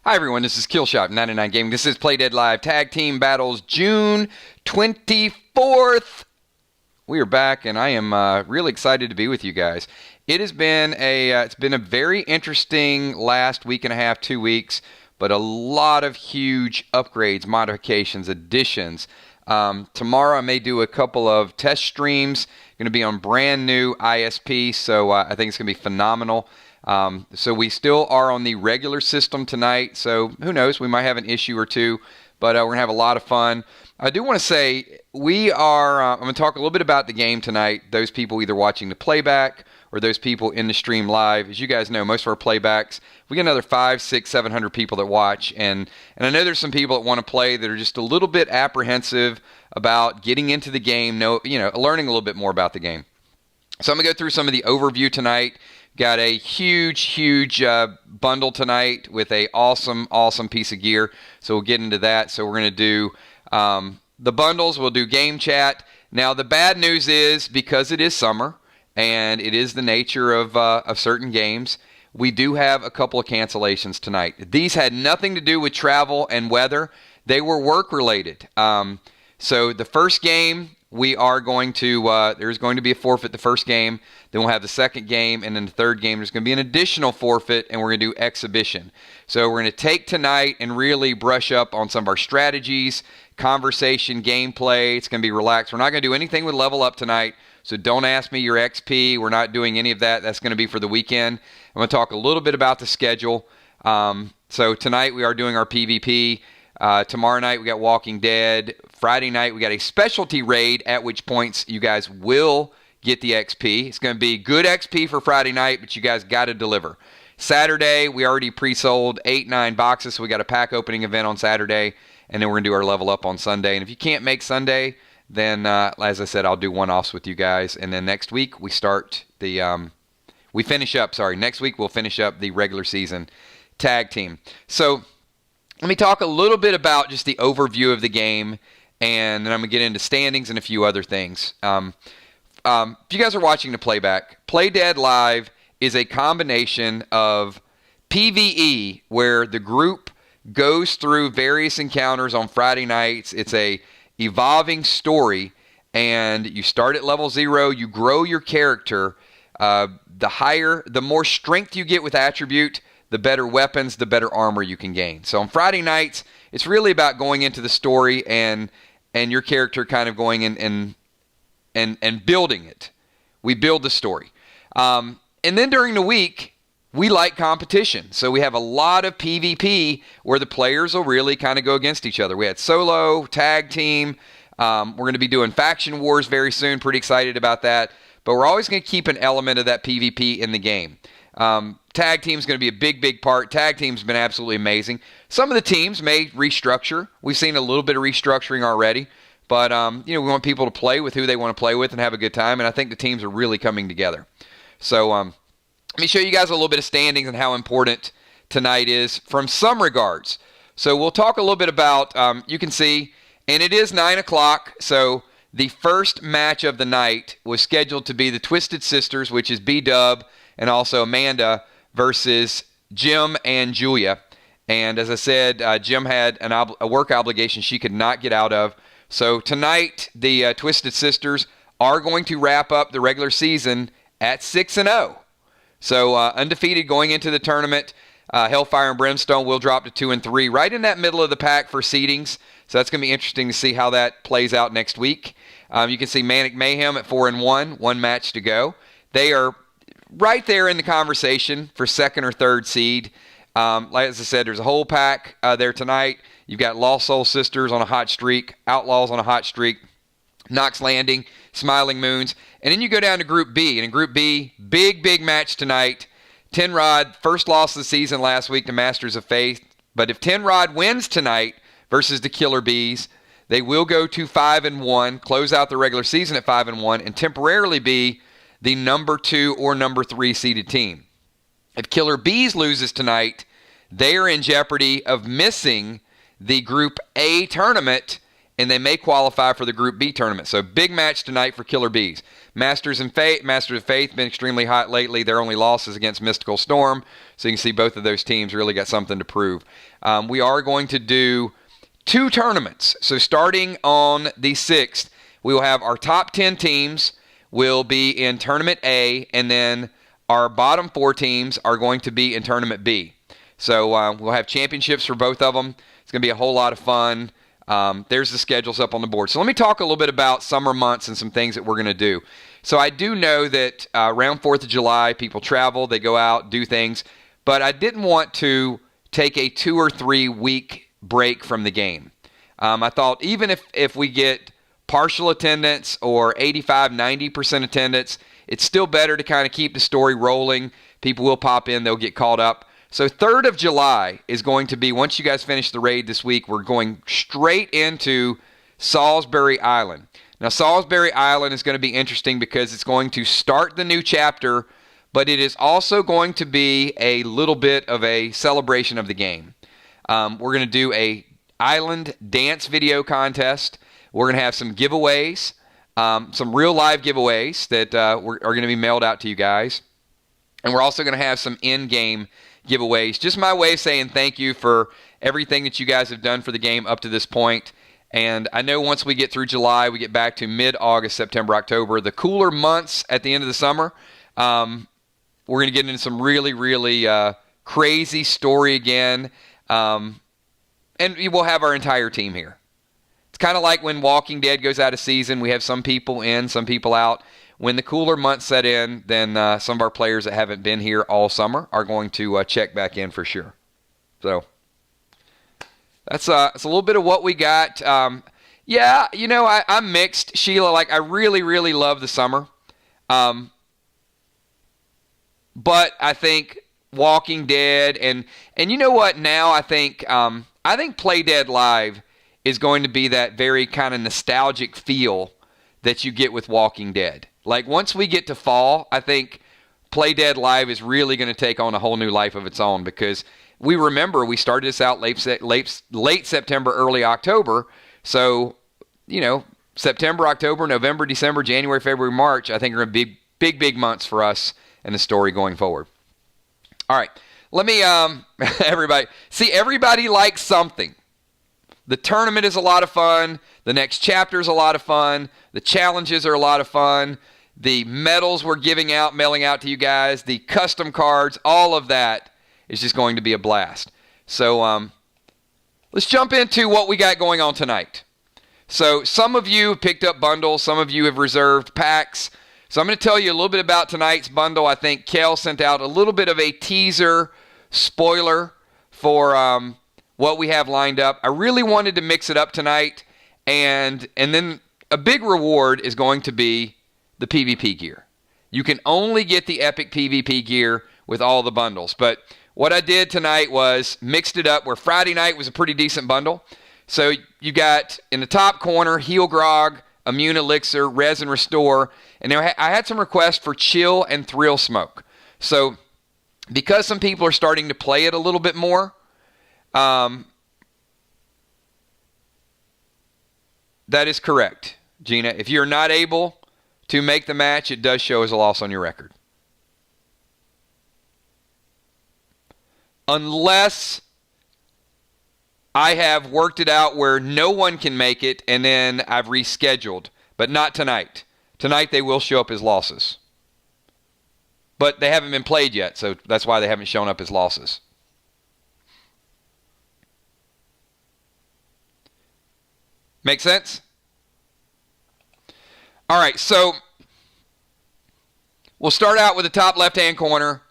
Hi everyone, this is Killshot 99 Gaming. This is Play Dead Live Tag Team Battles June 24th. We are back, and I am really excited to be with you guys. It has been it's been a very interesting last week and a half, 2 weeks, but a lot of huge upgrades, modifications, additions. Tomorrow I may do a couple of test streams. Going to be on brand new ISP, so I think it's going to be phenomenal. So we still are on the regular system tonight, so who knows, we might have an issue or two, but we're going to have a lot of fun. I do want to say I'm going to talk a little bit about the game tonight, those people either watching the playback or those people in the stream live. As you guys know, most of our playbacks, we get another 500, 600, 700 people that watch, and I know there's some people that want to play that are just a little bit apprehensive about getting into the game, learning a little bit more about the game. So I'm going to go through some of the overview tonight. Got a huge bundle tonight with a awesome piece of gear. So we'll get into that. So we're going to do the bundles. We'll do game chat. Now the bad news is, because it is summer and it is the nature of certain games, we do have a couple of cancellations tonight. These had nothing to do with travel and weather. They were work related. So the first game, we are going to, there's going to be a forfeit the first game. Then we'll have the second game, and then the third game, there's going to be an additional forfeit, and we're going to do exhibition. So we're going to take tonight and really brush up on some of our strategies, conversation, gameplay. It's going to be relaxed. We're not going to do anything with level up tonight, so don't ask me your XP. We're not doing any of that. That's going to be for the weekend. I'm going to talk a little bit about the schedule. So tonight we are doing our PvP. Tomorrow night we got Walking Dead. Friday night we got a specialty raid, at which points you guys will get the XP. It's going to be good XP for Friday night, but you guys got to deliver. Saturday, we already pre-sold 8-9 boxes, so we got a pack opening event on Saturday, and then we're going to do our level up on Sunday. And if you can't make Sunday, then, as I said, I'll do one-offs with you guys. And then next week, we start the, next week we'll finish up the regular season tag team. So let me talk a little bit about just the overview of the game, and then I'm going to get into standings and a few other things. If you guys are watching the playback, Play Dead Live is a combination of PvE, where the group goes through various encounters on Friday nights. It's a evolving story, and you start at level 0, you grow your character. The more strength you get with attribute, the better weapons, the better armor you can gain. So on Friday nights, it's really about going into the story and your character kind of going in and building it. We build the story. And then during the week, we like competition. So we have a lot of PvP where the players will really kind of go against each other. We had solo, tag team. We're going to be doing faction wars very soon. Pretty excited about that. But we're always going to keep an element of that PvP in the game. Tag team is going to be a big part. Tag team's been absolutely amazing. Some of the teams may restructure. We've seen a little bit of restructuring already. But, we want people to play with who they want to play with and have a good time. And I think the teams are really coming together. So let me show you guys a little bit of standings and how important tonight is from some regards. So we'll talk a little bit about, you can see, and it is 9 o'clock. So the first match of the night was scheduled to be the Twisted Sisters, which is B-Dub and also Amanda, versus Jim and Julia. And as I said, Jim had a work obligation she could not get out of. So tonight, the Twisted Sisters are going to wrap up the regular season at 6-0. So undefeated going into the tournament. Hellfire and Brimstone will drop to 2-3, right in that middle of the pack for seedings. So that's going to be interesting to see how that plays out next week. You can see Manic Mayhem at 4-1, one match to go. They are right there in the conversation for second or third seed. Like as I said, there's a whole pack there tonight. You've got Lost Soul Sisters on a hot streak, Outlaws on a hot streak, Knox Landing, Smiling Moons. And then you go down to Group B. And in Group B, big match tonight. Tin Rod, first loss of the season last week to Masters of Faith. But if Tin Rod wins tonight versus the Killer Bees, they will go to 5-1, close out the regular season at 5-1, and temporarily be the number 2 or number 3 seeded team. If Killer Bees loses tonight, they are in jeopardy of missing the Group A tournament and they may qualify for the Group B tournament. So big match tonight for Killer Bees. Masters of Faith been extremely hot lately. Their only loss is against Mystical Storm. So you can see both of those teams really got something to prove. We are going to do 2 tournaments. So starting on the 6th, we will have our top 10 teams will be in Tournament A, and then our bottom 4 teams are going to be in Tournament B. So we'll have championships for both of them. It's going to be a whole lot of fun. There's the schedules up on the board. So let me talk a little bit about summer months and some things that we're going to do. So I do know that around 4th of July, people travel, they go out, do things. But I didn't want to take a 2 or 3 week break from the game. I thought even if we get partial attendance or 85, 90% attendance, it's still better to kind of keep the story rolling. People will pop in, they'll get caught up. So 3rd of July is going to be, once you guys finish the raid this week, we're going straight into Salisbury Island. Now, Salisbury Island is going to be interesting because it's going to start the new chapter, but it is also going to be a little bit of a celebration of the game. We're going to do a island dance video contest. We're going to have some giveaways, some real live giveaways that are going to be mailed out to you guys. And we're also going to have some in-game giveaways. Just my way of saying thank you for everything that you guys have done for the game up to this point. And I know once we get through July, we get back to mid-August, September, October, the cooler months at the end of the summer, we're going to get into some really, really crazy story again. And we'll have our entire team here. It's kind of like when Walking Dead goes out of season. We have some people in, some people out. When the cooler months set in, then some of our players that haven't been here all summer are going to check back in for sure. So that's it's a little bit of what we got. Yeah, you know, I'm mixed, Sheila. Like, I really, really love the summer. But I think Walking Dead and you know what? Now I think Play Dead Live is going to be that very kind of nostalgic feel that you get with Walking Dead. Like, once we get to fall, I think Play Dead Live is really going to take on a whole new life of its own, because we remember we started this out late September, early October. So, you know, September, October, November, December, January, February, March, I think are going to be big, big months for us and the story going forward. All right. Let me, everybody likes something. The tournament is a lot of fun. The next chapter is a lot of fun. The challenges are a lot of fun. The medals we're mailing out to you guys, the custom cards, all of that is just going to be a blast. So let's jump into what we got going on tonight. So some of you picked up bundles. Some of you have reserved packs. So I'm going to tell you a little bit about tonight's bundle. I think Kel sent out a little bit of a teaser spoiler for what we have lined up. I really wanted to mix it up tonight, and then a big reward is going to be the PvP gear. You can only get the epic PvP gear with all the bundles, but what I did tonight was mixed it up where Friday night was a pretty decent bundle. So you got in the top corner Heal Grog, Immune Elixir, Res and Restore, and I had some requests for Chill and Thrill Smoke. So because some people are starting to play it a little bit more, that is correct, Gina. If you're not able to make the match, it does show as a loss on your record. Unless I have worked it out where no one can make it and then I've rescheduled, but not tonight. Tonight they will show up as losses. But they haven't been played yet, so that's why they haven't shown up as losses. Make sense? All right, so we'll start out with the top left-hand corner.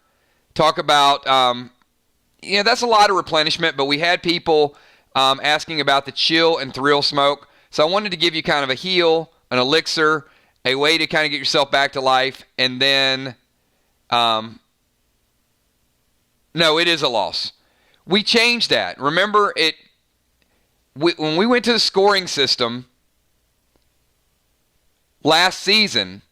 Talk about, that's a lot of replenishment, but we had people asking about the Chill and Thrill Smoke. So I wanted to give you kind of a heal, an elixir, a way to kind of get yourself back to life, and then, no, it is a loss. We changed that. Remember, when we went to the scoring system last season,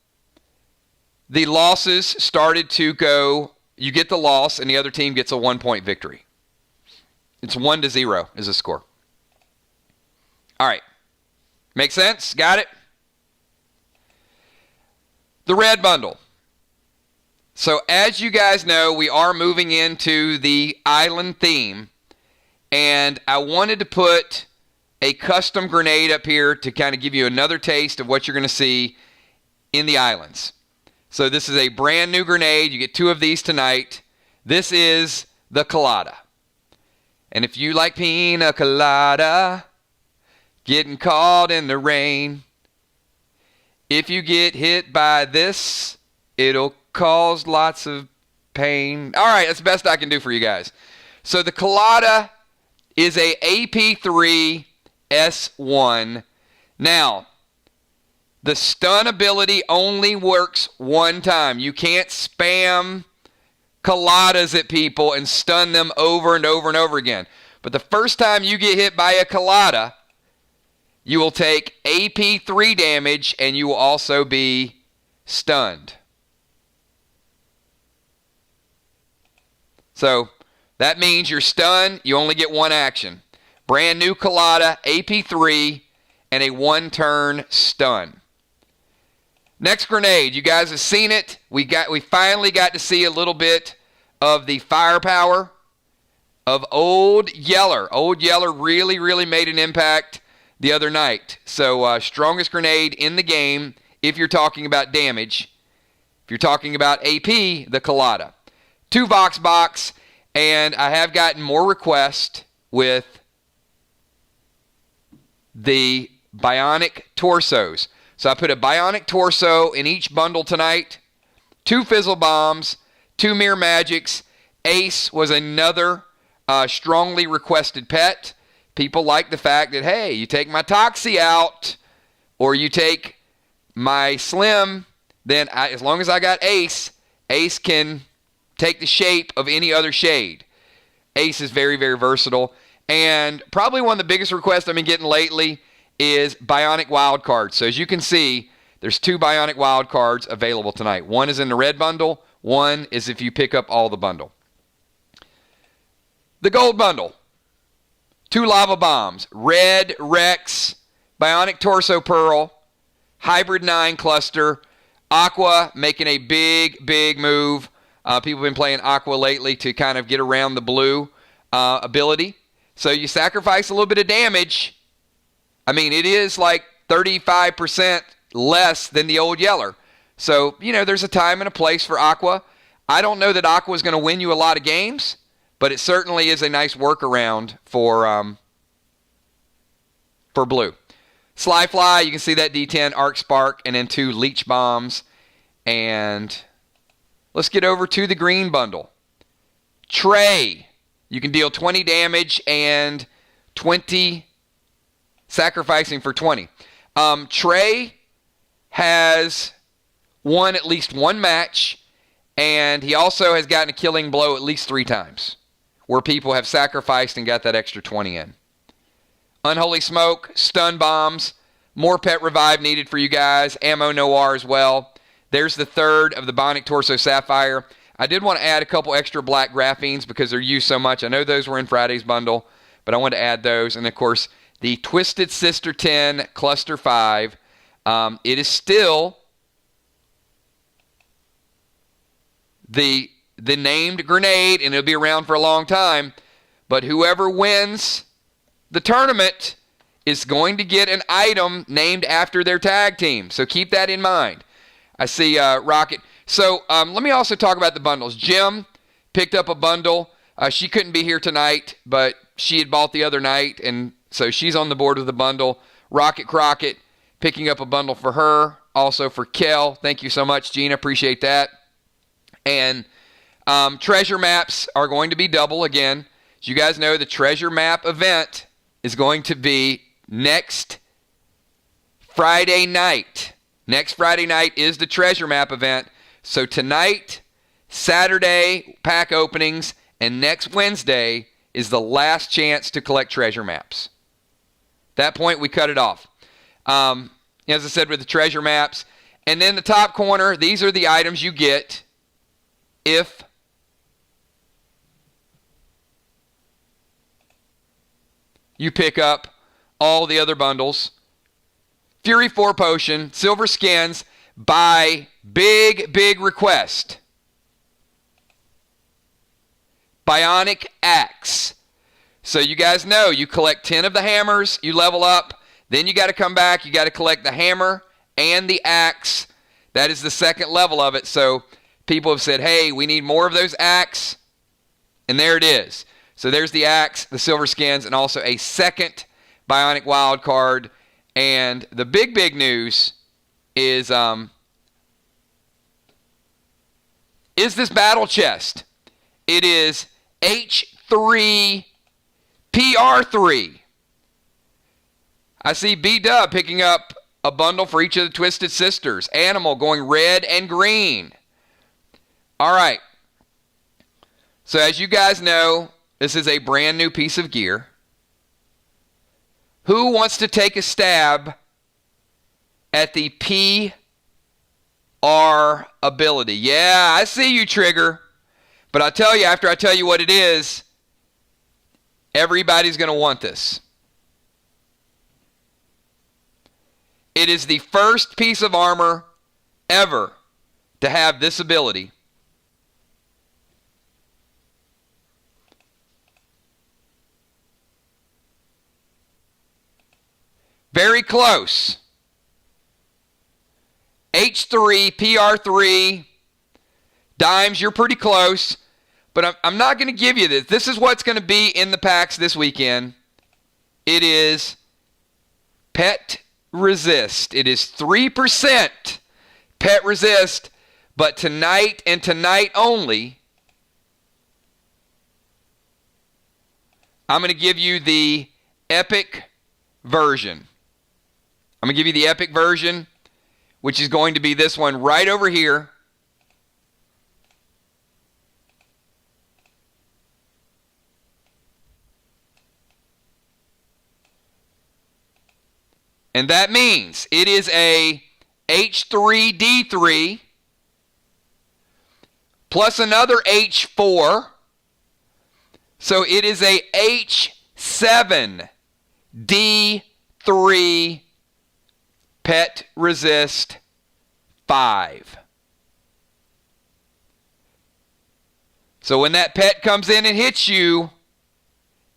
the losses started to go, you get the loss and the other team gets a 1-point victory. It's 1-0 is the score. All right. Make sense? Got it? The red bundle. So as you guys know, we are moving into the island theme. And I wanted to put a custom grenade up here to kind of give you another taste of what you're going to see in the islands. So this is a brand new grenade. You get 2 of these tonight. This is the colada. And if you like pina colada, getting caught in the rain, if you get hit by this, it'll cause lots of pain. All right, that's the best I can do for you guys. So the colada is a AP3 S1. Now, the stun ability only works one time. You can't spam coladas at people and stun them over and over and over again. But the first time you get hit by a colada, you will take AP3 damage and you will also be stunned. So that means you're stunned, you only get 1 action. Brand new colada, AP3, and a 1-turn stun. Next grenade, you guys have seen it. We finally got to see a little bit of the firepower of Old Yeller. Old Yeller really, really made an impact the other night. So strongest grenade in the game if you're talking about damage. If you're talking about AP, the colada. 2 Vox box, and I have gotten more requests with the bionic torsos. So I put a bionic torso in each bundle tonight. 2 fizzle bombs, 2 mirror magics. Ace was another strongly requested pet. People like the fact that, hey, you take my Toxie out or you take my Slim, then as long as I got Ace, Ace can take the shape of any other shade. Ace is very, very versatile. And probably one of the biggest requests I've been getting lately is bionic wild cards. So as you can see, there's 2 bionic wild cards available tonight. One is in the red bundle. One is if you pick up all the bundle. The gold bundle. 2 lava bombs. Red Rex, bionic torso pearl, hybrid 9 cluster, Aqua making a big, big move. People have been playing Aqua lately to kind of get around the blue ability. So you sacrifice a little bit of damage. I mean, it is like 35% less than the Old Yeller. So, there's a time and a place for Aqua. I don't know that Aqua is going to win you a lot of games, but it certainly is a nice workaround for blue. Sly Fly, you can see that D10, Arc Spark, and then 2 Leech Bombs. And let's get over to the green bundle. Trey, you can deal 20 damage and 20 sacrificing for 20. Trey has won at least 1 match, and he also has gotten a killing blow at least 3 times, where people have sacrificed and got that extra 20 in. Unholy Smoke, Stun Bombs, more Pet Revive needed for you guys, Ammo Noir as well. There's the 3rd of the Bionic Torso Sapphire. I did want to add a couple extra black graphines because they're used so much. I know those were in Friday's bundle, but I wanted to add those. And, of course, the Twisted Sister 10 Cluster 5. It is still the named grenade, and it'll be around for a long time. But whoever wins the tournament is going to get an item named after their tag team. So keep that in mind. I see Rocket. So let me also talk about the bundles. Jim picked up a bundle. She couldn't be here tonight, but she had bought the other night, and so she's on the board with the bundle. Rocket Crockett picking up a bundle for her. Also for Kel. Thank you so much, Gina. Appreciate that. And treasure maps are going to be double again. As you guys know, the treasure map event is going to be next Friday night. Next Friday night is the treasure map event. So tonight, Saturday, pack openings, and next Wednesday is the last chance to collect treasure maps. At that point, we cut it off. As I said, with the treasure maps. And then the top corner, these are the items you get if you pick up all the other bundles. Fury 4 potion, silver skins, by big request. Bionic axe. So you guys know, you collect 10 of the hammers, you level up, then you got to come back, you got to collect the hammer and the axe. That is the second level of it. So people have said, hey, we need more of those axe. And there it is. So there's the axe, the silver skins, and also a second Bionic wild card. And the big news is this battle chest. It is H3 PR3. I see B-Dub picking up a bundle for each of the Twisted Sisters. Animal going red and green. All right. So as you guys know, this is a brand new piece of gear. Who wants to take a stab at the PR ability? Yeah, I see you, Trigger. But I'll tell you, after I tell you what it is, everybody's going to want this. It is the first piece of armor ever to have this ability. Very close. H3, PR3, Dimes, you're pretty close. But I'm not going to give you this. This is what's going to be in the packs this weekend. It is Pet Resist. It is 3% Pet Resist. But tonight and tonight only, I'm going to give you the epic version. I'm going to give you the epic version, which is going to be this one right over here. And that means it is a H3D3 plus another H4. So it is a H7D3 Pet Resist 5. So when that pet comes in and hits you,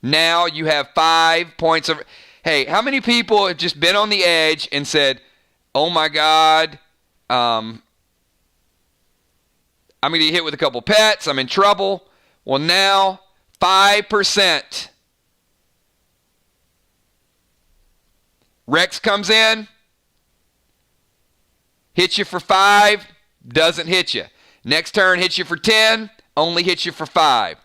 now you have 5 points of... Hey, how many people have just been on the edge and said, oh my God, I'm going to get hit with a couple pets, I'm in trouble. Well, now 5%. Rex comes in, hits you for 5, doesn't hit you. Next turn hits you for 10, only hits you for 5.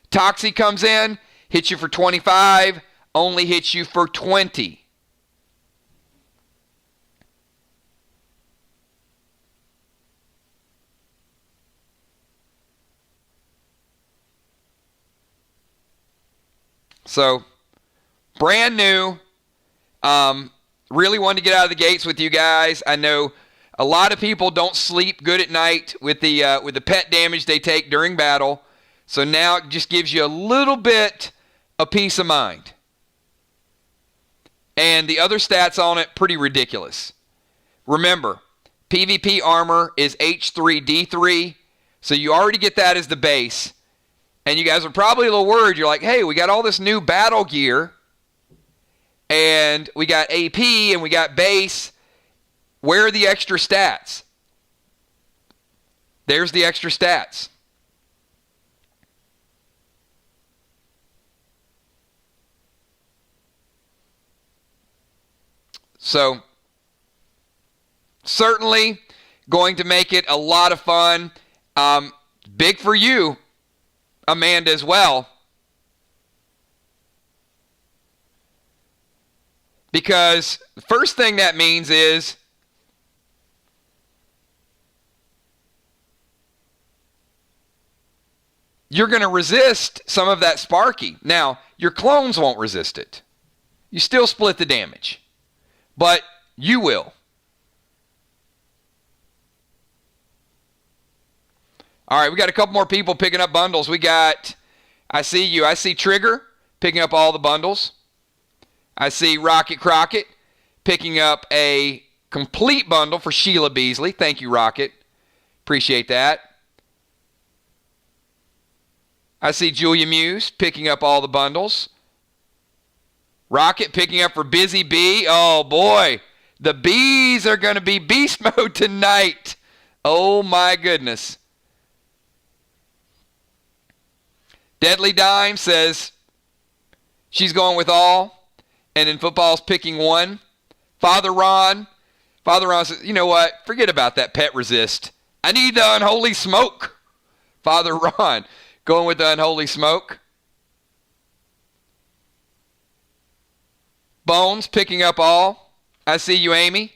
Toxie comes in, hits you for 25, only hits you for 20. So, brand new. Really wanted to get out of the gates with you guys. I know a lot of people don't sleep good at night with the pet damage they take during battle. So now it just gives you a little bit of peace of mind. And the other stats on it, pretty ridiculous. Remember, PvP armor is H3D3, so you already get that as the base. And you guys are probably a little worried. You're like, hey, we got all this new battle gear, and we got AP, and we got base. Where are the extra stats? There's the extra stats. So, certainly going to make it a lot of fun. Big for you, Amanda, as well. Because the first thing that means is you're going to resist some of that Sparky. Now, your clones won't resist it. You still split the damage. But you will. All right, we got a couple more people picking up bundles. We got, I see you. I see Trigger picking up all the bundles. I see Rocket Crockett picking up a complete bundle for Sheila Beasley. Thank you, Rocket. Appreciate that. I see Julia Muse picking up all the bundles. Rocket picking up for Busy Bee. Oh, boy. The bees are going to be beast mode tonight. Oh, my goodness. Deadly Dime says she's going with all. And in football's picking one. Father Ron says, you know what? Forget about that pet resist. I need the unholy smoke. Father Ron going with the unholy smoke. Bones picking up all. I see you, Amy.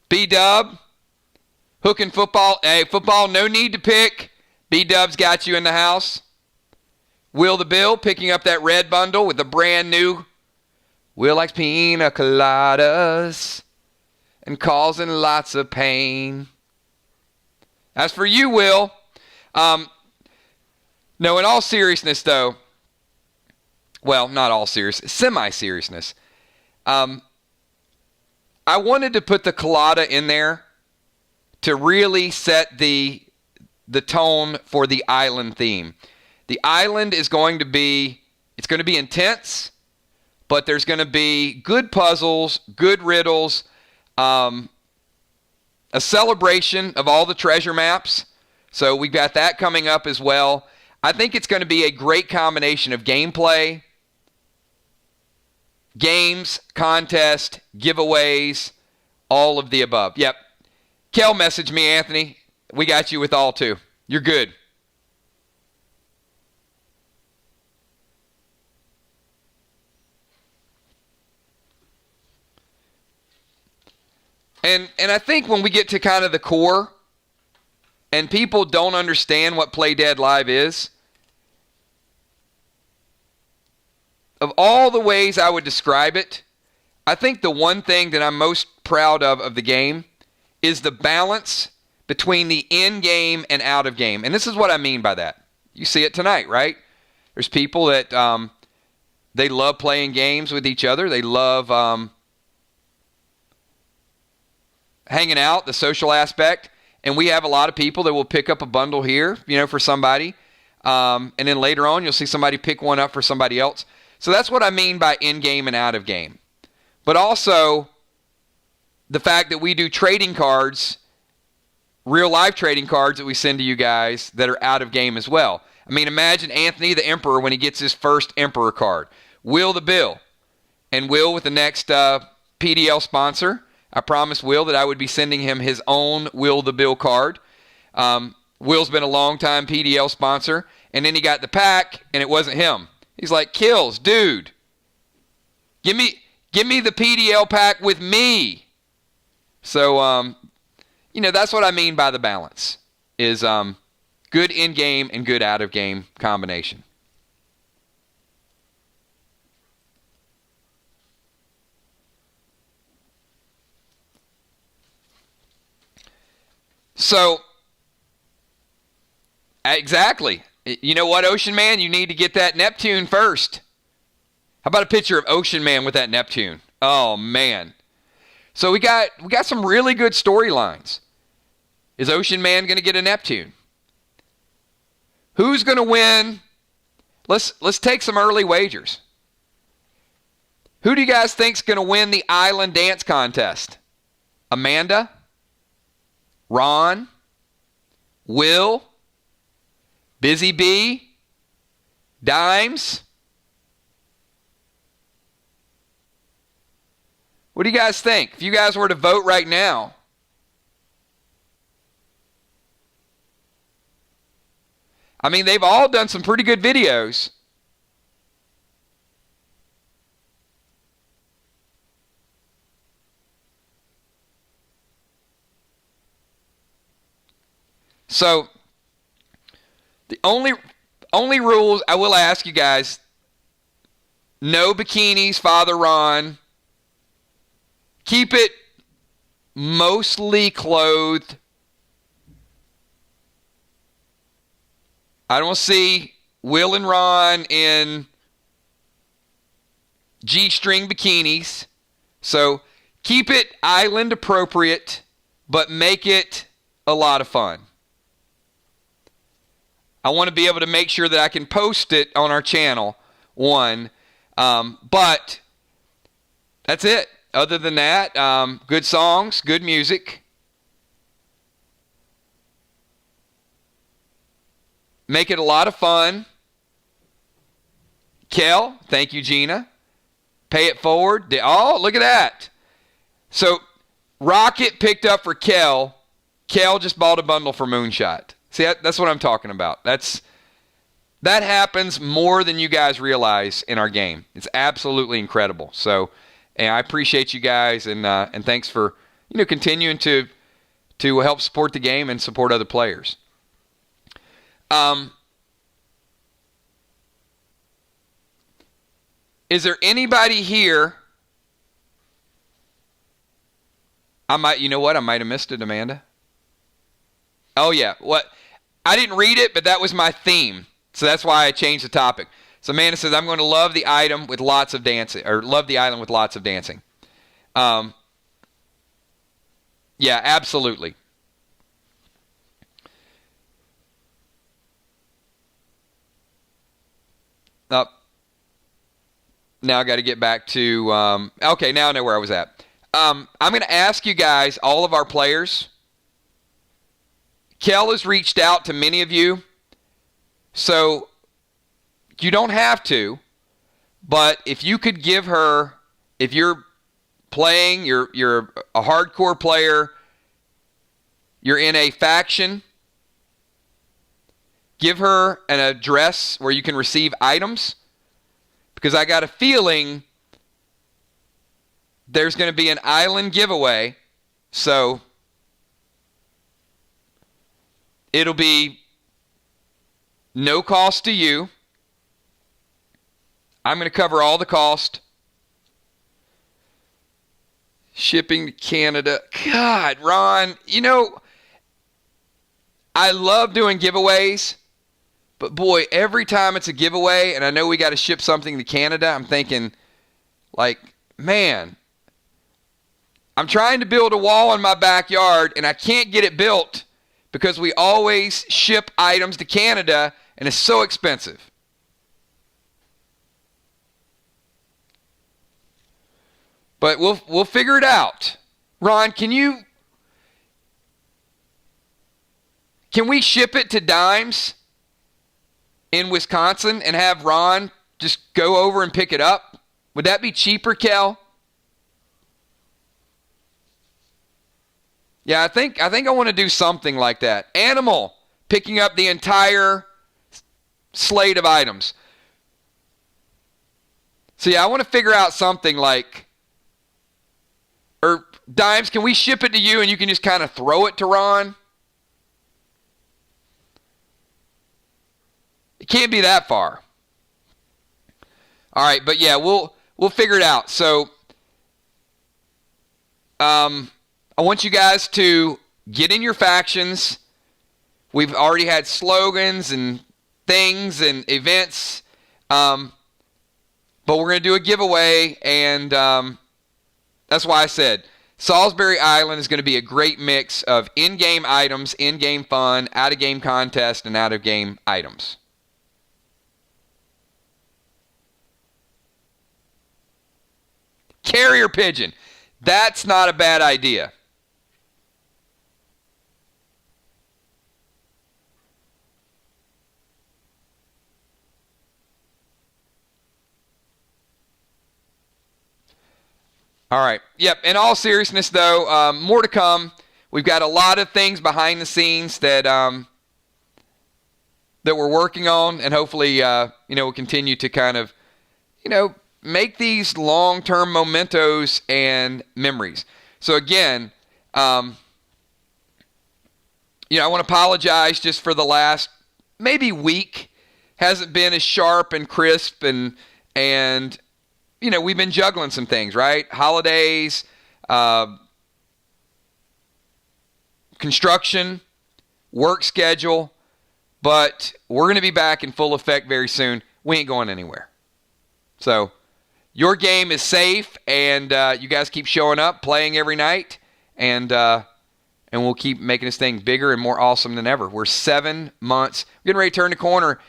B-Dub. Hooking football. Hey, football, no need to pick. B-Dub's got you in the house. Will the Bill picking up that red bundle with the brand new Will likes pina coladas and causing lots of pain. As for you, Will, no, in all seriousness, though, well, not all serious, semi-seriousness, I wanted to put the colada in there to really set the tone for the island theme. The island is going to be, it's going to be intense, but there's going to be good puzzles, good riddles, a celebration of all the treasure maps. So we've got that coming up as well. I think it's going to be a great combination of gameplay, games, contest, giveaways, all of the above. Yep. Kel messaged me, Anthony. We got you with all two. You're good. And I think when we get to kind of the core and people don't understand what Play Dead Live is, of all the ways I would describe it, I think the one thing that I'm most proud of the game is the balance between the in-game and out-of-game. And this is what I mean by that. You see it tonight, right? There's people that they love playing games with each other. They love hanging out, the social aspect. And we have a lot of people that will pick up a bundle here, for somebody. And then later on, you'll see somebody pick one up for somebody else. So that's what I mean by in-game and out-of-game. But also the fact that we do trading cards, real-life trading cards that we send to you guys that are out-of-game as well. I mean, imagine Anthony the Emperor when he gets his first Emperor card. Will the Bill. And Will with the next PDL sponsor. I promised Will that I would be sending him his own Will the Bill card. Will's been a long-time PDL sponsor. And then he got the pack, and it wasn't him. He's like, Kills, dude, give me the PDL pack with me. So, that's what I mean by the balance, is good in-game and good out-of-game combination. So, exactly. You know what, Ocean Man? You need to get that Neptune first. How about a picture of Ocean Man with that Neptune? Oh, man. So we got some really good storylines. Is Ocean Man going to get a Neptune? Who's going to win? Let's take some early wagers. Who do you guys think's going to win the Island Dance Contest? Amanda? Ron? Will? Busy Bee? Dimes? What do you guys think? If you guys were to vote right now, I mean, they've all done some pretty good videos. So, the only rules I will ask you guys, no bikinis, Father Ron. Keep it mostly clothed. I don't see Will and Ron in G-string bikinis. So keep it island appropriate, but make it a lot of fun. I want to be able to make sure that I can post it on our channel, but that's it. Other than that, good songs, good music. Make it a lot of fun. Kel, thank you, Gina. Pay it forward. Oh, look at that. So Rocket picked up for Kel. Kel just bought a bundle for Moonshot. See, that's what I'm talking about. That happens more than you guys realize in our game. It's absolutely incredible. So, and I appreciate you guys, and thanks for continuing to help support the game and support other players. Is there anybody here? I might have missed it, Amanda. Oh yeah, what? I didn't read it, but that was my theme. So that's why I changed the topic. So Amanda says, I'm going to love the item with lots of dancing, or love the island with lots of dancing. Yeah, absolutely. Now I got to get back to, okay, now I know where I was at. I'm going to ask you guys, all of our players. Kel has reached out to many of you, so you don't have to, but if you could give her, if you're playing, you're a hardcore player, you're in a faction, give her an address where you can receive items, because I got a feeling there's going to be an island giveaway, so it'll be no cost to you. I'm going to cover all the cost. Shipping to Canada. God, Ron, I love doing giveaways, but boy, every time it's a giveaway and I know we got to ship something to Canada, I'm thinking, man, I'm trying to build a wall in my backyard and I can't get it built because we always ship items to Canada, and it's so expensive. But we'll figure it out. Ron, can we ship it to Dimes in Wisconsin and have Ron just go over and pick it up? Would that be cheaper, Kel? Yeah, I think I want to do something like that. Animal, picking up the entire slate of items. So yeah, I want to figure out something like, or Dimes, can we ship it to you and you can just kind of throw it to Ron? It can't be that far. All right, but yeah, we'll figure it out. So, I want you guys to get in your factions. We've already had slogans and things and events, but we're going to do a giveaway, and that's why I said Salisbury Island is going to be a great mix of in-game items, in-game fun, out-of-game contest, and out-of-game items. Carrier pigeon. That's not a bad idea. All right. Yep. In all seriousness, though, more to come. We've got a lot of things behind the scenes that we're working on, and hopefully, we'll continue to kind of, make these long-term mementos and memories. So again, I want to apologize just for the last maybe week. Hasn't been as sharp and crisp, and we've been juggling some things, right? Holidays, construction, work schedule. But we're going to be back in full effect very soon. We ain't going anywhere. So your game is safe, and you guys keep showing up, playing every night, and we'll keep making this thing bigger and more awesome than ever. We're 7 months. We're getting ready to turn the corner.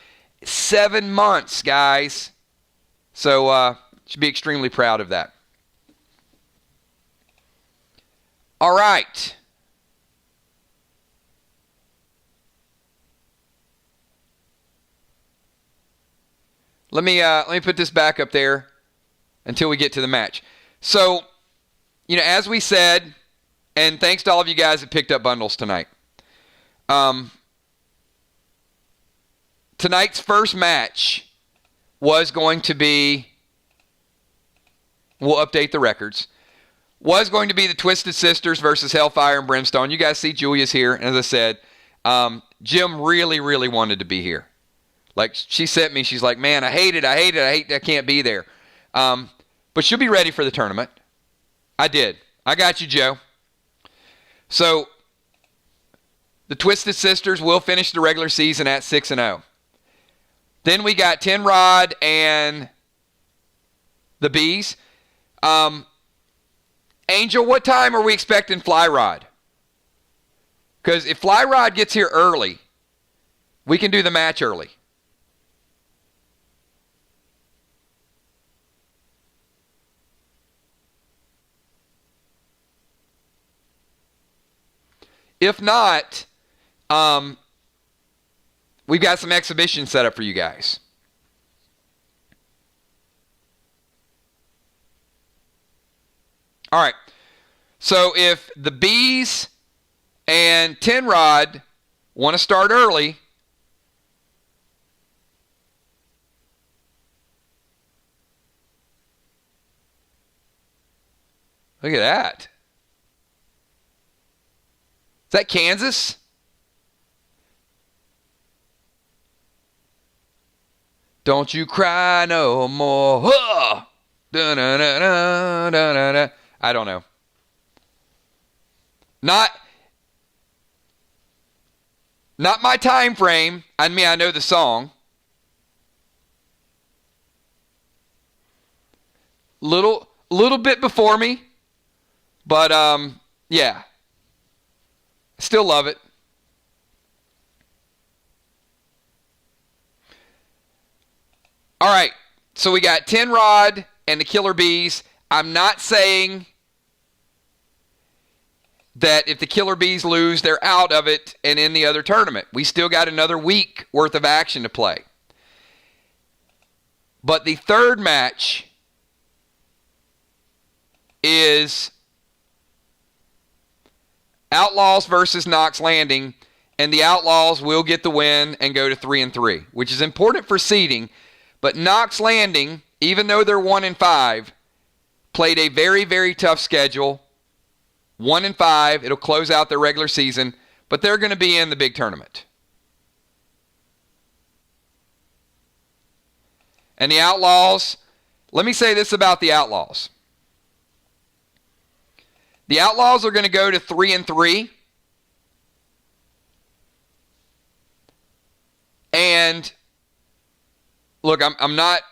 7 months, guys. So should be extremely proud of that. All right. Let me put this back up there until we get to the match. So, as we said, and thanks to all of you guys that picked up bundles tonight. Tonight's first match was going to be, we'll update the records, was going to be the Twisted Sisters versus Hellfire and Brimstone. You guys see Julia's here. And as I said, Jim really, really wanted to be here. Like, she sent me, she's like, man, I hate it, I can't be there. But she'll be ready for the tournament. I did. I got you, Joe. So, the Twisted Sisters will finish the regular season at 6-0. Then we got Tin Rod and the Bees. Angel, what time are we expecting Fly Rod? Because if Fly Rod gets here early, we can do the match early. If not, we've got some exhibitions set up for you guys. All right. So if the Bees and Tin Rod want to start early, look at that. Is that Kansas? Don't you cry no more. Huh! Da-na-na-na-na-na-na. I don't know. Not my time frame. I mean, I know the song. Little bit before me. But, yeah. Still love it. All right. So we got Tin Rod and the Killer Bees. I'm not saying that if the Killer Bees lose, they're out of it and in the other tournament. We still got another week worth of action to play. But the third match is Outlaws versus Knox Landing, and the Outlaws will get the win and go to 3-3, which is important for seeding. But Knox Landing, even though they're 1-5, played a very, very tough schedule. 1-5, it'll close out their regular season, but they're going to be in the big tournament. And the Outlaws, let me say this about the Outlaws. The Outlaws are going to go to 3-3. And look, I'm not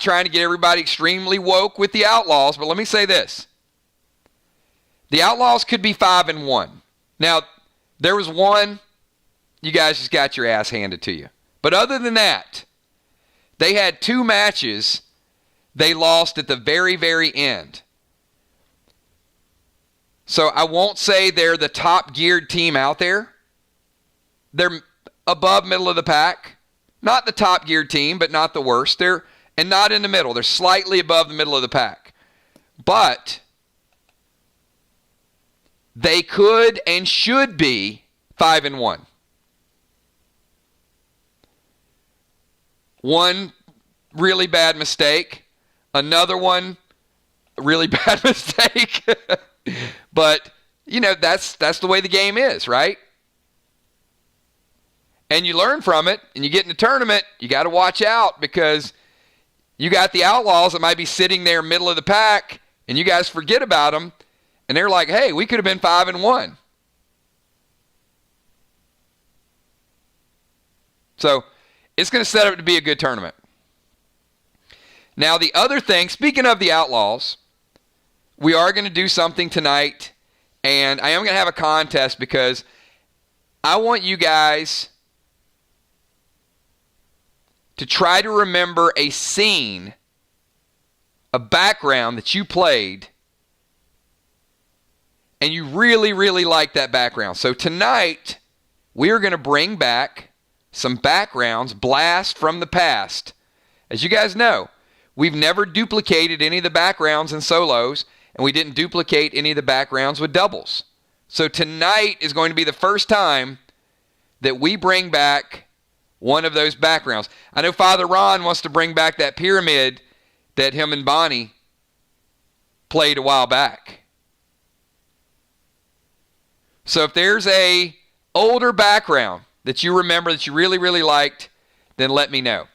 trying to get everybody extremely woke with the Outlaws, but let me say this. The Outlaws could be 5-1. Now, there was one, you guys just got your ass handed to you. But other than that, they had 2 matches they lost at the very, very end. So I won't say they're the top geared team out there. They're above middle of the pack. Not the top geared team, but not the worst. And not in the middle. They're slightly above the middle of the pack. But they could and should be 5-1. One really bad mistake. Another one, really bad mistake. But, that's the way the game is, right? And you learn from it, and you get in the tournament, you got to watch out because you got the Outlaws that might be sitting there middle of the pack, and you guys forget about them, and they're like, hey, we could have been 5-1. So it's going to set up to be a good tournament. Now, the other thing, speaking of the Outlaws, we are going to do something tonight, and I am going to have a contest because I want you guys to try to remember a scene, a background that you played, and you really, really like that background. So tonight, we are going to bring back some backgrounds, blast from the past. As you guys know, we've never duplicated any of the backgrounds in solos, and we didn't duplicate any of the backgrounds with doubles. So tonight is going to be the first time that we bring back one of those backgrounds. I know Father Ron wants to bring back that pyramid that him and Bonnie played a while back. So if there's a older background that you remember that you really, really liked, then let me know.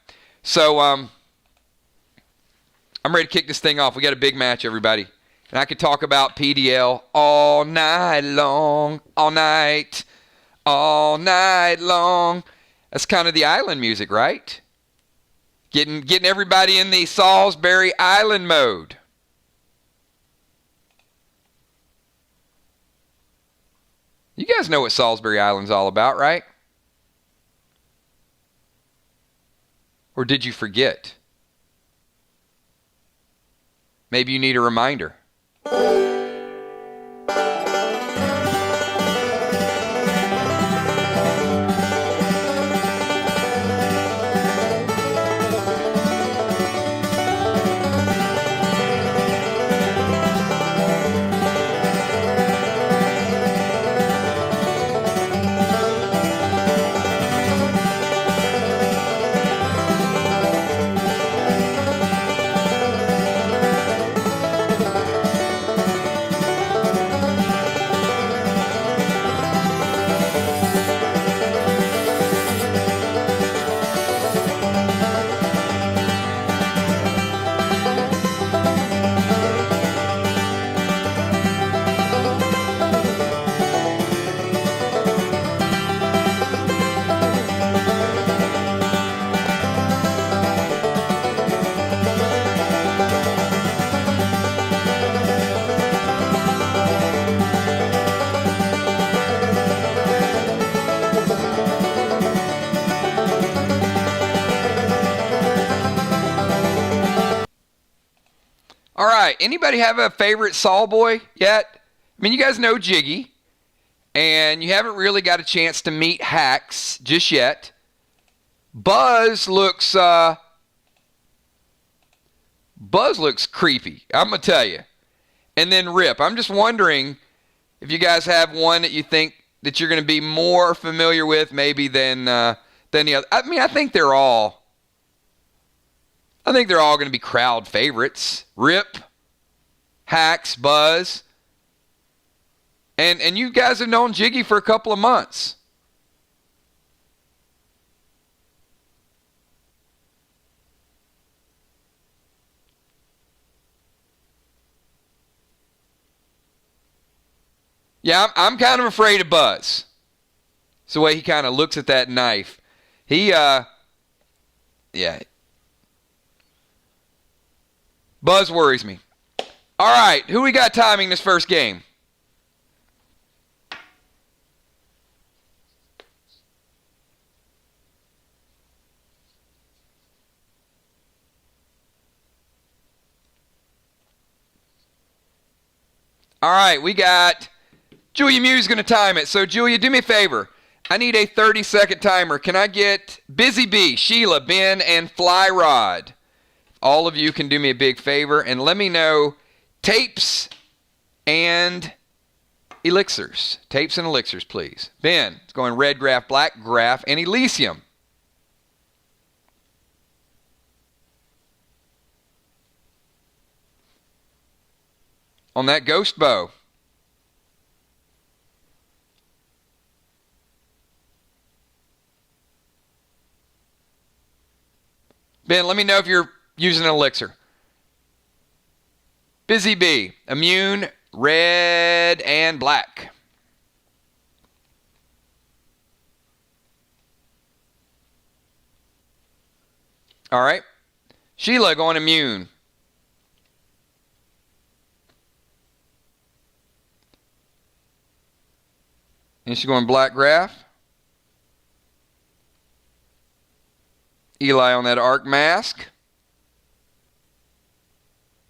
So I'm ready to kick this thing off. We got a big match, everybody. And I could talk about PDL all night long, all night long. That's kind of the island music, right? Getting everybody in the Salisbury Island mode. You guys know what Salisbury Island's all about, right? Or did you forget? Maybe you need a reminder. All right, anybody have a favorite Saul boy yet? I mean, you guys know Jiggy, and you haven't really got a chance to meet Hax just yet. Buzz looks creepy, I'm going to tell you. And then Rip. I'm just wondering if you guys have one that you think that you're going to be more familiar with maybe than the other. I mean, I think they're all going to be crowd favorites. Rip, Hax, Buzz. And you guys have known Jiggy for a couple of months. Yeah, I'm kind of afraid of Buzz. It's the way he kind of looks at that knife. Yeah. Buzz worries me. All right, who we got timing this first game? All right, we got Julia Mew's going to time it. So, Julia, do me a favor. I need a 30-second timer. Can I get Busy Bee, Sheila, Ben, and Fly Rod? All of you can do me a big favor and let me know tapes and elixirs. Tapes and elixirs, please. Ben, it's going red graph, black graph, and Elysium. On that ghost bow. Ben, let me know if you're using an elixir. Busy Bee, immune, red, and black. All right. Sheila going immune. And she's going black graph. Eli on that arc mask.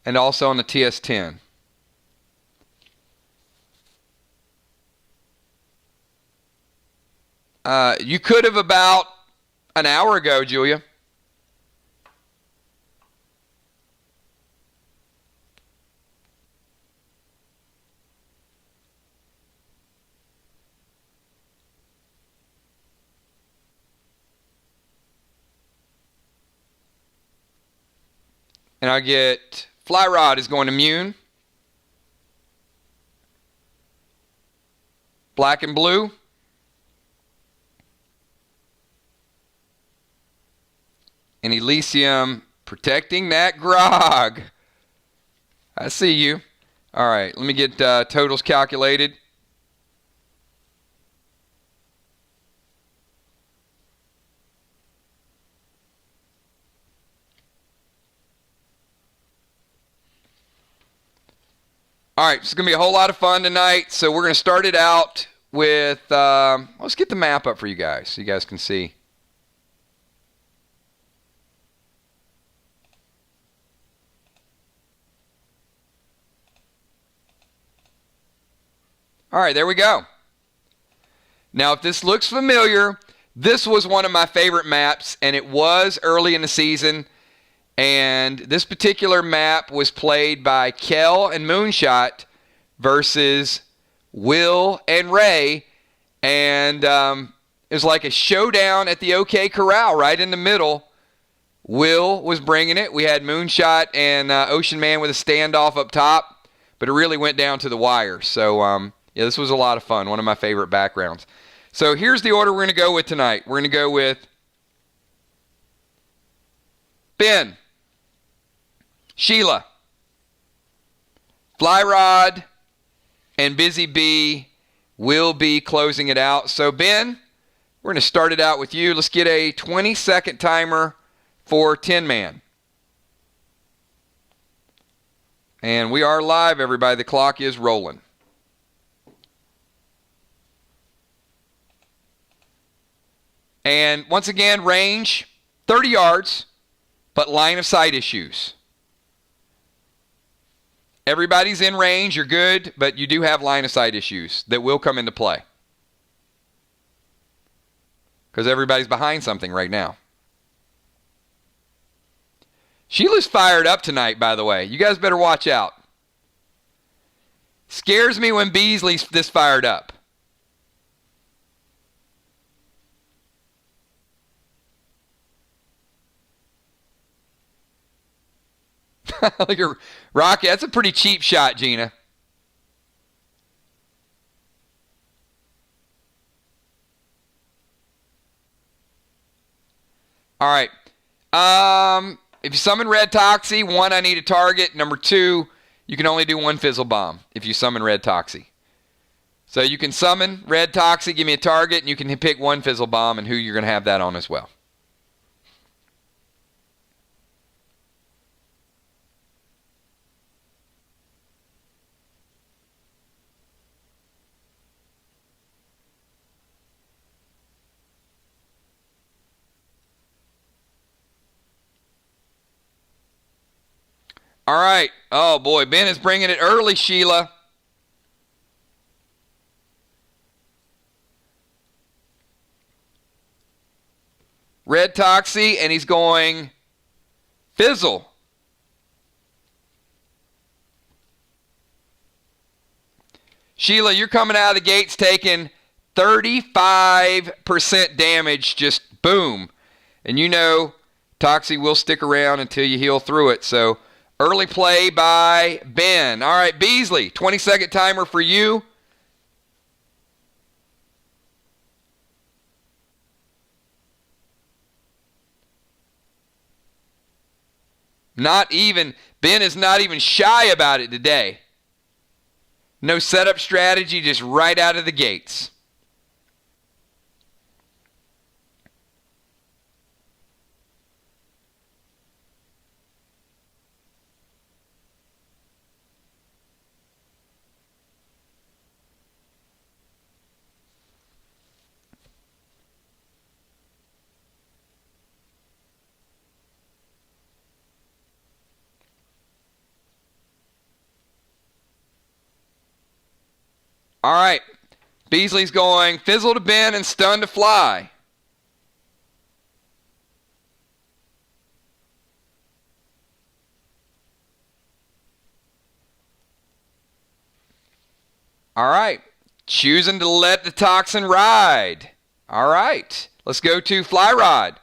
And also on the TS10. You could have about an hour ago, Julia. And I get Fly Rod is going immune. Black and blue. And Elysium protecting that grog. I see you. All right, let me get totals calculated. All right, it's going to be a whole lot of fun tonight. So we're going to start it out with, let's get the map up for you guys so you guys can see. All right, there we go. Now, if this looks familiar, this was one of my favorite maps, and it was early in the season. And this particular map was played by Kel and Moonshot versus Will and Ray. And it was like a showdown at the OK Corral right in the middle. Will was bringing it. We had Moonshot and Ocean Man with a standoff up top. But it really went down to the wire. So, yeah, this was a lot of fun. One of my favorite backgrounds. So here's the order we're going to go with tonight. We're going to go with Ben, Sheila, Fly Rod, and Busy Bee will be closing it out. So, Ben, we're going to start it out with you. Let's get a 20-second timer for Tin Man. And we are live, everybody. The clock is rolling. And once again, range, 30 yards, but line of sight issues. Everybody's in range, you're good, but you do have line of sight issues that will come into play. Because everybody's behind something right now. Sheila's fired up tonight, by the way. You guys better watch out. Scares me when Beasley's this fired up. Look at Rocky. That's a pretty cheap shot, Gina. All right. If you summon Red Toxie, 1, I need a target. Number 2, you can only do 1 Fizzle Bomb if you summon Red Toxie. So you can summon Red Toxie, give me a target, and you can pick 1 Fizzle Bomb and who you're going to have that on as well. All right. Oh, boy. Ben is bringing it early, Sheila. Red Toxie, and he's going Fizzle. Sheila, you're coming out of the gates taking 35% damage. Just boom. And you know Toxie will stick around until you heal through it. So early play by Ben. All right, Beasley, 20-second timer for you. Not even, Ben is not even shy about it today. No setup strategy, just right out of the gates. All right. Beasley's going fizzle to Ben and stun to Fly. All right. Choosing to let the Toxin ride. All right. Let's go to Fly Rod.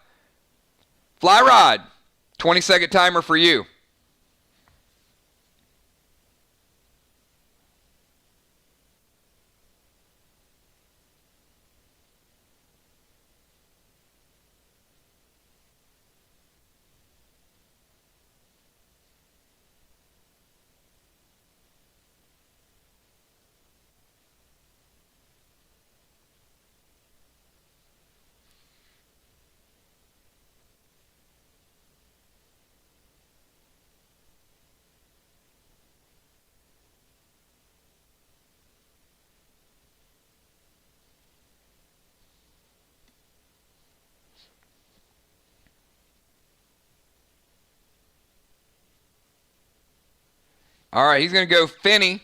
Fly Rod. 20-second timer for you. All right, he's going to go Finney.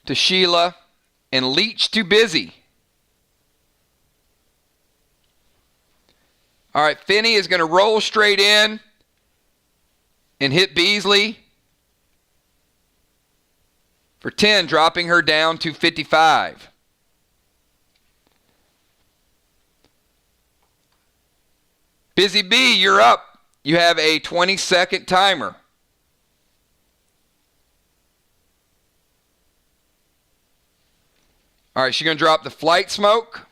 To Sheila. And Leech to Busy. All right, Finney is going to roll straight in and hit Beasley for 10, dropping her down to 55. Busy B, you're up. You have a 20-second timer. All right, she's going to drop the Flight Smoke.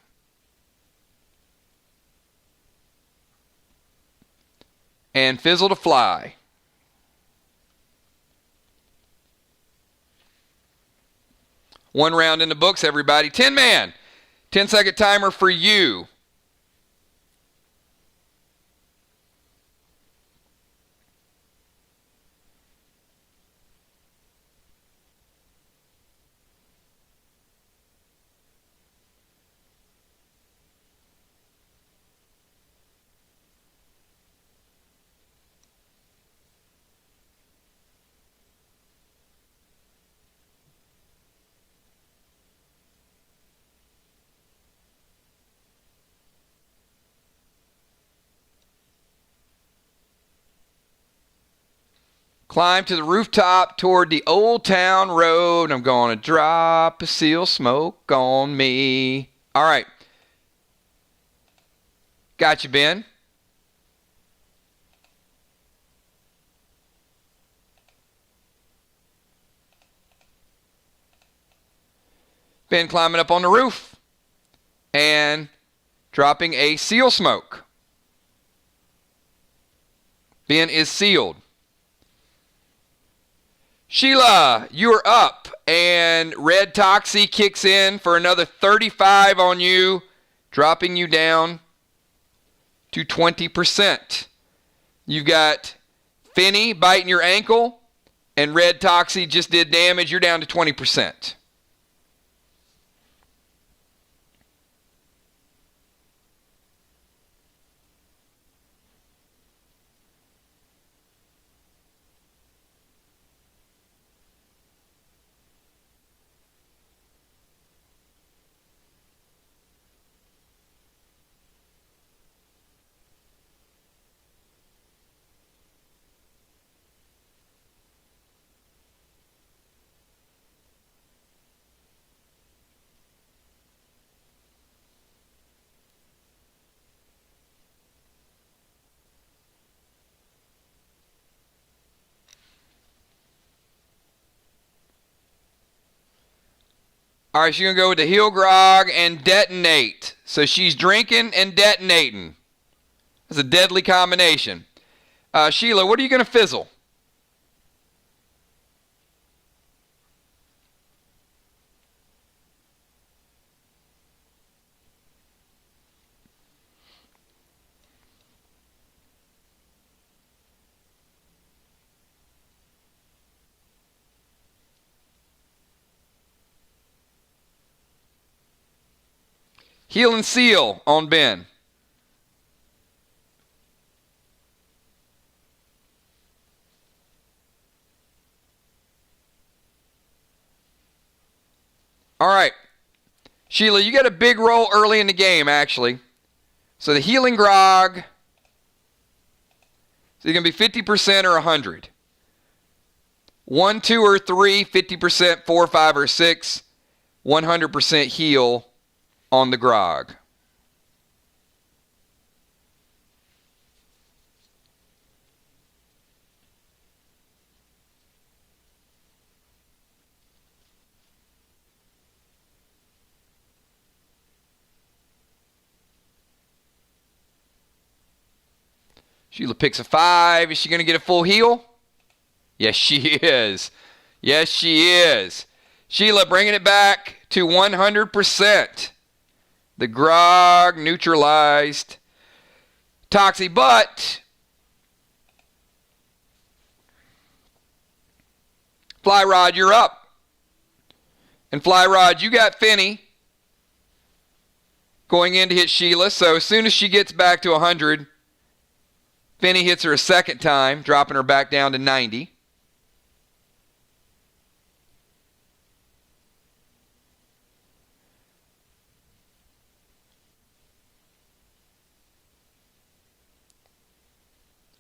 And Fizzle to Fly. One round in the books, everybody. 10-man. 10-second timer for you. Climb to the rooftop toward the Old Town Road. I'm going to drop a seal smoke on me. All right. Got you, Ben. Ben climbing up on the roof and dropping a seal smoke. Ben is sealed. Sheila, you're up, and Red Toxie kicks in for another 35 on you, dropping you down to 20%. You've got Finney biting your ankle, and Red Toxie just did damage. You're down to 20%. All right, she's going to go with the heel grog and detonate. So she's drinking and detonating. That's a deadly combination. Sheila, what are you going to fizzle? Heal and seal on Ben. All right. Sheila, you got a big roll early in the game, actually. So the healing grog, so you're going to be 50% or 100. 1, 2, or 3, 50%, 4, 5, or 6, 100% heal on the grog. Sheila picks a 5. Is she going to get a full heal? Yes, she is. Yes, she is. Sheila bringing it back to 100%. The grog neutralized. Toxie, but Fly Rod, you're up. And Fly Rod, you got Finny going in to hit Sheila. So as soon as she gets back to 100, Finny hits her a second time, dropping her back down to 90.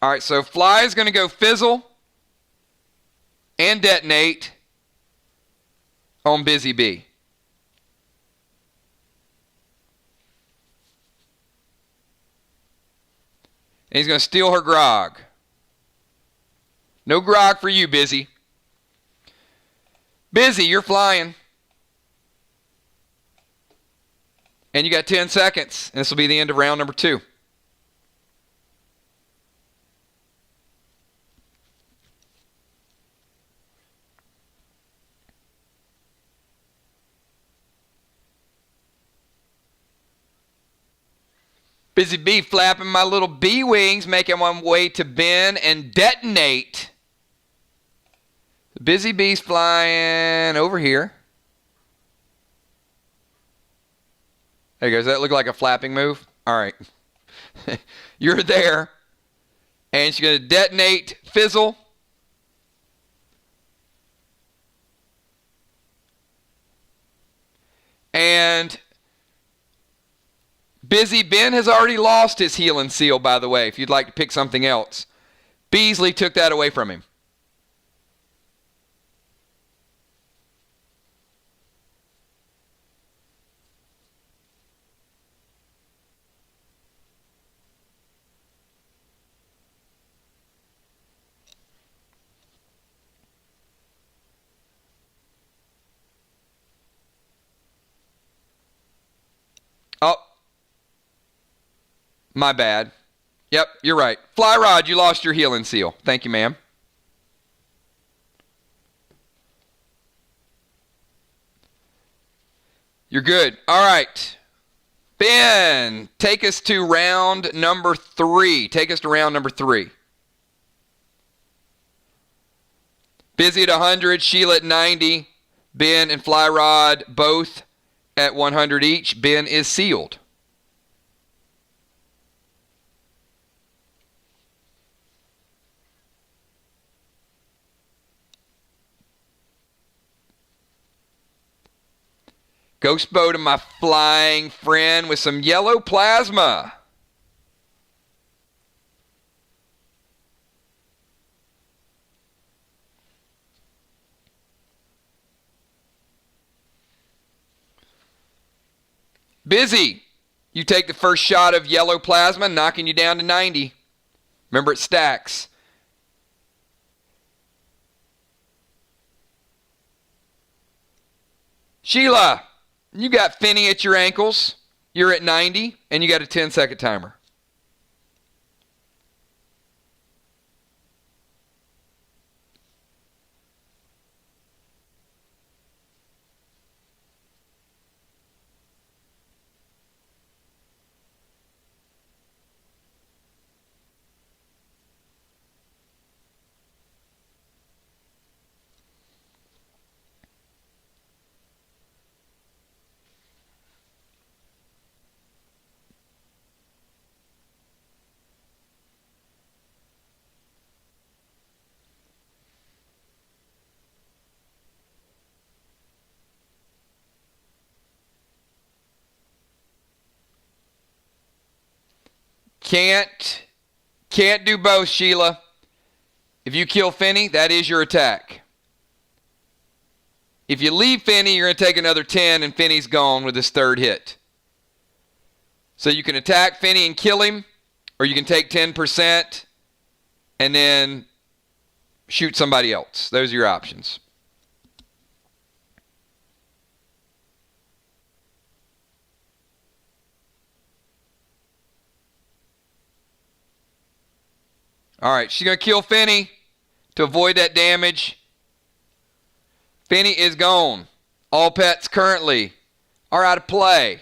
All right, so Fly is going to go fizzle and detonate on Busy Bee. And he's going to steal her grog. No grog for you, Busy. Busy, you're flying. And you got 10 seconds. And this will be the end of round number 2. Busy Bee flapping my little bee wings, making my way to Ben and detonate. Busy Bee's flying over here. There you go. Does that look like a flapping move? All right. You're there. And she's going to detonate fizzle. And Busy Ben has already lost his healing seal, by the way, if you'd like to pick something else. Beasley took that away from him. Oh. My bad. Yep, you're right. Fly Rod, you lost your healing seal. Thank you, ma'am. You're good. All right. Ben, take us to round number 3. Take us to round number 3. Busy at 100, Sheila at 90. Ben and Fly Rod both at 100 each. Ben is sealed. Ghost bow to my flying friend with some yellow plasma. Busy. You take the first shot of yellow plasma, knocking you down to 90. Remember, it stacks. Sheila. You got Finny at your ankles. You're at 90, and you got a 10-second timer. Can't do both, Sheila. If you kill Finney, that is your attack. If you leave Finney, you're going to take another 10, and Finney's gone with his third hit. So you can attack Finney and kill him, or you can take 10% and then shoot somebody else. Those are your options. All right, she's going to kill Finney to avoid that damage. Finney is gone. All pets currently are out of play.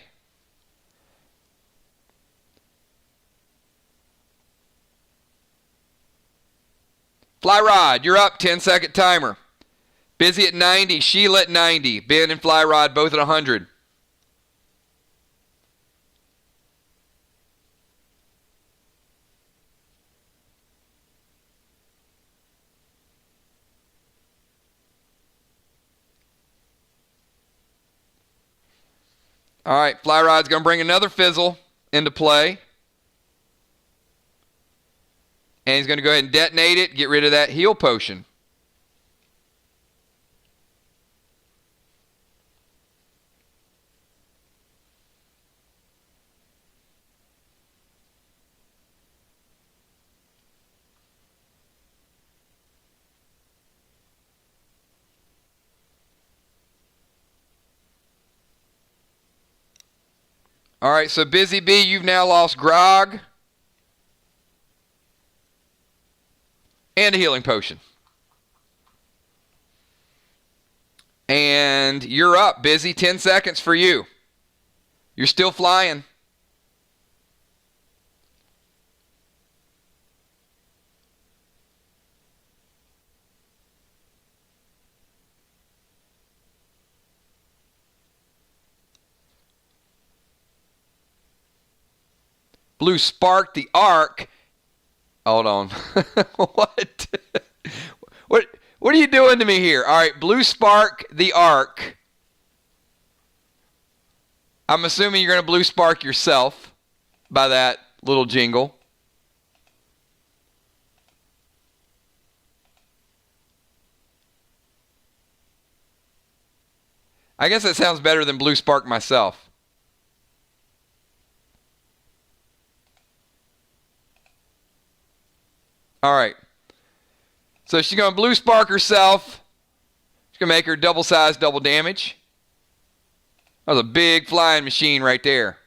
Fly Rod, you're up. 10-second timer. Busy at 90. Sheila at 90. Ben and Fly Rod both at 100. All right, Fly Rod's going to bring another fizzle into play. And he's going to go ahead and detonate it, get rid of that heal potion. All right, so Busy Bee, you've now lost Grog and a healing potion. And you're up, Busy. 10 seconds for you. You're still flying. Blue Spark the Arc. Hold on. What? What are you doing to me here? All right, Blue Spark the Arc. I'm assuming you're going to Blue Spark yourself by that little jingle. I guess that sounds better than Blue Spark myself. All right. So she's going to Blue Spark herself. She's going to make her double size, double damage. That was a big flying machine right there.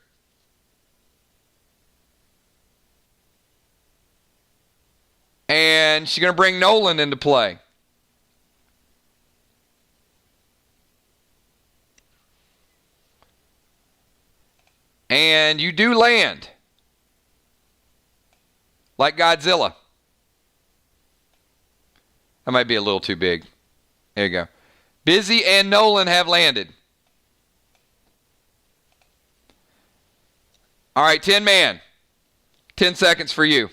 And she's going to bring Nolan into play. And you do land. Like Godzilla. That might be a little too big. There you go. Busy and Nolan have landed. All right, 10 man. 10 seconds for you.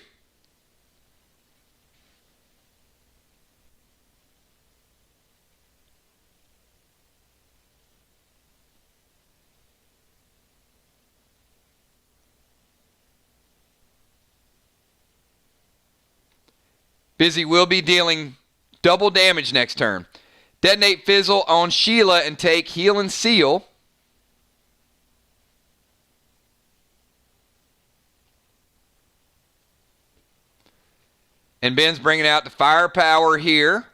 Busy will be dealing double damage next turn. Detonate Fizzle on Sheila and take Heal and Seal. And Ben's bringing out the firepower here.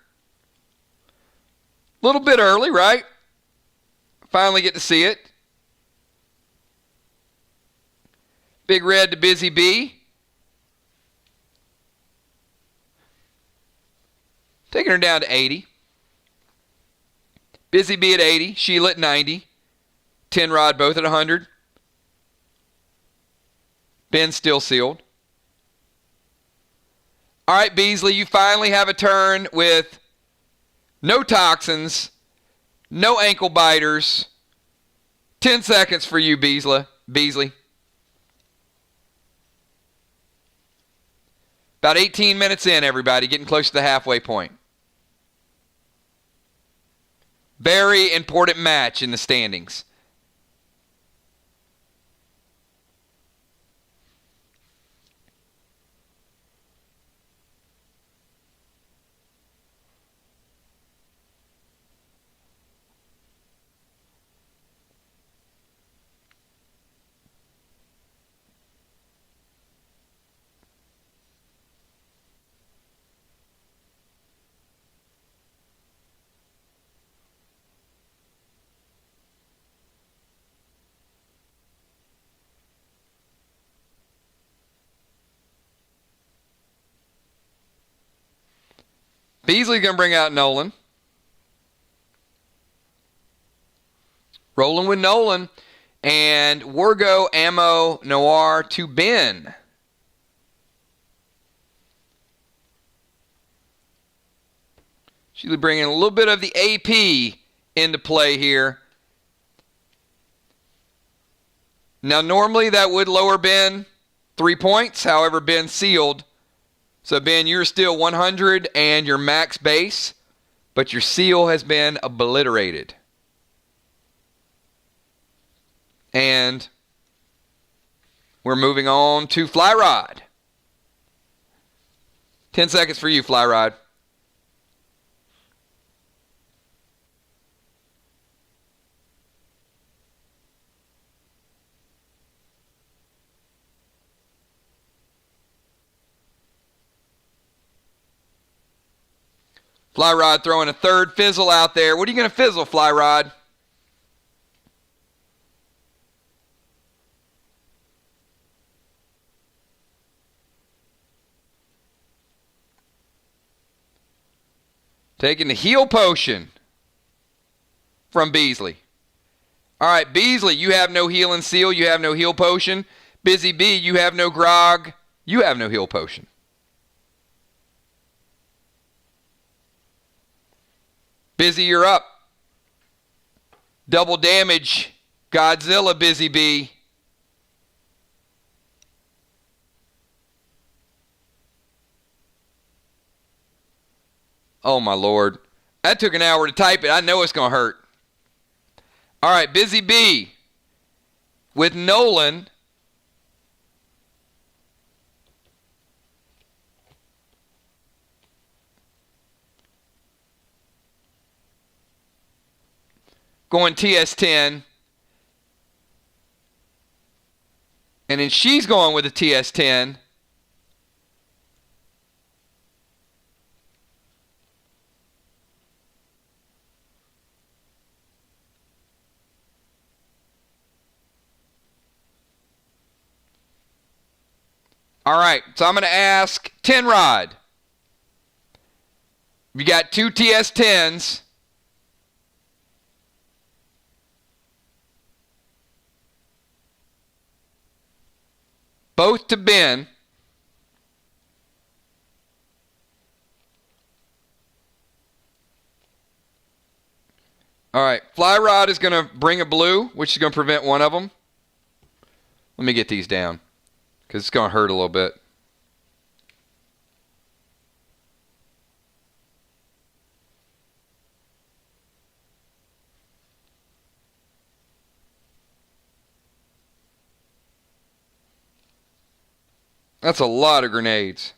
A little bit early, right? Finally get to see it. Big red to Busy Bee. Taking her down to 80. Busy Bee at 80. Sheila at 90. 10 Rod both at 100. Ben still sealed. All right, Beasley, you finally have a turn with no toxins, no ankle biters. 10 seconds for you, Beasley. About 18 minutes in, everybody, getting close to the halfway point. Very important match in the standings. Beasley's going to bring out Nolan. Rolling with Nolan. And Wargo, Ammo, Noir to Ben. She's bringing a little bit of the AP into play here. Now, normally that would lower Ben 3 points. However, Ben sealed. So, Ben, you're still 100 and your max base, but your seal has been obliterated. And we're moving on to Fly Rod. 10 seconds for you, Fly Rod. Fly Rod throwing a third fizzle out there. What are you going to fizzle, Fly Rod? Taking the heal potion from Beasley. All right, Beasley, you have no heal and seal. You have no heal potion. Busy Bee, you have no grog. You have no heal potion. Busy, you're up. Double damage. Godzilla, Busy Bee. Oh, my Lord. That took an hour to type it. I know it's going to hurt. All right, Busy Bee with Nolan. Going TS10. And then she's going with a TS10. All right, so I'm going to ask 10 Rod. You got 2 TS10s. Both to Ben. All right, Fly Rod is going to bring a blue, which is going to prevent one of them. Let me get these down, because it's going to hurt a little bit. That's a lot of grenades.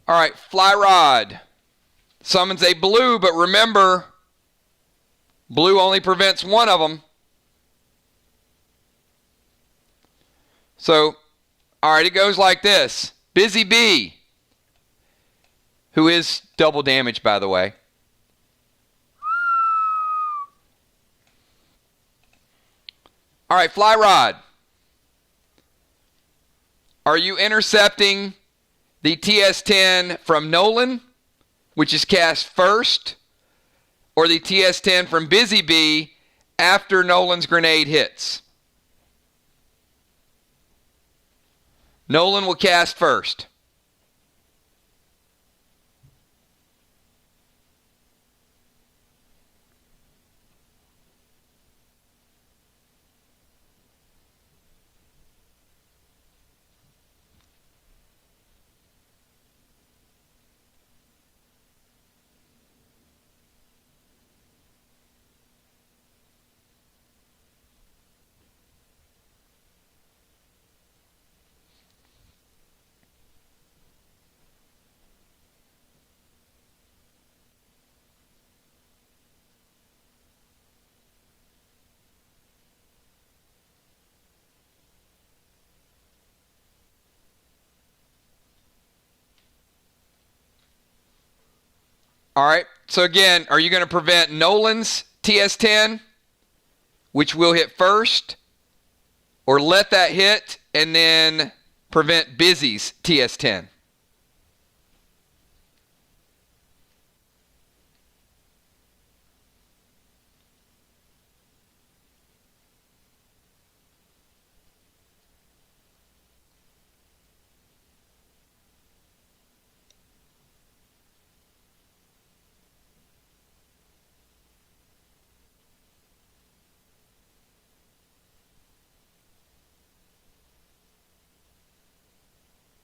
All right, Fly Rod summons a blue, but remember, blue only prevents one of them. So, all right, it goes like this. Busy Bee, who is double damage, by the way. All right, Fly Rod. Are you intercepting the TS10 from Nolan, which is cast first, or the TS10 from Busy Bee after Nolan's grenade hits? Nolan will cast first. All right, so again, are you going to prevent Nolan's TS10, which will hit first, or let that hit and then prevent Busy's TS10?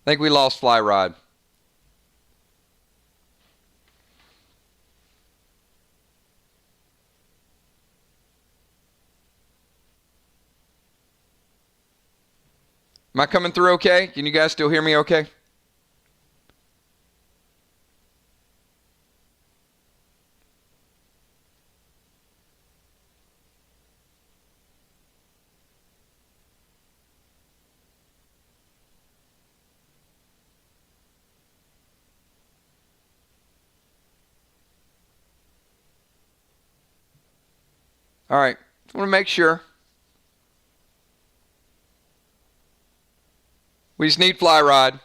I think we lost Fly Rod. Am I coming through okay? Can you guys still hear me okay? All right. Just want to make sure. We just need Fly Rod.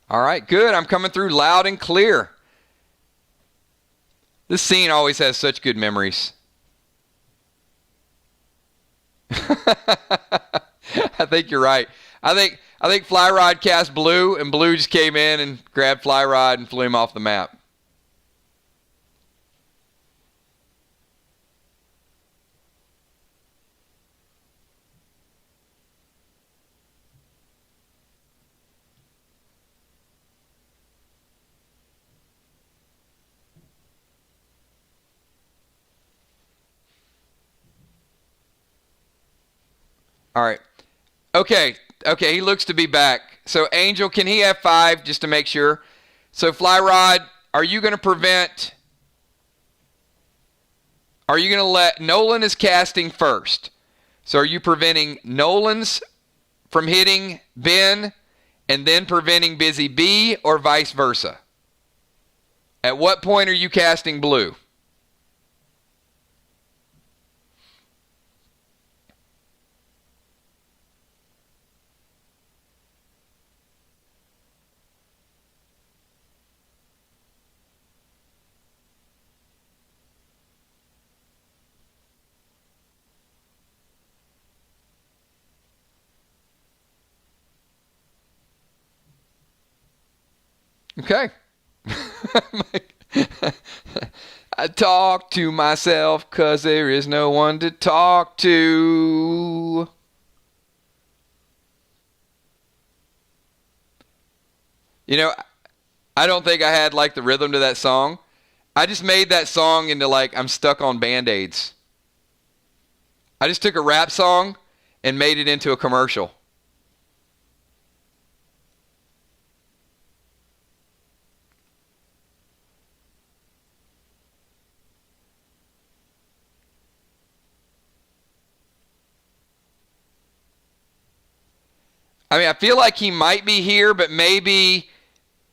All right, good. I'm coming through loud and clear. This scene always has such good memories. I think you're right. I think Fly Rod cast Blue, and Blue just came in and grabbed Fly Rod and flew him off the map. All right. Okay, he looks to be back. So, Angel, can he have 5 just to make sure? So, Fly Rod, are you going to prevent... Are you going to let... Nolan is casting first. So, are you preventing Nolan's from hitting Ben and then preventing Busy B, or vice versa? At what point are you casting Blue? Okay. I talk to myself because there is no one to talk to. You know, I don't think I had like the rhythm to that song. I just made that song into like I'm stuck on Band-Aids. I just took a rap song and made it into a commercial. I mean, I feel like he might be here, but maybe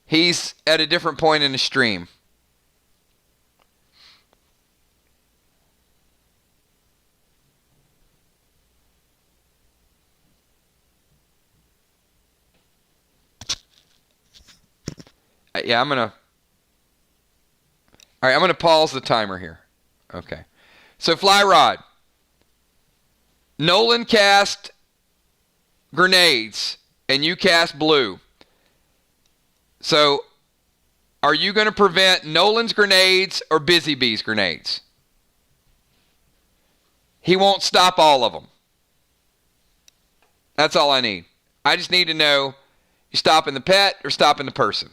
he's at a different point in the stream. Yeah, I'm going to pause the timer here. Okay. So, Fly Rod. Nolan cast grenades, and you cast Blue. So, are you going to prevent Nolan's grenades or Busy Bee's grenades? He won't stop all of them. That's all I need. I just need to know, you stopping the pet or stopping the person?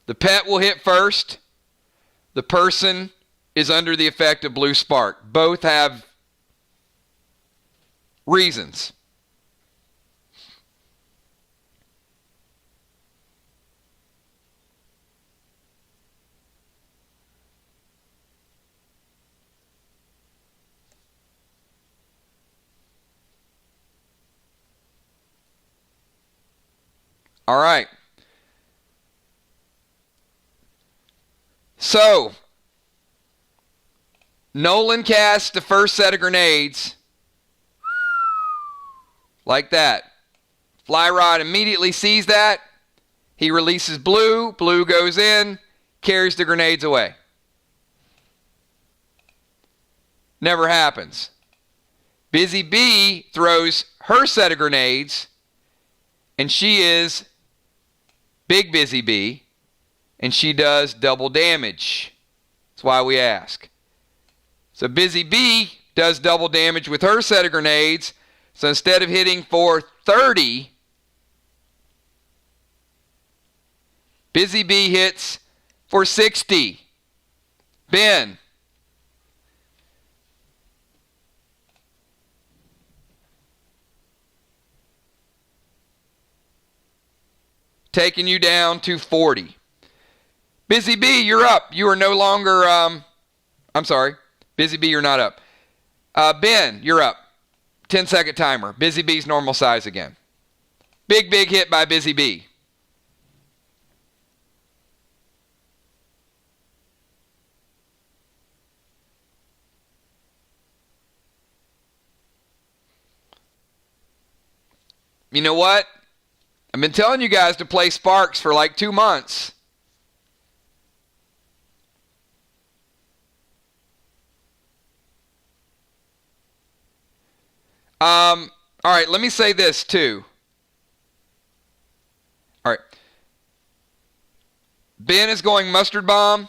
The pet will hit first. The person is under the effect of Blue Spark. Both have reasons. All right. So, Nolan casts the first set of grenades like that. Fly Rod immediately sees that. He releases blue. Blue goes in, carries the grenades away. Never happens. Busy Bee throws her set of grenades, and she is Big Busy Bee, and she does double damage. That's why we ask. So Busy Bee does double damage with her set of grenades. So instead of hitting for 30, Busy Bee hits for 60. Ben. Taking you down to 40. Busy Bee, you're up. You are no longer, I'm sorry. Busy Bee, you're not up. Ben, you're up. 10-second timer. Busy Bee's normal size again. Big hit by Busy Bee. You know what? I've been telling you guys to play Sparks for like 2 months. All right, let me say this too. All right. Ben is going Mustard Bomb.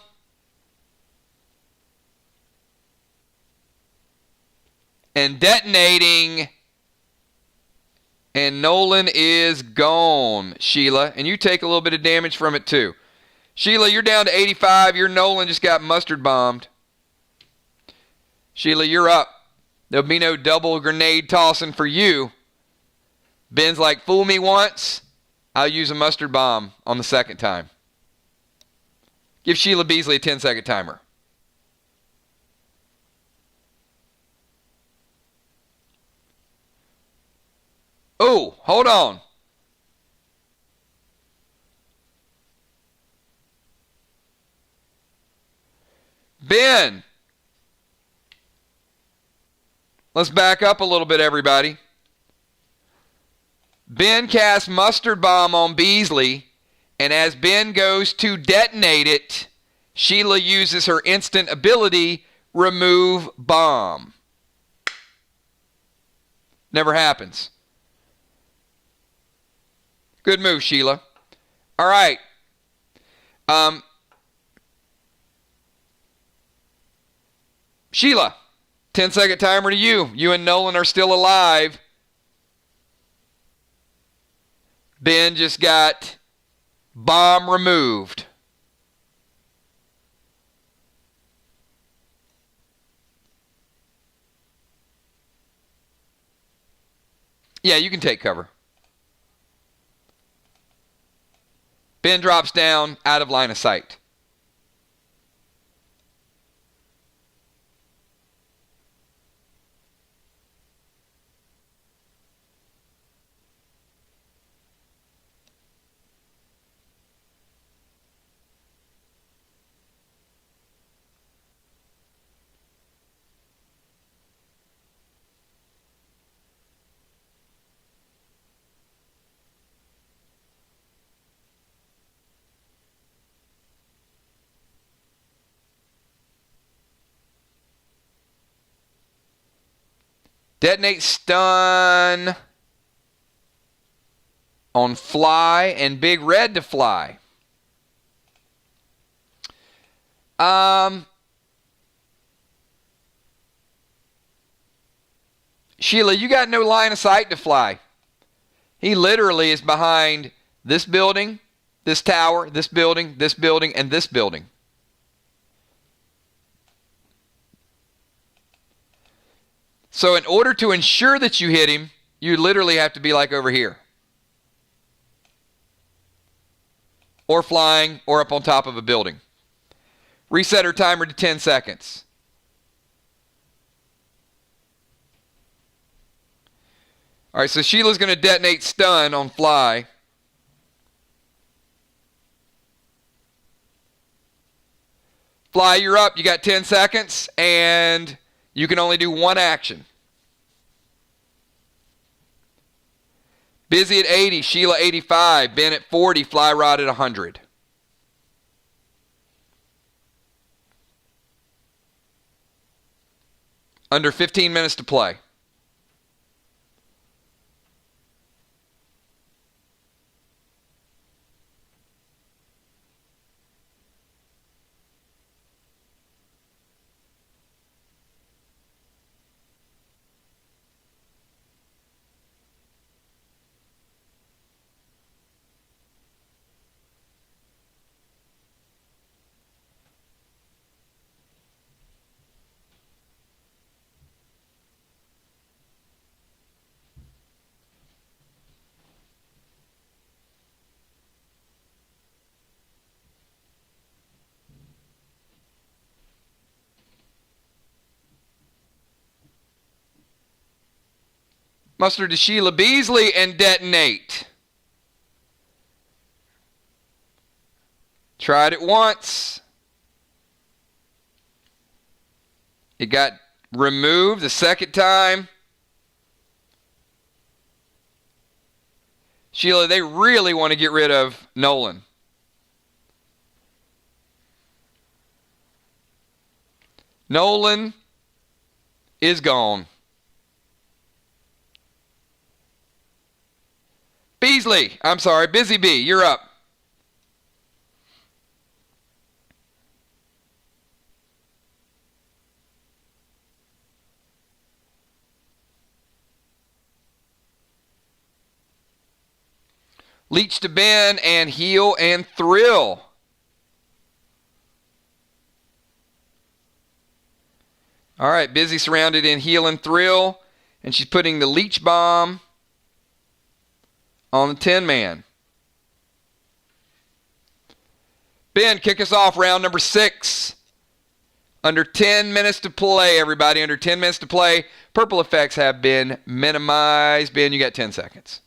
And detonating. And Nolan is gone, Sheila. And you take a little bit of damage from it too. Sheila, you're down to 85. Your Nolan just got mustard bombed. Sheila, you're up. There'll be no double grenade tossing for you. Ben's like, fool me once, I'll use a mustard bomb on the second time. Give Sheila Beasley a 10-second timer. Oh, hold on. Ben. Let's back up a little bit, everybody. Ben casts Mustard Bomb on Beasley, and as Ben goes to detonate it, Sheila uses her instant ability, Remove Bomb. Never happens. Good move, Sheila. All right. Sheila, 10-second timer to you. You and Nolan are still alive. Ben just got bomb removed. Yeah, you can take cover. Ben drops down out of line of sight. Detonate stun on Fly and Big Red to fly. Sheila, you got no line of sight to Fly. He literally is behind this building, this tower, this building, and this building. So in order to ensure that you hit him, you literally have to be like over here. Or flying, or up on top of a building. Reset her timer to 10 seconds. All right, so Sheila's going to detonate stun on Fly. Fly, you're up. You got 10 seconds, and you can only do one action. Busy at 80, Sheila 85, Ben at 40, Fly Rod at 100. Under 15 minutes to play. Mustard to Sheila Beasley and detonate. Tried it once. It got removed the second time. Sheila, they really want to get rid of Nolan. Nolan is gone. Busy Bee, you're up. Leech to Ben and Heal and Thrill. All right, Busy surrounded in Heal and Thrill, and she's putting the Leech Bomb on the 10-man. Ben, kick us off round number 6. Under 10 minutes to play, everybody. Under 10 minutes to play. Purple effects have been minimized. Ben, you got 10 seconds.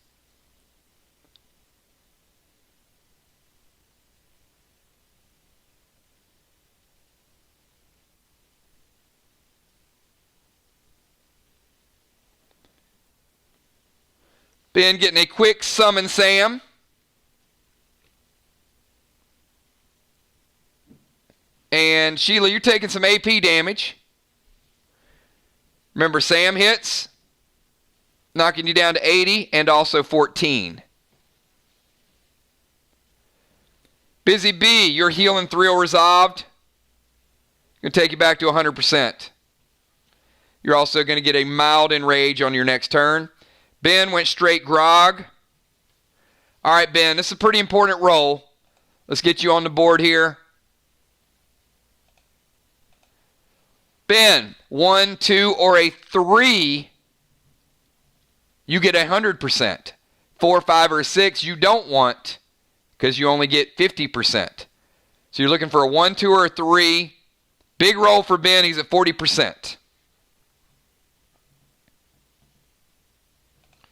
Ben getting a quick summon Sam. And Sheila, you're taking some AP damage. Remember, Sam hits, knocking you down to 80 and also 14. Busy Bee, your Heal and Thrill resolved. Going to take you back to 100%. You're also going to get a mild enrage on your next turn. Ben went straight grog. All right, Ben, this is a pretty important roll. Let's get you on the board here. Ben, 1, 2, or a 3, you get 100%. 4, 5, or 6, you don't want because you only get 50%. So you're looking for a 1, 2, or a 3. Big roll for Ben. He's at 40%.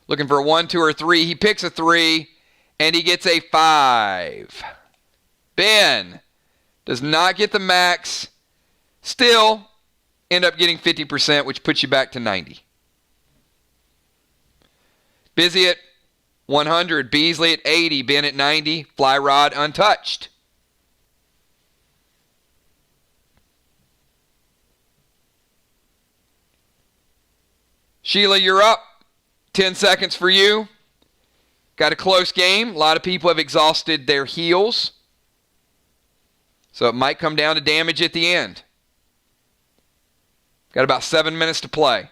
Looking for a 1, 2, or 3. He picks a 3, and he gets a 5. Ben does not get the max. Still end up getting 50%, which puts you back to 90. Busy at 100. Beasley at 80. Ben at 90. Fly Rod untouched. Sheila, you're up. 10 seconds for you. Got a close game. A lot of people have exhausted their heals. So it might come down to damage at the end. Got about 7 minutes to play.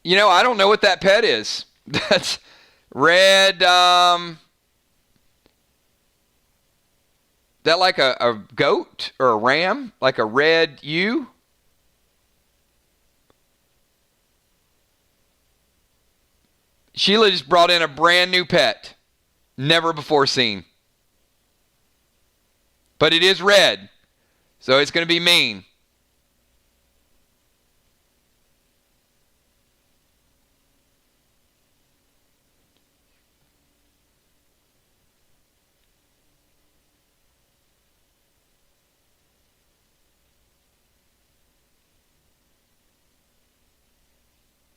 I don't know what that pet is. That's red. That like a goat or a ram? Like a red ewe? Sheila just brought in a brand new pet. Never before seen. But it is red. So it's going to be mean.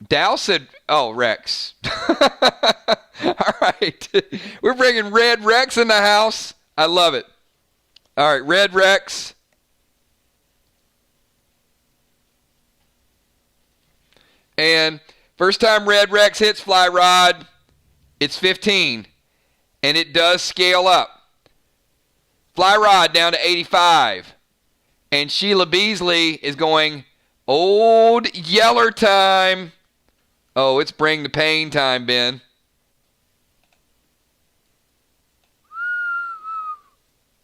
Dow said, oh, Rex. All right. We're bringing Red Rex in the house. I love it. All right, Red Rex. And first time Red Rex hits Fly Rod, it's 15. And it does scale up. Fly Rod down to 85. And Sheila Beasley is going, Old Yeller time. Oh, it's bring the pain time, Ben.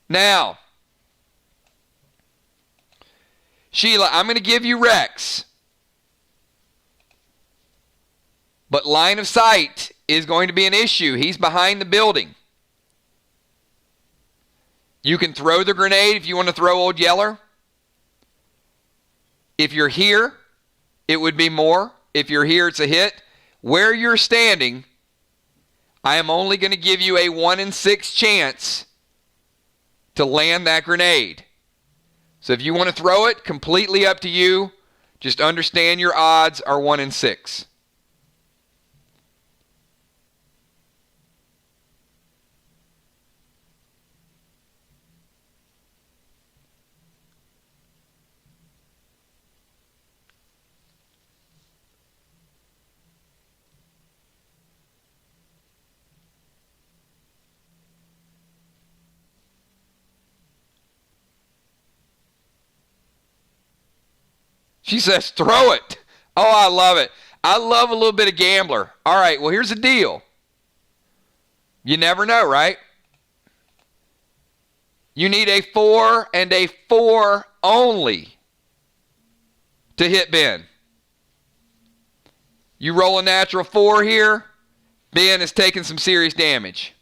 Now, Sheila, I'm going to give you Rex. But line of sight is going to be an issue. He's behind the building. You can throw the grenade if you want to throw Old Yeller. If you're here, it would be more. If you're here, it's a hit. Where you're standing, I am only going to give you a 1 in 6 chance to land that grenade. So if you want to throw it, completely up to you. Just understand your odds are 1 in 6. She says, throw it. Oh, I love it. I love a little bit of gambler. All right, well, here's the deal. You never know, right? You need a 4 and a 4 only to hit Ben. You roll a natural 4 here, Ben is taking some serious damage.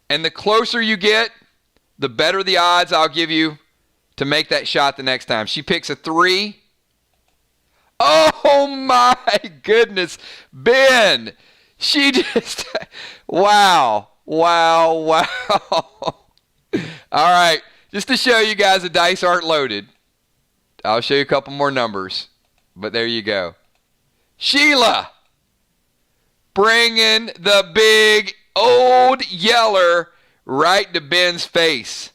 And the closer you get, the better the odds I'll give you to make that shot the next time. She picks a 3. Oh my goodness. Ben, she just, wow. All right, just to show you guys the dice aren't loaded, I'll show you a couple more numbers, but there you go. Sheila, bringing the big Old Yeller right to Ben's face.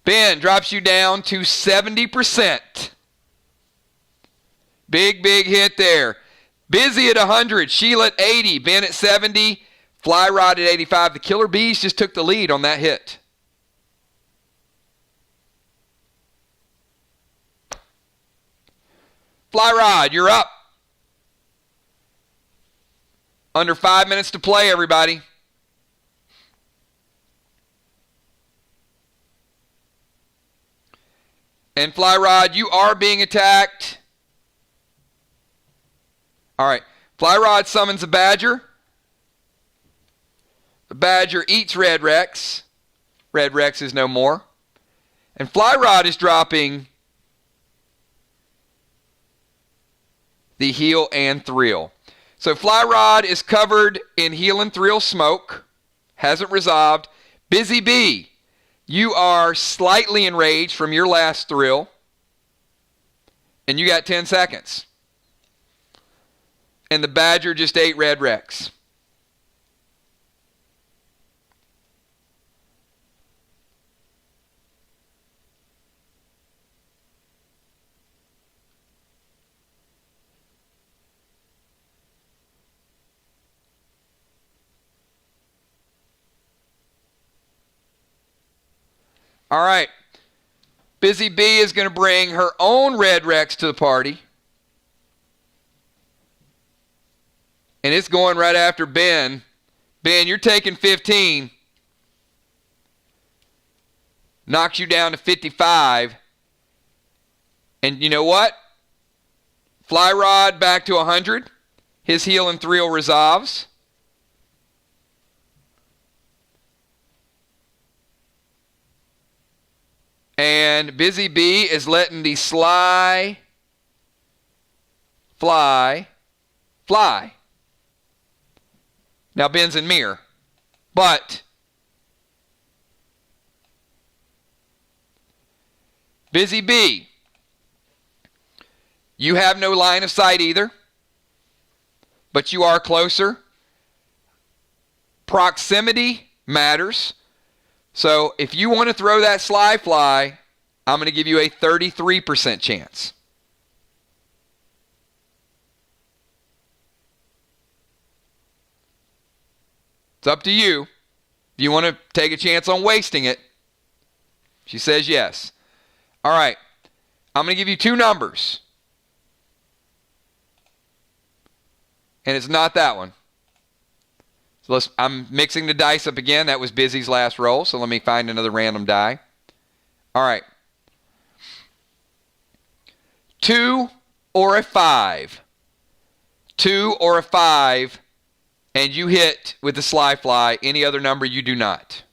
Ben drops you down to 70%. Big hit there. Busy at 100. Sheila at 80. Ben at 70. Fly Rod at 85. The Killer Bees just took the lead on that hit. Fly Rod, you're up. Under 5 minutes to play, everybody. And Fly Rod, you are being attacked. All right. Fly Rod summons a badger. The badger eats Red Rex. Red Rex is no more. And Fly Rod is dropping the Heal and Thrill. So Fly Rod is covered in Heal and Thrill smoke. Hasn't resolved. Busy Bee, you are slightly enraged from your last thrill. And you got 10 seconds. And the badger just ate Red Rex. All right. Busy Bee is going to bring her own red Rex to the party. And it's going right after Ben. Ben, you're taking 15. Knocks you down to 55. And you know what? Fly Rod back to 100. His heel and thrill resolves. And Busy Bee is letting the Sly fly. Now Ben's in mirror. But Busy Bee, you have no line of sight either, but you are closer. Proximity matters. So if you want to throw that Sly fly, I'm going to give you a 33% chance. It's up to you. If you want to take a chance on wasting it. She says yes. All right. I'm going to give you two numbers. And it's not that one. So I'm mixing the dice up again. That was Busy's last roll. So let me find another random die. All right. 2 or a 5. 2 or a 5. And you hit with the Sly fly. Any other number you do not.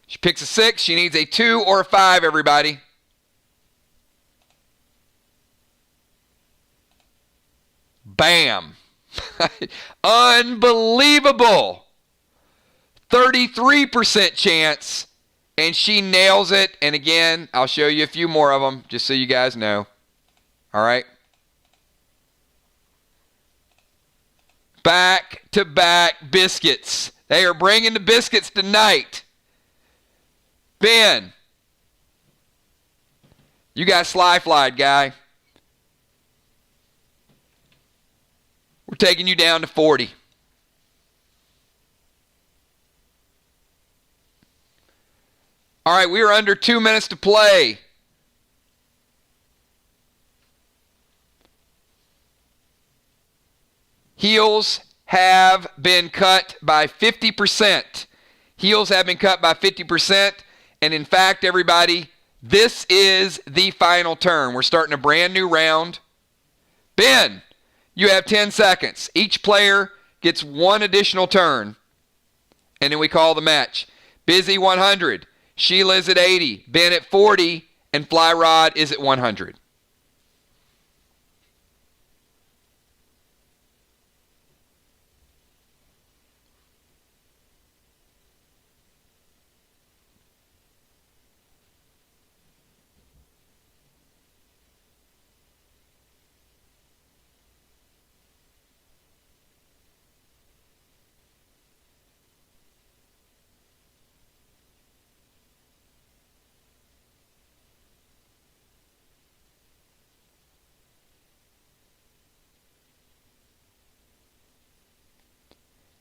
She picks a 6. She needs a 2 or a 5, everybody. Bam. Unbelievable. 33% chance. And she nails it. And again, I'll show you a few more of them just so you guys know. All right. Back-to-back biscuits. They are bringing the biscuits tonight. Ben, you got Sly flied, guy. We're taking you down to 40. All right, we are under 2 minutes to play. Heels have been cut by 50%. Heels have been cut by 50%. And in fact, everybody, this is the final turn. We're starting a brand new round. Ben, you have 10 seconds. Each player gets one additional turn. And then we call the match. Busy 100. Sheila is at 80. Ben at 40. And Fly Rod is at 100.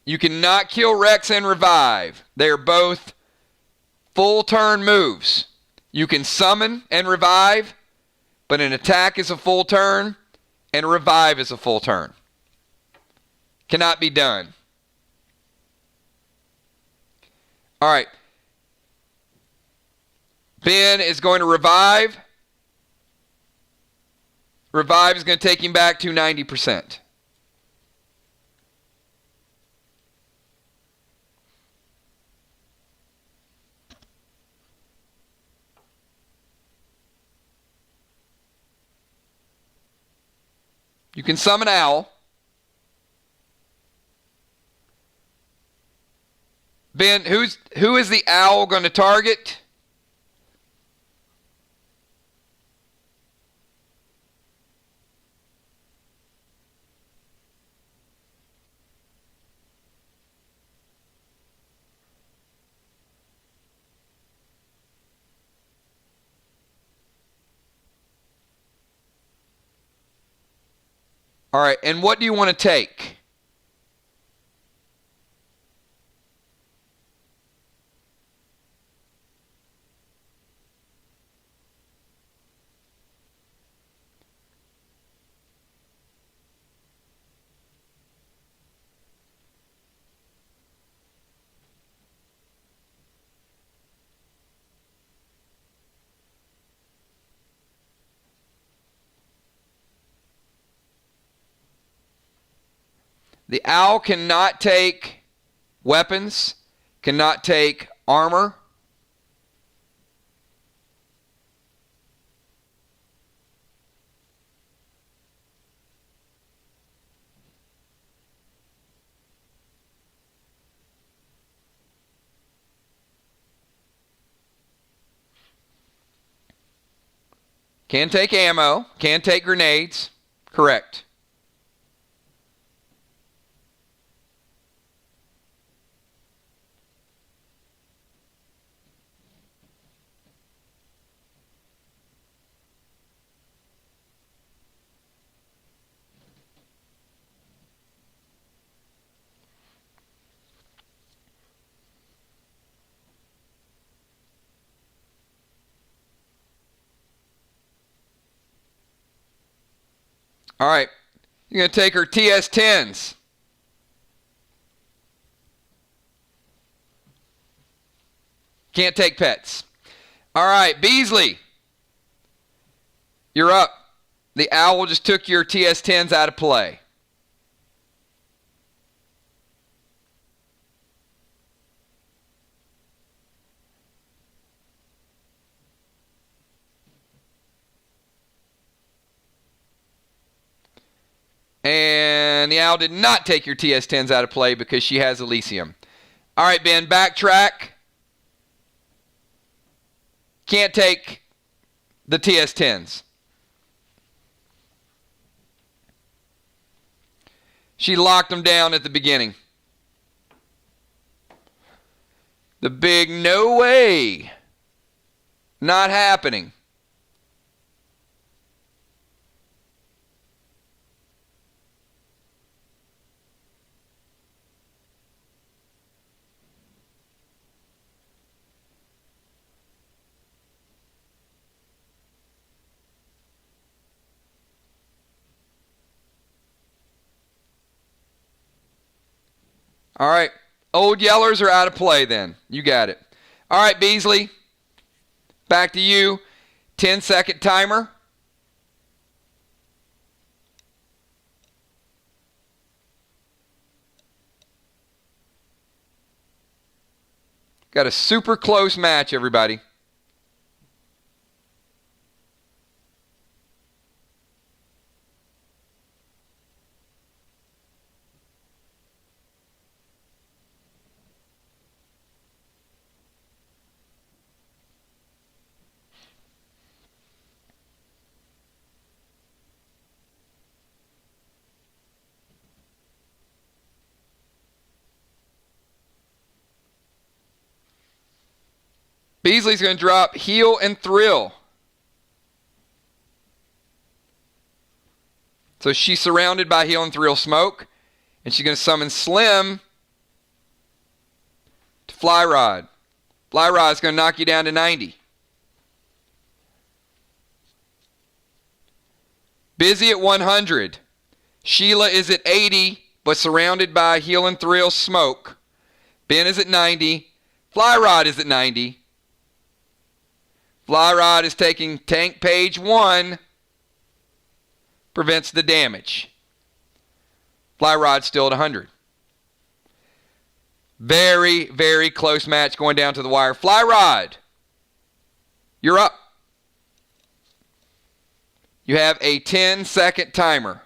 You cannot kill Rex and revive. They are both full turn moves. You can summon and revive, but an attack is a full turn and a revive is a full turn. Cannot be done. All right. Ben is going to revive. Revive is going to take him back to 90%. You can summon Owl. Ben, who is the Owl going to target? All right, and what do you want to take? The owl cannot take weapons, cannot take armor. Can take ammo, can take grenades. Correct. All right. You're going to take her TS-10s. Can't take pets. All right, Beasley. You're up. The owl just took your TS-10s out of play. And the owl did not take your TS-10s out of play because she has Elysium. All right, Ben, backtrack. Can't take the TS-10s. She locked them down at the beginning. The big no way. Not happening. All right. Old Yellers are out of play then. You got it. All right, Beasley. Back to you. 10-second timer. Got a super close match, everybody. Beasley's going to drop Heal and Thrill. So she's surrounded by Heal and Thrill smoke. And she's going to summon Slim to Fly Rod. Fly Rod's going to knock you down to 90. Busy at 100. Sheila is at 80, but surrounded by Heal and Thrill smoke. Ben is at 90. Fly Rod is at 90. Fly Rod is taking Tank Page 1. Prevents the damage. Fly Rod's still at 100. Very, very close match going down to the wire. Fly Rod, you're up. You have a 10-second timer.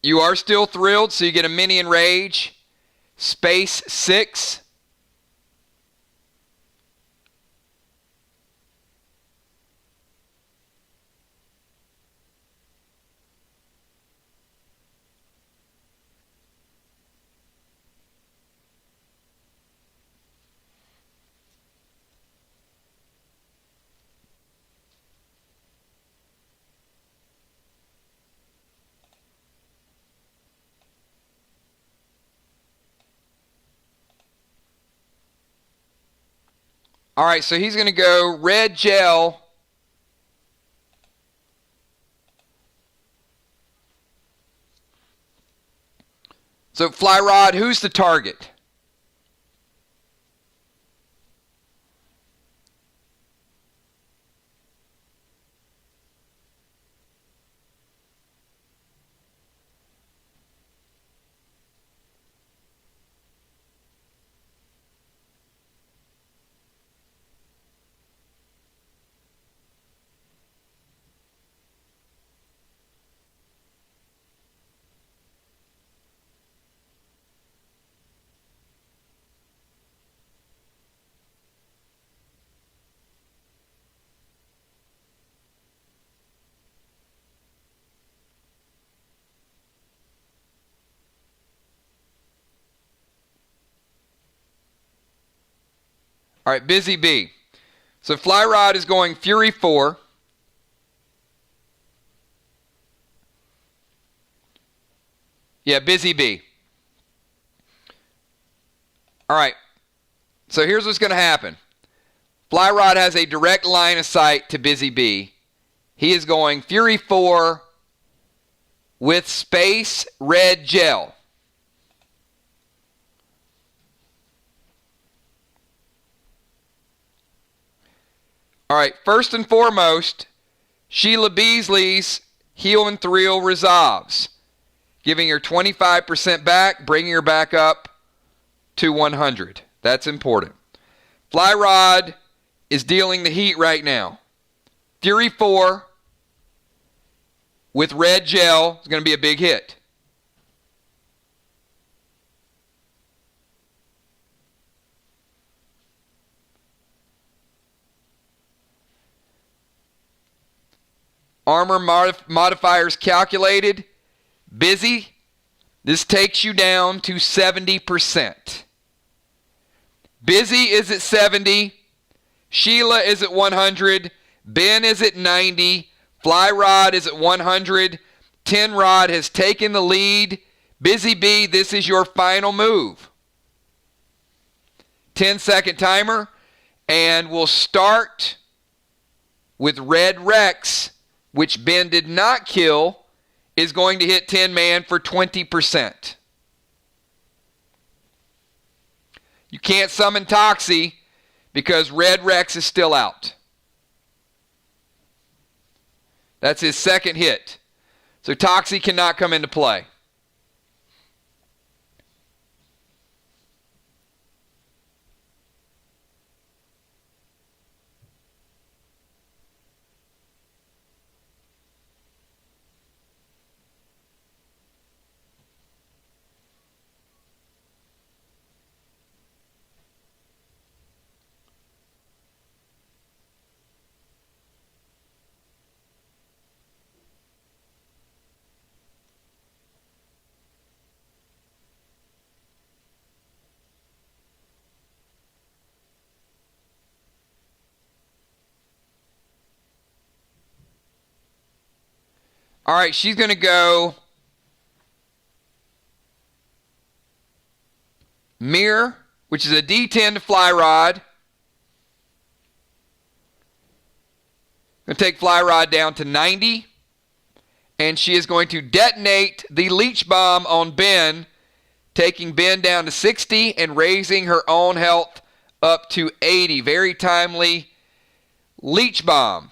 You are still thrilled, so you get a mini enrage. Space 6. All right, so he's going to go red gel. So fly rod, who's the target? All right, Busy Bee. So fly rod is going Fury 4. Yeah, Busy Bee. All right, so here's what's going to happen. Fly rod has a direct line of sight to Busy Bee. He is going Fury 4 with space red gel. All right, first and foremost, Sheila Beasley's Heal and Thrill resolves, giving her 25% back, bringing her back up to 100. That's important. Fly rod is dealing the heat right now. Fury 4 with red gel is going to be a big hit. Armor modifiers calculated. Busy. This takes you down to 70%. Busy is at 70. Sheila is at 100. Ben is at 90. Fly rod is at 100. Tin rod has taken the lead. Busy Bee, this is your final move. 10-second timer. And we'll start with Red Rex, which Ben did not kill, is going to hit Tin Man for 20%. You can't summon Toxie because Red Rex is still out. That's his second hit. So Toxie cannot come into play. All right, she's going to go Mirror, which is a D10 to Fly Rod. Going to take Fly Rod down to 90. And she is going to detonate the Leech Bomb on Ben, taking Ben down to 60 and raising her own health up to 80. Very timely Leech Bomb.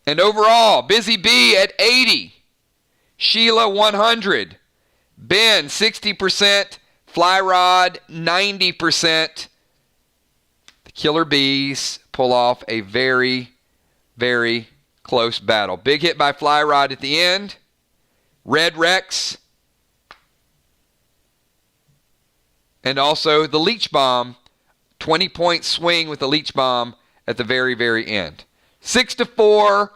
And overall, Busy Bee at 80. Sheila 100. Ben 60%. Fly Rod 90%. The Killer Bees pull off a very, very close battle. Big hit by Fly Rod at the end. Red Rex. And also the Leech Bomb. 20-point swing with the Leech Bomb at the very, very end. 6-4.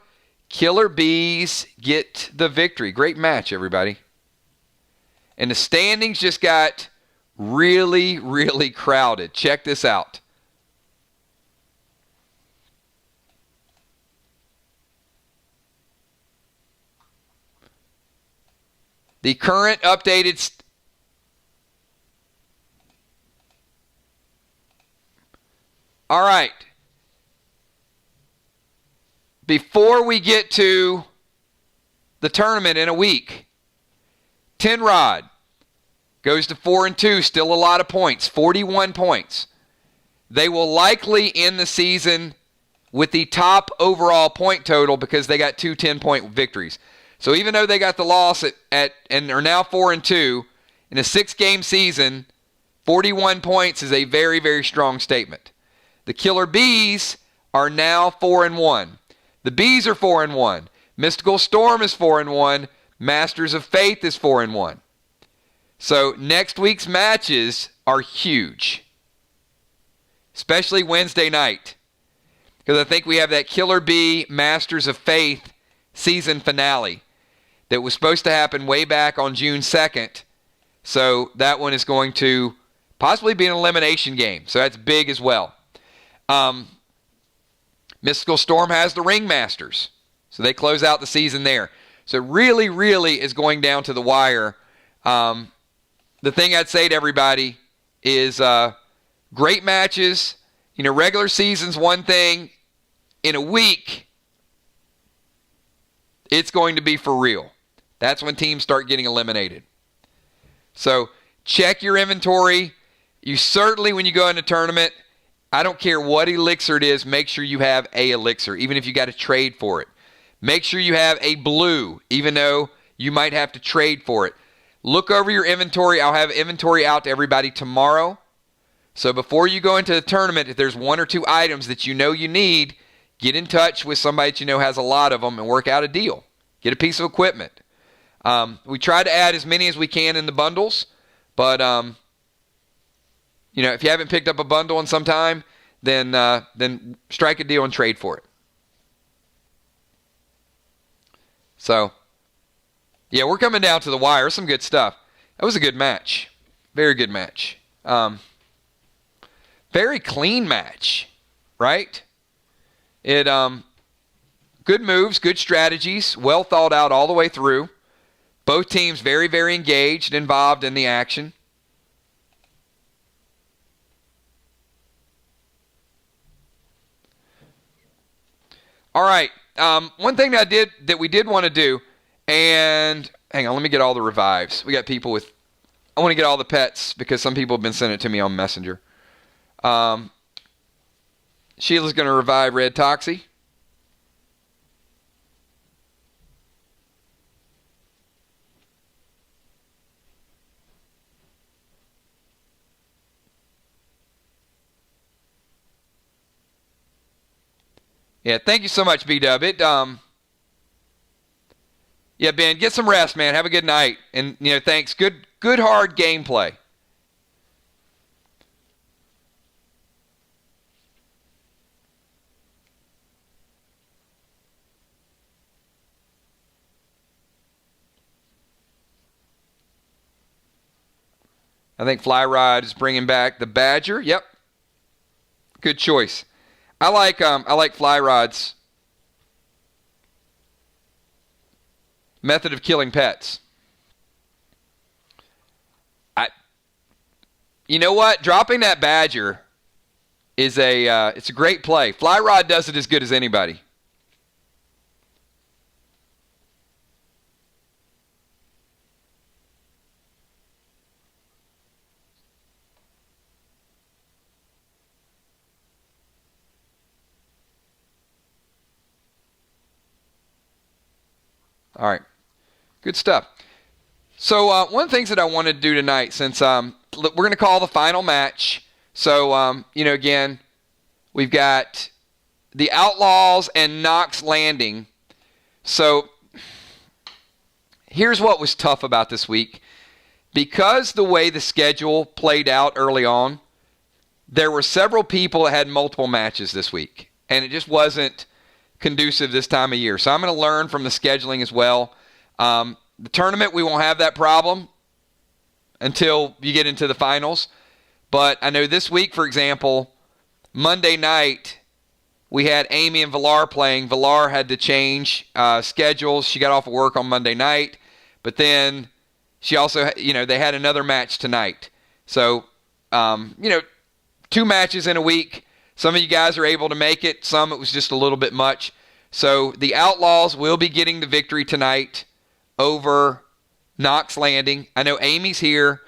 Killer Bees get the victory. Great match, everybody. And the standings just got really, really crowded. Check this out. The current updated all right. Before we get to the tournament in a week, 10 Rod goes to 4-2, still a lot of points, 41 points. They will likely end the season with the top overall point total because they got two 10-point victories. So even though they got the loss at and are now 4-2 in a 6-game season, 41 points is a very, very strong statement. The Killer Bees are now 4-1. The Bees are 4-1. Mystical Storm is 4-1. Masters of Faith is 4-1. So next week's matches are huge, especially Wednesday night, because I think we have that Killer Bee Masters of Faith season finale that was supposed to happen way back on June 2nd. So that one is going to possibly be an elimination game. So that's big as well. Mystical Storm has the Ringmasters. So they close out the season there. So really, really is going down to the wire. The thing I'd say to everybody is great matches. You know, regular season's one thing. In a week, it's going to be for real. That's when teams start getting eliminated. So check your inventory. You certainly, when you go in a tournament, I don't care what elixir it is, make sure you have a elixir, even if you got to trade for it. Make sure you have a blue, even though you might have to trade for it. Look over your inventory. I'll have inventory out to everybody tomorrow. So before you go into the tournament, if there's one or two items that you know you need, get in touch with somebody that you know has a lot of them and work out a deal. Get a piece of equipment. We try to add as many as we can in the bundles, but you know, if you haven't picked up a bundle in some time, then strike a deal and trade for it. So, yeah, we're coming down to the wire. Some good stuff. That was a good match. Very good match. Very clean match, right? It good moves, good strategies, well thought out all the way through. Both teams very, very engaged, involved in the action. All right. One thing that we did want to do, and hang on, let me get all the revives. We got people with, I want to get all the pets because some people have been sending it to me on Messenger. Sheila's going to revive Red Toxie. Yeah, thank you so much, B-Dub. Yeah, Ben, get some rest, man. Have a good night. And, you know, thanks. Good hard gameplay. I think Fly Rod is bringing back the Badger. Yep. Good choice. I like Fly Rod's method of killing pets. You know what? Dropping that Badger is it's a great play. Fly Rod does it as good as anybody. All right. Good stuff. So one of the things that I wanted to do tonight, since we're going to call the final match. So, you know, again, We've got the Outlaws and Knox Landing. So here's what was tough about this week. Because the way the schedule played out early on, there were several people that had multiple matches this week. And it just wasn't conducive this time of year. So I'm going to learn from the scheduling as well. The tournament, we won't have that problem until you get into the finals. But I know this week, for example, Monday night, we had Amy and Villar playing. Villar had to change schedules. She got off of work on Monday night. But then she also, they had another match tonight. So, 2 matches in a week. Some of you guys are able to make it. Some, it was just a little bit much. So the Outlaws will be getting the victory tonight over Knox Landing. I know Amy's here,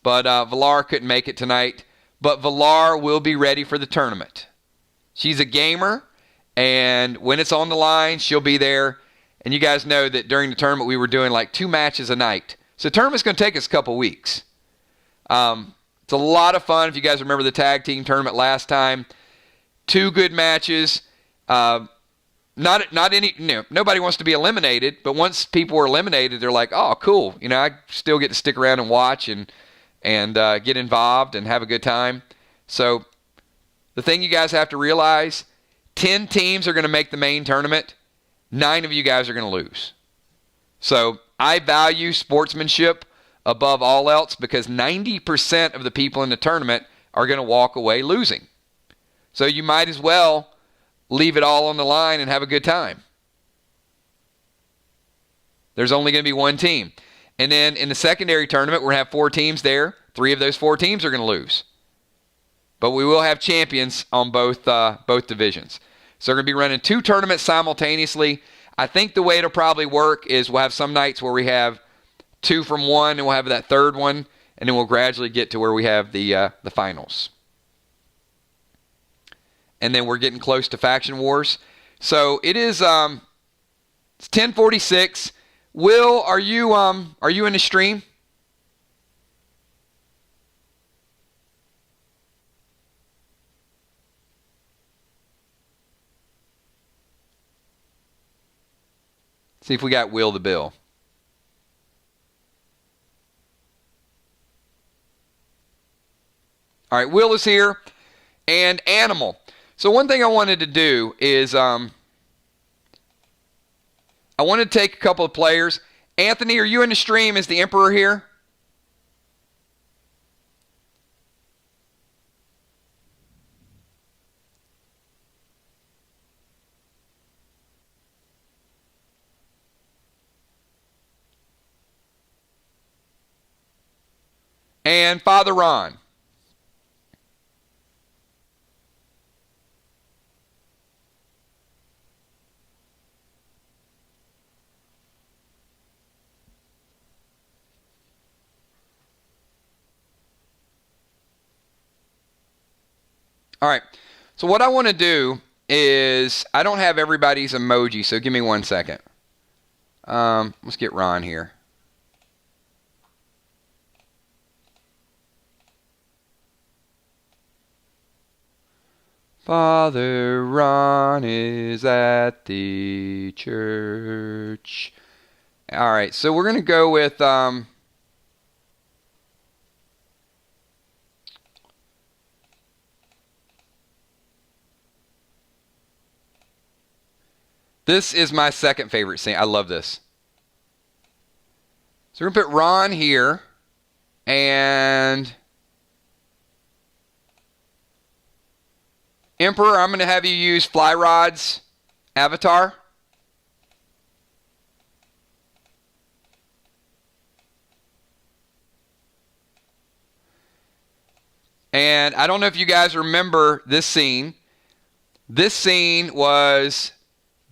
but Villar couldn't make it tonight. But Villar will be ready for the tournament. She's a gamer, and when it's on the line, she'll be there. And you guys know that during the tournament, we were doing like 2 matches a night. So the tournament's going to take us a couple weeks. It's a lot of fun. If you guys remember the tag team tournament last time, 2 good matches. Nobody wants to be eliminated, but once people are eliminated, they're like, oh, cool. I still get to stick around and watch and get involved and have a good time. So the thing you guys have to realize, 10 teams are going to make the main tournament. 9 of you guys are going to lose. So I value sportsmanship above all else because 90% of the people in the tournament are going to walk away losing. So you might as well leave it all on the line and have a good time. There's only going to be 1 team. And then in the secondary tournament, we're going to have 4 teams there. 3 of those 4 teams are going to lose. But we will have champions on both divisions. So we're going to be running 2 tournaments simultaneously. I think the way it'll probably work is we'll have some nights where we have 2 from 1, and we'll have that 3rd one, and then we'll gradually get to where we have the finals. And then we're getting close to Faction Wars. So it is it's 10:46. Will, are you in the stream? See if we got Will the Bill. All right, Will is here. And Animal. So one thing I wanted to do is I want to take a couple of players. Anthony, are you in the stream? Is the Emperor here? And Father Ron. All right, so what I want to do is, I don't have everybody's emoji, so give me 1 second. Let's get Ron here. Father Ron is at the church. All right, so we're going to go with... This is my second favorite scene. I love this. So we're going to put Ron here. And Emperor, I'm going to have you use Fly Rod's avatar. And I don't know if you guys remember this scene. This scene was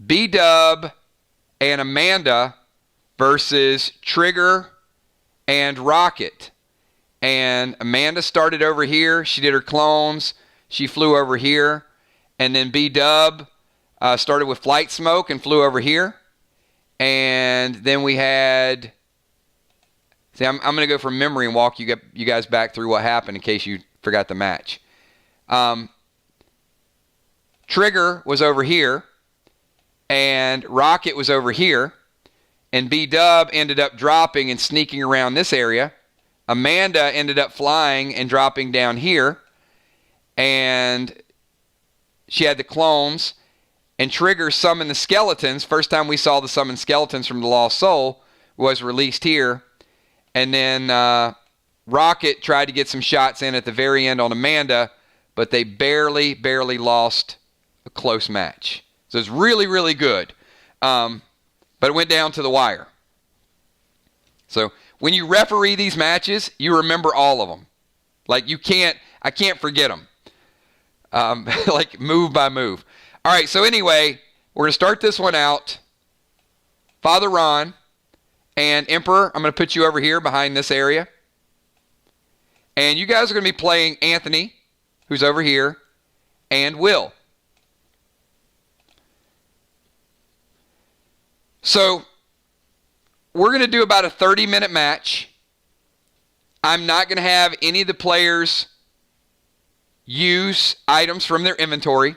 B-Dub and Amanda versus Trigger and Rocket. And Amanda started over here. She did her clones. She flew over here. And then B-Dub started with Flight Smoke and flew over here. And then we had... See, I'm going to go from memory and walk you guys back through what happened in case you forgot the match. Trigger was over here, and Rocket was over here, and B-Dub ended up dropping and sneaking around this area. Amanda ended up flying and dropping down here, and she had the clones, and Trigger summoned the skeletons. First time we saw the summoned skeletons from the Lost Soul was released here, and then Rocket tried to get some shots in at the very end on Amanda, but they barely lost a close match. So it's really, really good. But it went down to the wire. So when you referee these matches, you remember all of them. Like I can't forget them. Like move by move. All right, so anyway, we're going to start this one out. Father Ron and Emperor, I'm going to put you over here behind this area. And you guys are going to be playing Anthony, who's over here, and Will. So we're going to do about a 30-minute match. I'm not going to have any of the players use items from their inventory.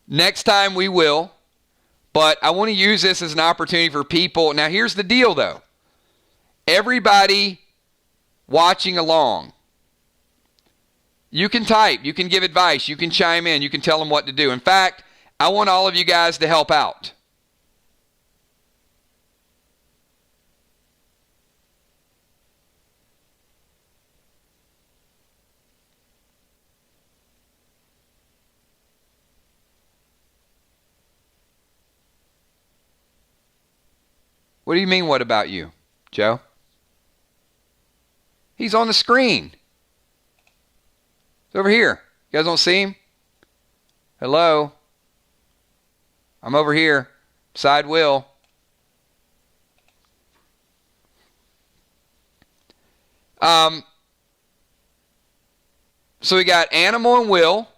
Next time we will, but I want to use this as an opportunity for people. Now here's the deal though. Everybody watching along, you can type, you can give advice, you can chime in, you can tell them what to do. In fact, I want all of you guys to help out. What do you mean, what about you, Joe? He's on the screen. He's over here. You guys don't see him? Hello? I'm over here. Side Will. So we got Animal and Will,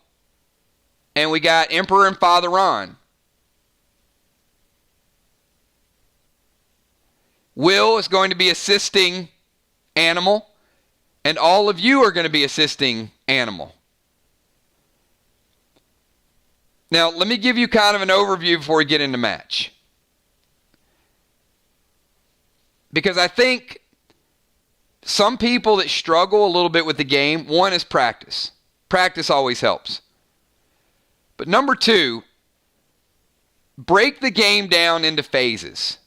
and we got Emperor and Father Ron. Will is going to be assisting Animal, and all of you are going to be assisting Animal. Now, let me give you kind of an overview before we get into match. Because I think some people that struggle a little bit with the game, one is practice. Practice always helps. But number two, break the game down into phases.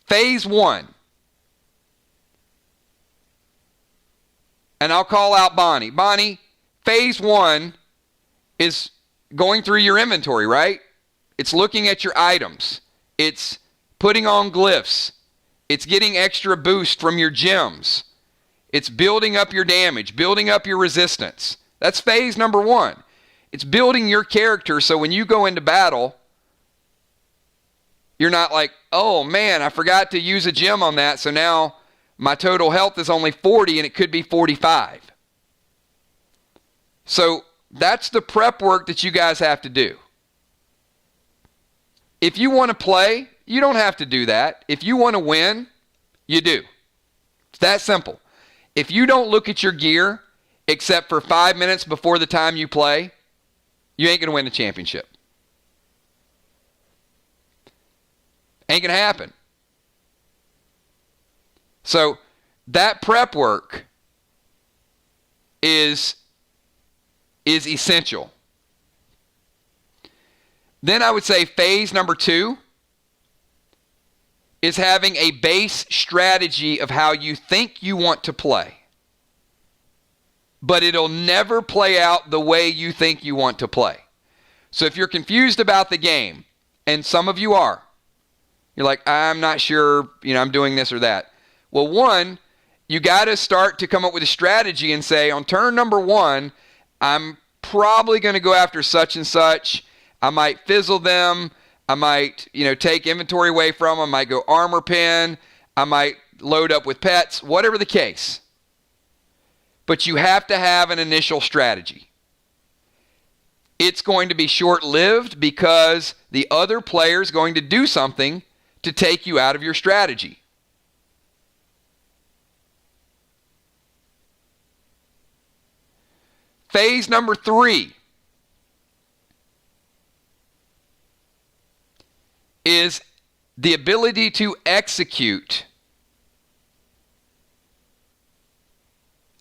Phase 1. And I'll call out Bonnie. Bonnie, phase 1 is going through your inventory, right? It's looking at your items. It's putting on glyphs. It's getting extra boost from your gems. It's building up your damage, building up your resistance. That's phase number 1. It's building your character so when you go into battle, you're not like, oh man, I forgot to use a gem on that, so now my total health is only 40 and it could be 45. So that's the prep work that you guys have to do. If you want to play, you don't have to do that. If you want to win, you do. It's that simple. If you don't look at your gear except for 5 minutes before the time you play, you ain't going to win the championship. Ain't going to happen. So that prep work is essential. Then I would say phase number 2 is having a base strategy of how you think you want to play. But it'll never play out the way you think you want to play. So if you're confused about the game, and some of you are, you're like, I'm not sure, I'm doing this or that. Well, one, you got to start to come up with a strategy and say, on turn number 1, I'm probably going to go after such and such. I might fizzle them. I might, take inventory away from them. I might go armor pen. I might load up with pets, whatever the case. But you have to have an initial strategy. It's going to be short-lived because the other player is going to do something to take you out of your strategy. Phase number 3 is the ability to execute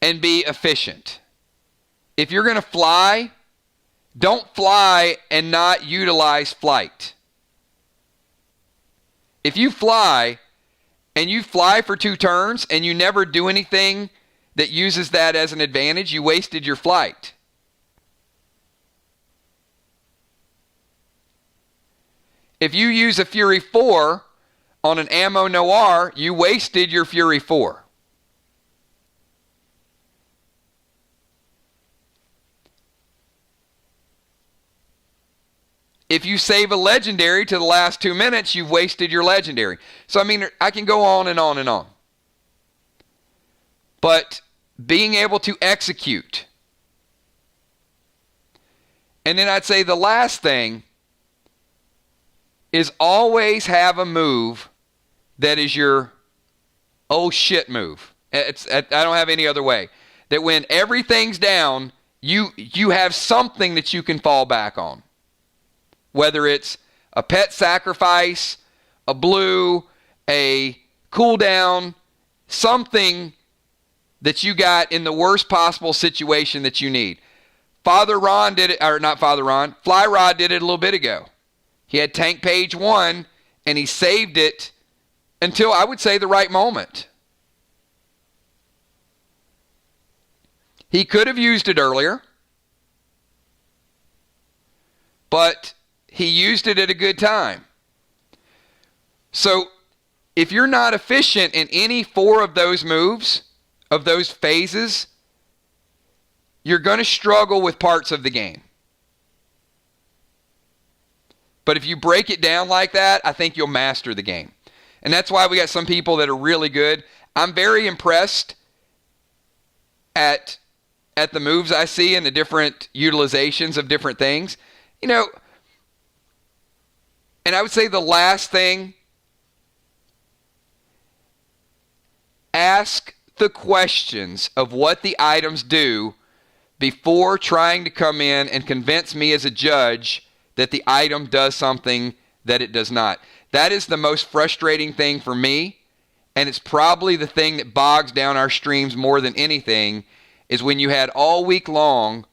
and be efficient. If you're going to fly, don't fly and not utilize flight. If you fly and you fly for 2 turns and you never do anything that uses that as an advantage, you wasted your flight. If you use a Fury 4 on an Ammo Noir, you wasted your Fury 4. If you save a legendary to the last 2 minutes, you've wasted your legendary. So, I mean, I can go on and on and on. But being able to execute. And then I'd say the last thing is always have a move that is your oh shit move. I don't have any other way. That when everything's down, you have something that you can fall back on. Whether it's a pet sacrifice, a blue, a cooldown, something that you got in the worst possible situation that you need. Father Ron did it, or not Father Ron, Fly Rod did it a little bit ago. He had tank page 1, and he saved it until, I would say, the right moment. He could have used it earlier, but he used it at a good time. So, if you're not efficient in any 4 of those moves, of those phases, you're going to struggle with parts of the game. But if you break it down like that, I think you'll master the game. And that's why we got some people that are really good. I'm very impressed at the moves I see and the different utilizations of different things. You know, and I would say the last thing, ask the questions of what the items do before trying to come in and convince me as a judge that the item does something that it does not. That is the most frustrating thing for me, and it's probably the thing that bogs down our streams more than anything, is when you had all week long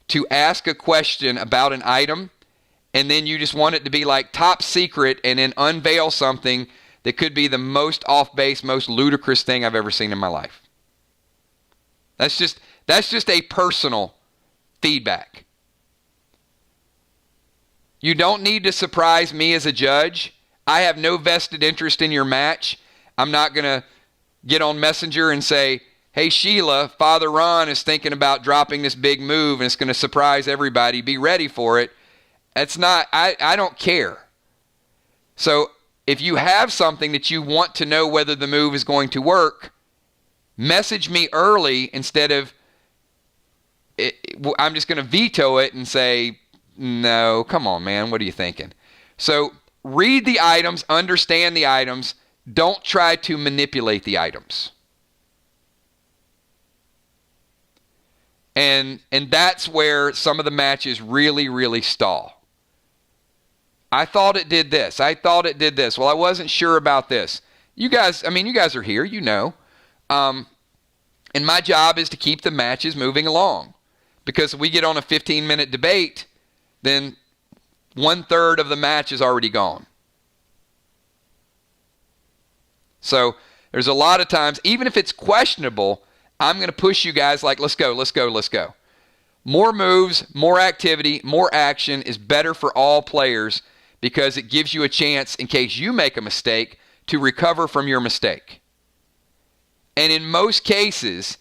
to ask a question about an item, and then you just want it to be like top secret and then unveil something that could be the most off-base, most ludicrous thing I've ever seen in my life. That's just a personal feedback. You don't need to surprise me as a judge. I have no vested interest in your match. I'm not going to get on Messenger and say, hey, Sheila, Father Ron is thinking about dropping this big move and it's going to surprise everybody. Be ready for it. That's not, I don't care. So if you have something that you want to know whether the move is going to work, message me early instead of, I'm just going to veto it and say, no, come on, man, what are you thinking? So read the items, understand the items. Don't try to manipulate the items. And that's where some of the matches really, really stall. I thought it did this. I thought it did this. Well, I wasn't sure about this. You guys are here, you know. And my job is to keep the matches moving along. Because if we get on a 15-minute debate, then 1/3 of the match is already gone. So there's a lot of times, even if it's questionable, I'm going to push you guys like, let's go, let's go, let's go. More moves, more activity, more action is better for all players because it gives you a chance, in case you make a mistake, to recover from your mistake. And in most cases,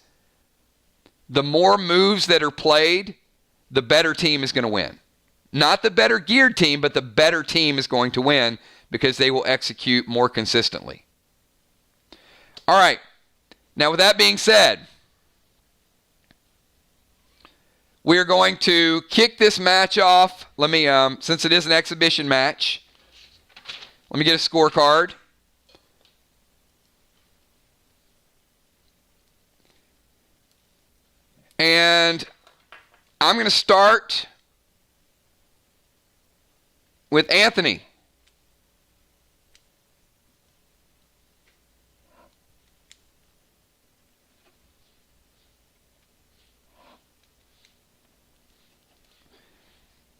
the more moves that are played, the better team is going to win. Not the better geared team, but the better team is going to win because they will execute more consistently. All right. Now, with that being said, we're going to kick this match off. Let me, since it is an exhibition match, let me get a scorecard. And I'm going to start with Anthony.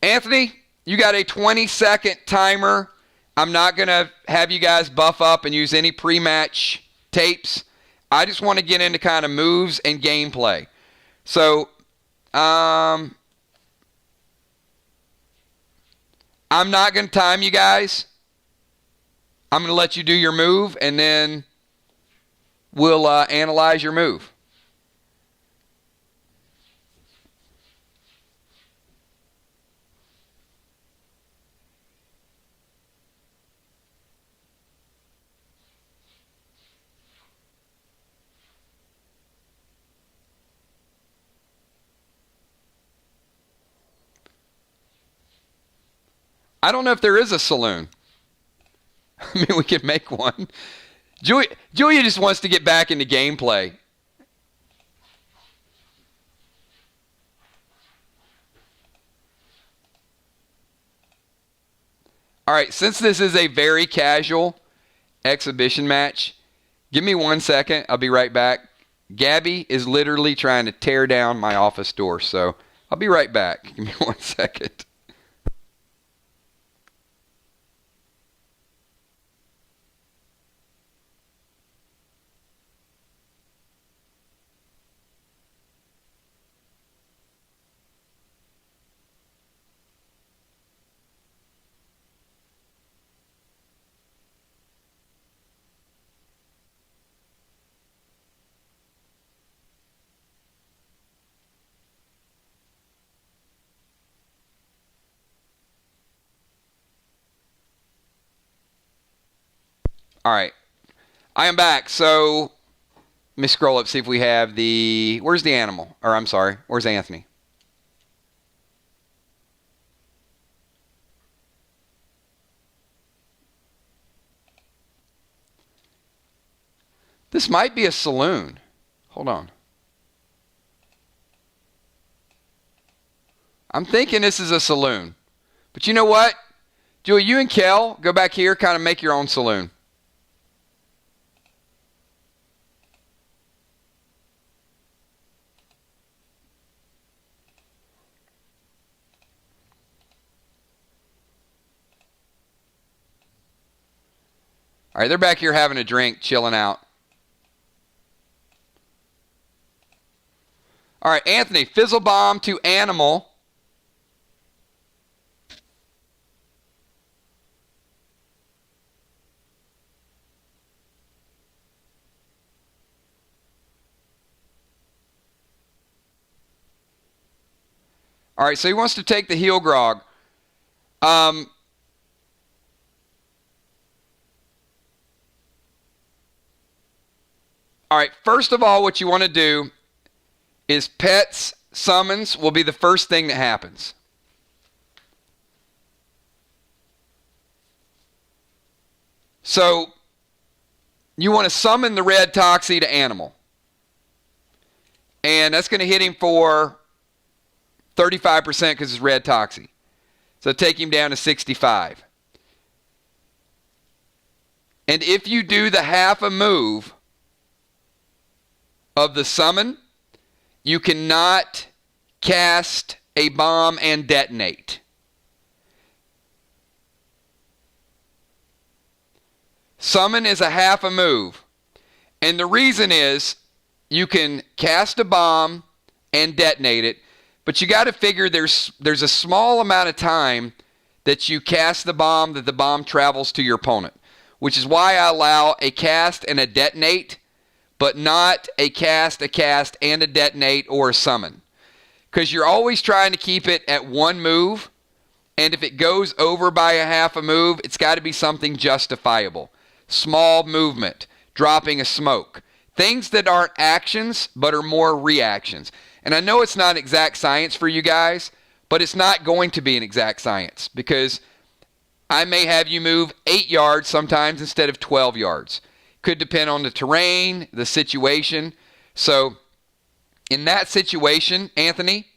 Anthony, you got a 20-second timer. I'm not going to have you guys buff up and use any pre-match tapes. I just want to get into kind of moves and gameplay. So, I'm not going to time you guys. I'm going to let you do your move, and then we'll analyze your move. I don't know if there is a saloon. I mean, we could make one. Julia just wants to get back into gameplay. All right, since this is a very casual exhibition match, give me 1 second. I'll be right back. Gabby is literally trying to tear down my office door, so I'll be right back. Give me 1 second. All right. I am back. So, let me scroll up, see if we have the... Where's the animal? Or, I'm sorry. Where's Anthony? This might be a saloon. Hold on. I'm thinking this is a saloon. But you know what? Julie, you and Kel, go back here, kind of make your own saloon. All right, they're back here having a drink, chilling out. All right, Anthony, fizzle bomb to animal. All right, so he wants to take the heel grog. All right, first of all, what you want to do is pets summons will be the first thing that happens. So you want to summon the red Toxie to animal. And that's going to hit him for 35% because it's red Toxie. So take him down to 65. And if you do the half a move of the summon, you cannot cast a bomb and detonate. Summon is a half a move. And the reason is you can cast a bomb and detonate it, but you got to figure there's a small amount of time that you cast the bomb that the bomb travels to your opponent, which is why I allow a cast and a detonate, but not a cast, and a detonate or a summon. Because you're always trying to keep it at one move, and if it goes over by a half a move, it's got to be something justifiable. Small movement, dropping a smoke. Things that aren't actions, but are more reactions. And I know it's not exact science for you guys, but it's not going to be an exact science, because I may have you move 8 yards sometimes instead of 12 yards. Could depend on the terrain, the situation. So in that situation, Anthony,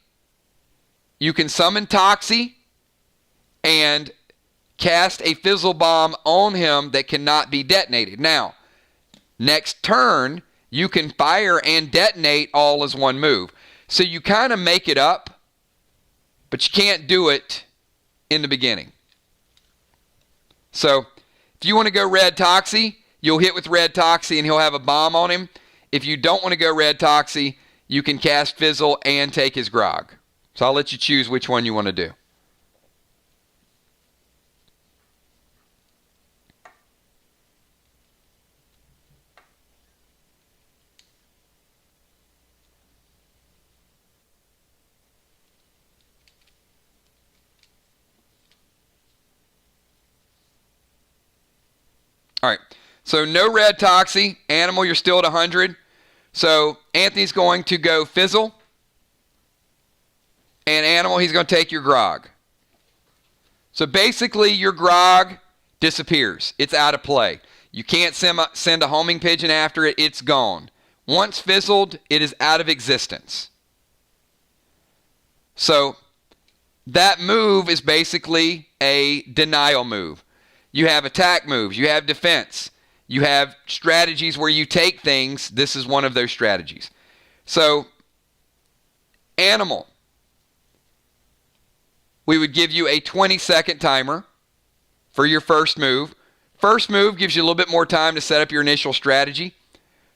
You can summon Toxie and cast a Fizzle Bomb on him that cannot be detonated. Now, next turn, you can fire and detonate all as one move. So you kind of make it up, but you can't do it in the beginning. So if you want to go red Toxie, you'll hit with red Toxie and he'll have a bomb on him. If you don't want to go red Toxie, you can cast Fizzle and take his grog. So I'll let you choose which one you want to do. All right, so no red Toxie. Animal, you're still at 100. So Anthony's going to go Fizzle. And Animal, he's going to take your grog. So basically your grog disappears. It's out of play. You can't send a homing pigeon after it. It's gone. Once fizzled, it is out of existence. So that move is basically a denial move. You have attack moves. You have defense. You have strategies where you take things. This is one of those strategies. So, Animal. We would give you a 20-second timer for your first move. First move gives you a little bit more time to set up your initial strategy.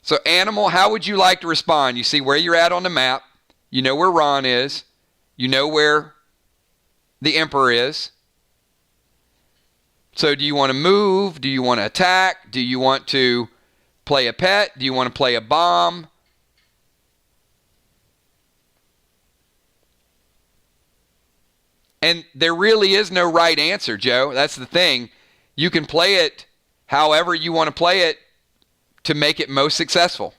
So, Animal, how would you like to respond? You see where you're at on the map. You know where Ron is. You know where the Emperor is. So do you want to move? Do you want to attack? Do you want to play a pet? Do you want to play a bomb? And there really is no right answer, Joe. That's the thing. You can play it however you want to play it to make it most successful.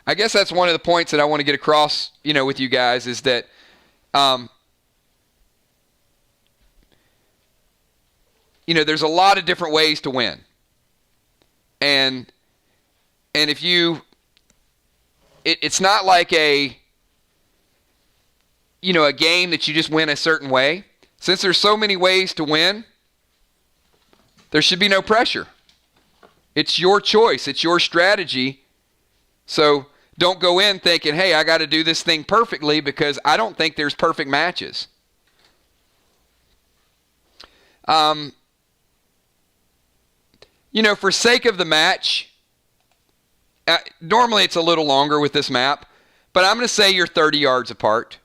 I guess that's one of the points that I want to get across, with you guys is that there's a lot of different ways to win. And if you, it's not like a game that you just win a certain way. Since there's so many ways to win, there should be no pressure. It's your choice. It's your strategy. So don't go in thinking, hey, I got to do this thing perfectly, because I don't think there's perfect matches. For sake of the match, normally it's a little longer with this map, but I'm going to say you're 30 yards apart.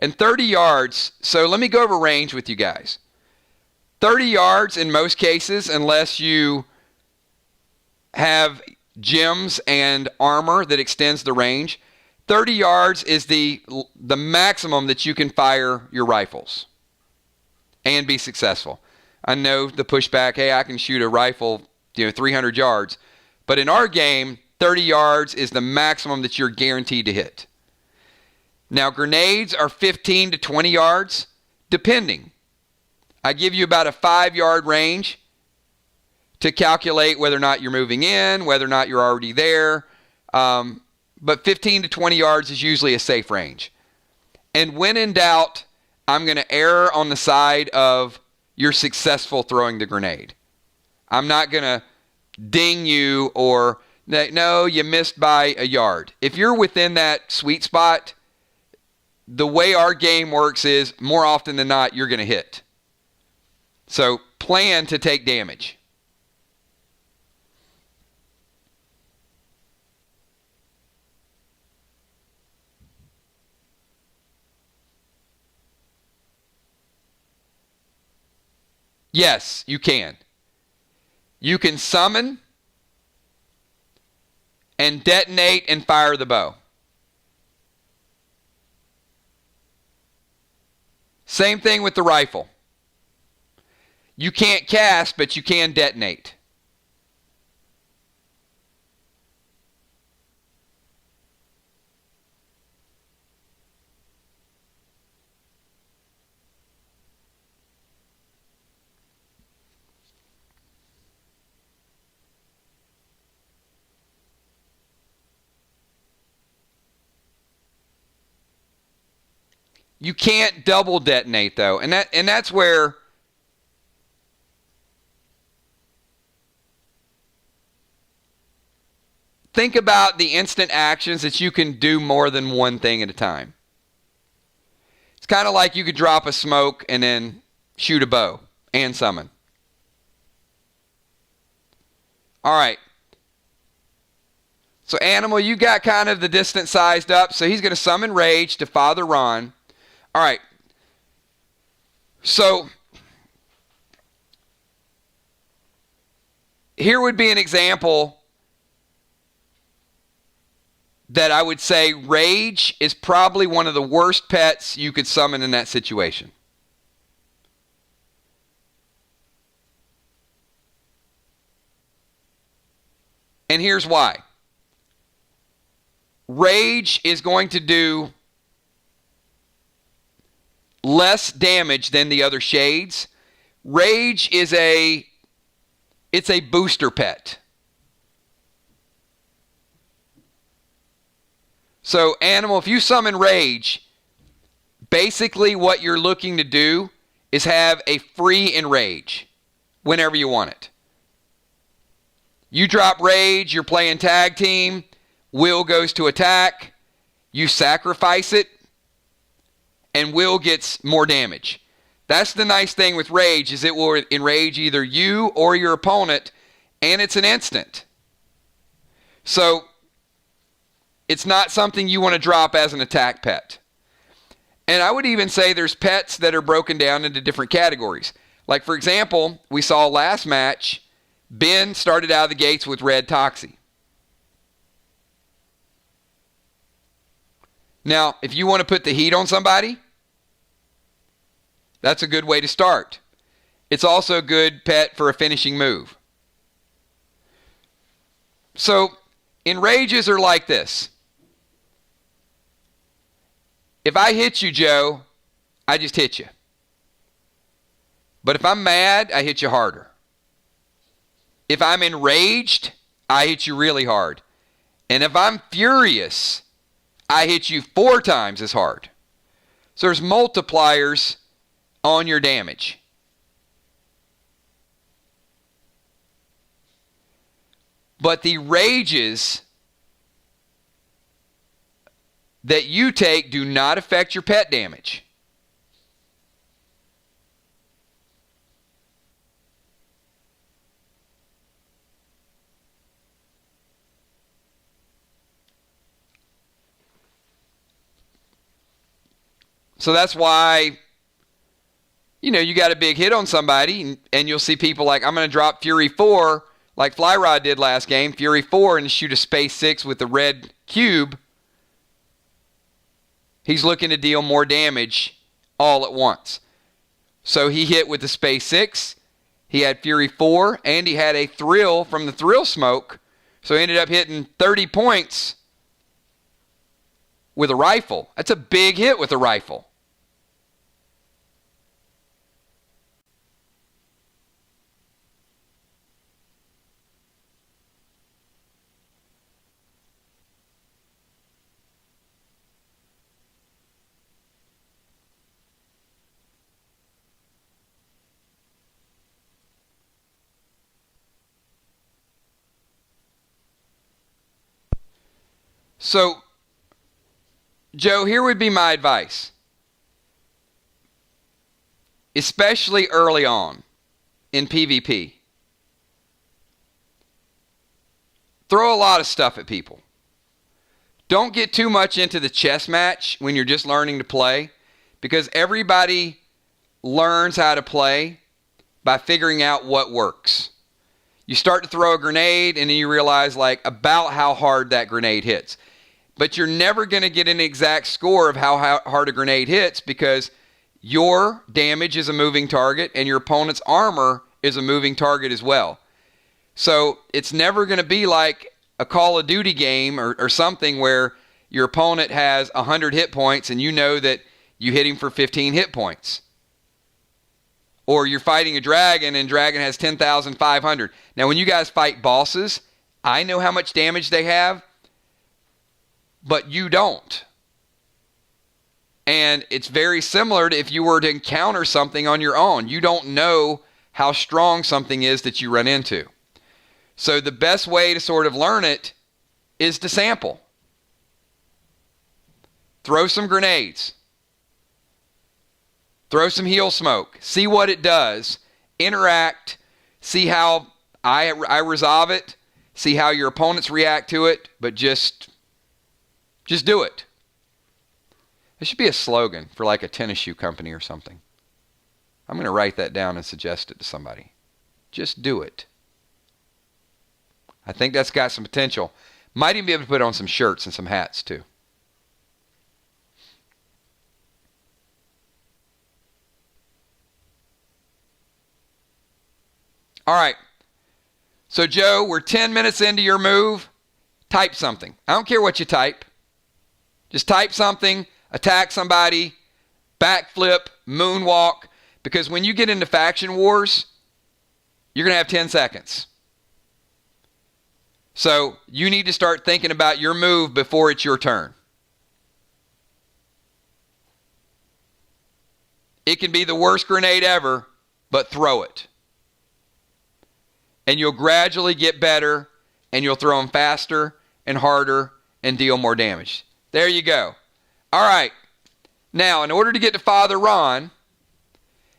And 30 yards, so let me go over range with you guys. 30 yards in most cases, unless you have gems and armor that extends the range, 30 yards is the maximum that you can fire your rifles and be successful. I know the pushback, hey, I can shoot a rifle 300 yards. But in our game, 30 yards is the maximum that you're guaranteed to hit. Now, grenades are 15 to 20 yards, depending. I give you about a 5-yard range to calculate whether or not you're moving in, whether or not you're already there. But 15 to 20 yards is usually a safe range. And when in doubt, I'm going to err on the side of you're successful throwing the grenade. I'm not going to ding you or, no, you missed by a yard. If you're within that sweet spot, the way our game works is more often than not, you're going to hit. So plan to take damage. Yes, you can. You can summon and detonate and fire the bow. Same thing with the rifle. You can't cast, but you can detonate. You can't double detonate, though. And that's where think about the instant actions that you can do more than one thing at a time. It's kind of like you could drop a smoke and then shoot a bow and summon. All right. So Animal, you got kind of the distance sized up. So he's going to summon Rage to Father Ron. All right. So here would be an example that I would say Rage is probably one of the worst pets you could summon in that situation. And here's why. Rage is going to do less damage than the other shades. Rage is it's a booster pet. So, Animal, if you summon Rage, basically what you're looking to do is have a free Enrage whenever you want it. You drop Rage, you're playing tag team, Will goes to attack, you sacrifice it, and Will gets more damage. That's the nice thing with Rage, is it will enrage either you or your opponent, and it's an instant. So, it's not something you want to drop as an attack pet. And I would even say there's pets that are broken down into different categories. Like, for example, we saw last match, Ben started out of the gates with Red Toxie. Now, if you want to put the heat on somebody, that's a good way to start. It's also a good pet for a finishing move. So, enrages are like this. If I hit you, Joe, I just hit you. But if I'm mad, I hit you harder. If I'm enraged, I hit you really hard. And if I'm furious, I hit you 4 times as hard. So there's multipliers on your damage. But the rages that you take do not affect your pet damage. So that's why, you got a big hit on somebody, and you'll see people like, I'm going to drop Fury 4, like Flyrod did last game, Fury 4, and shoot a Space 6 with the red cube. He's looking to deal more damage all at once. So he hit with the Space 6, he had Fury 4, and he had a Thrill from the Thrill Smoke, so he ended up hitting 30 points with a rifle. That's a big hit with a rifle. So, Joe, here would be my advice. Especially early on in PvP. Throw a lot of stuff at people. Don't get too much into the chess match when you're just learning to play, because everybody learns how to play by figuring out what works. You start to throw a grenade and then you realize about how hard that grenade hits. But you're never going to get an exact score of how hard a grenade hits, because your damage is a moving target and your opponent's armor is a moving target as well. So it's never going to be like a Call of Duty game or something where your opponent has 100 hit points and you know that you hit him for 15 hit points. Or you're fighting a dragon and dragon has 10,500. Now when you guys fight bosses, I know how much damage they have, but you don't. And it's very similar to if you were to encounter something on your own. You don't know how strong something is that you run into. So the best way to sort of learn it is to sample. Throw some grenades. Throw some heel smoke. See what it does. Interact. See how I resolve it. See how your opponents react to it. But just do it. It should be a slogan for like a tennis shoe company or something. I'm going to write that down and suggest it to somebody. Just do it. I think that's got some potential. Might even be able to put on some shirts and some hats too. All right. So Joe, we're 10 minutes into your move. Type something. I don't care what you type. Just type something, attack somebody, backflip, moonwalk. Because when you get into faction wars, you're going to have 10 seconds. So you need to start thinking about your move before it's your turn. It can be the worst grenade ever, but throw it. And you'll gradually get better, and you'll throw them faster and harder and deal more damage. There you go. All right. Now, in order to get to Father Ron,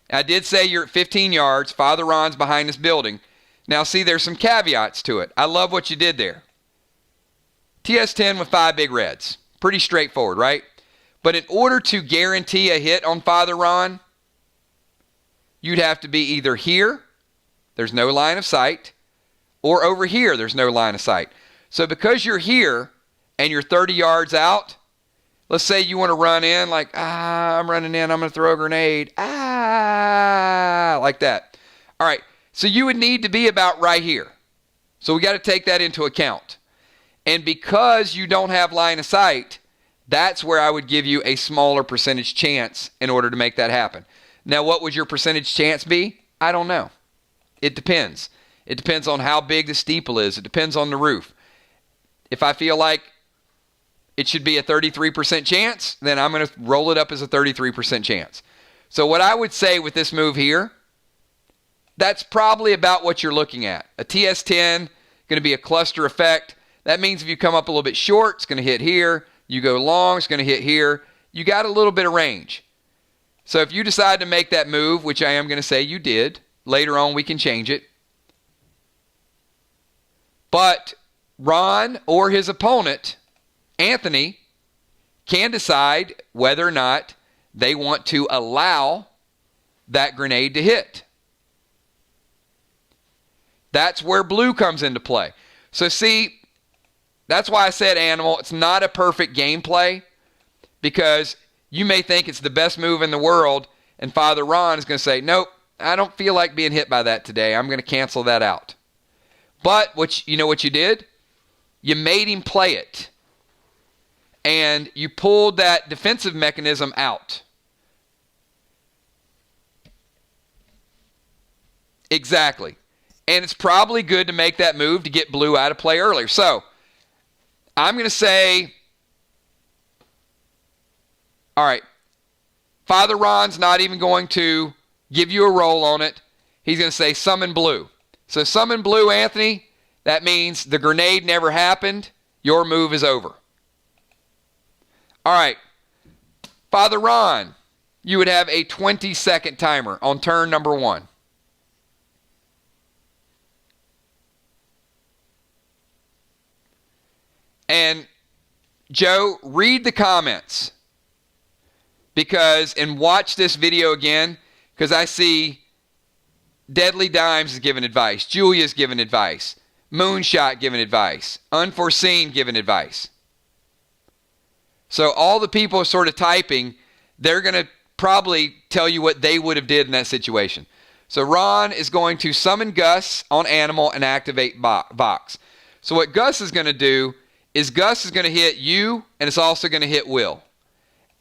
I did say you're at 15 yards. Father Ron's behind this building. Now, see, there's some caveats to it. I love what you did there. TS-10 with 5 big reds. Pretty straightforward, right? But in order to guarantee a hit on Father Ron, you'd have to be either here, there's no line of sight, or over here, there's no line of sight. So because you're here and you're 30 yards out, let's say you want to run in like, I'm running in, I'm going to throw a grenade, like that. All right, so you would need to be about right here. So we got to take that into account. And because you don't have line of sight, that's where I would give you a smaller percentage chance in order to make that happen. Now, what would your percentage chance be? I don't know. It depends. It depends on how big the steeple is. It depends on the roof. If I feel like it should be a 33% chance, then I'm going to roll it up as a 33% chance. So what I would say with this move here, that's probably about what you're looking at. A TS-10, going to be a cluster effect. That means if you come up a little bit short, it's going to hit here. You go long, it's going to hit here. You got a little bit of range. So if you decide to make that move, which I am going to say you did, later on we can change it. But Ron or his opponent, Anthony, can decide whether or not they want to allow that grenade to hit. That's where blue comes into play. So see, that's why I said, Animal, it's not a perfect gameplay, because you may think it's the best move in the world, and Father Ron is going to say, nope, I don't feel like being hit by that today. I'm going to cancel that out. But you know what you did? You made him play it. And you pulled that defensive mechanism out. Exactly. And it's probably good to make that move to get blue out of play earlier. So, I'm going to say, all right, Father Ron's not even going to give you a roll on it. He's going to say summon blue. So summon blue, Anthony. That means the grenade never happened. Your move is over. All right. Father Ron, you would have a 20-second timer on turn number 1. And Joe, read the comments and watch this video again, because I see Deadly Dimes is giving advice, Julia's giving advice, Moonshot giving advice, Unforeseen giving advice. So all the people sort of typing, they're going to probably tell you what they would have did in that situation. So Ron is going to summon Gus on Animal and activate Vox. So what Gus is going to do is Gus is going to hit you, and it's also going to hit Will.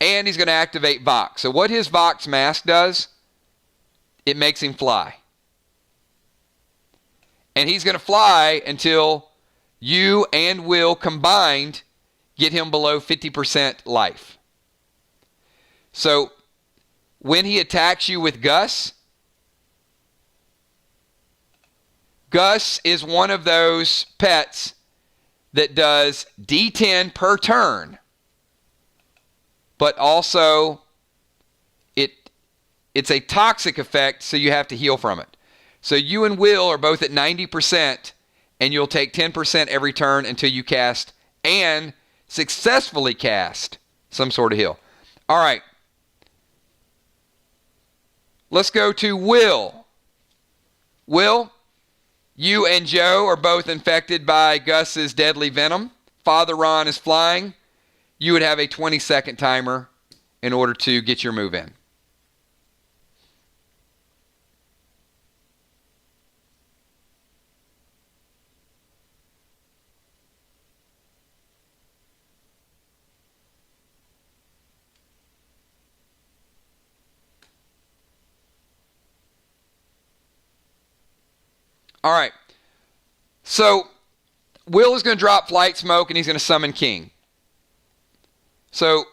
And he's going to activate Vox. So what his Vox mask does, it makes him fly. And he's going to fly until you and Will combined get him below 50% life. So when he attacks you with Gus, Gus is one of those pets that does D10 per turn, but also it's a toxic effect, so you have to heal from it. So you and Will are both at 90%, and you'll take 10% every turn until you cast and successfully cast some sort of heal. All right. Let's go to Will. Will, you and Joe are both infected by Gus's deadly venom. Father Ron is flying. You would have a 20-second timer in order to get your move in. All right. So Will is going to drop Flight Smoke, and he's going to summon King. So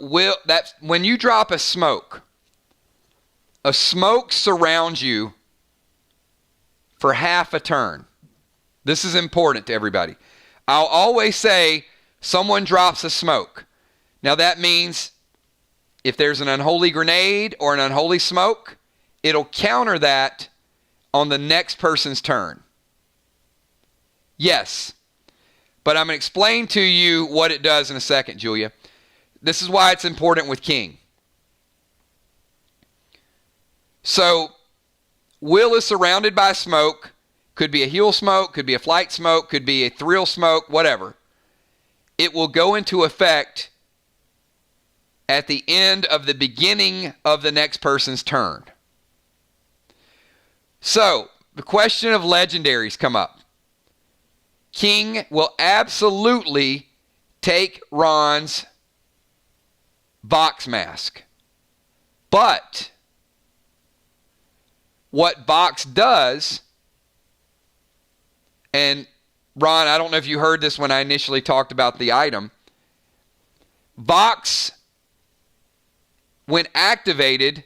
that's when you drop a smoke surrounds you for half a turn. This is important to everybody. I'll always say someone drops a smoke. Now that means if there's an unholy grenade or an unholy smoke, it'll counter that on the next person's turn. Yes, but I'm going to explain to you what it does in a second, Julia. This is why it's important with King. So, Will is surrounded by smoke. Could be a heal smoke, could be a flight smoke, could be a thrill smoke, whatever. It will go into effect at the end of the beginning of the next person's turn. So, the question of legendaries come up. King will absolutely take Ron's Vox mask. But what Vox does, and Ron, I don't know if you heard this when I initially talked about the item. Vox, when activated,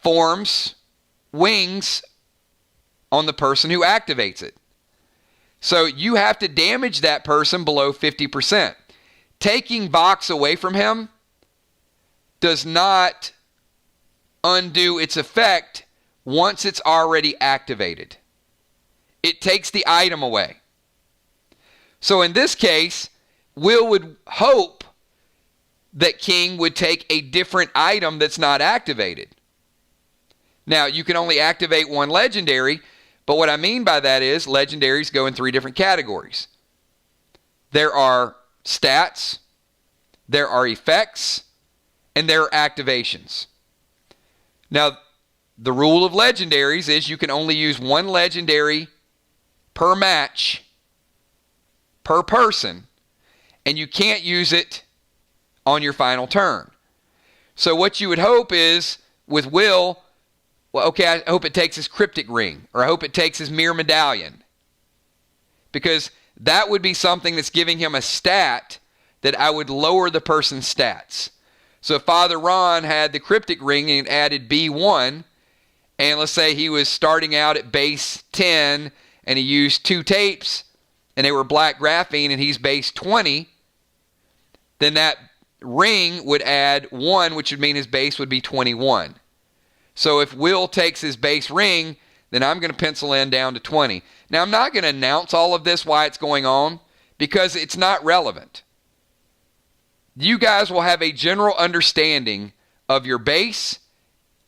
forms wings on the person who activates it. So you have to damage that person below 50%. Taking Vox away from him does not undo its effect once it's already activated. It takes the item away. So in this case, Will would hope that King would take a different item that's not activated. Now, you can only activate one legendary, but what I mean by that is legendaries go in 3 different categories. There are stats, there are effects, and there are activations. Now, the rule of legendaries is you can only use one legendary per match, per person, and you can't use it on your final turn. So what you would hope is, with Will, well, okay, I hope it takes his cryptic ring, or I hope it takes his mirror medallion. Because that would be something that's giving him a stat that I would lower the person's stats. So if Father Ron had the cryptic ring and added B1, and let's say he was starting out at base 10, and he used 2 tapes, and they were black graphene, and he's base 20, then that ring would add 1, which would mean his base would be 21. So if Will takes his base ring, then I'm going to pencil in down to 20. Now, I'm not going to announce all of this, why it's going on, because it's not relevant. You guys will have a general understanding of your base,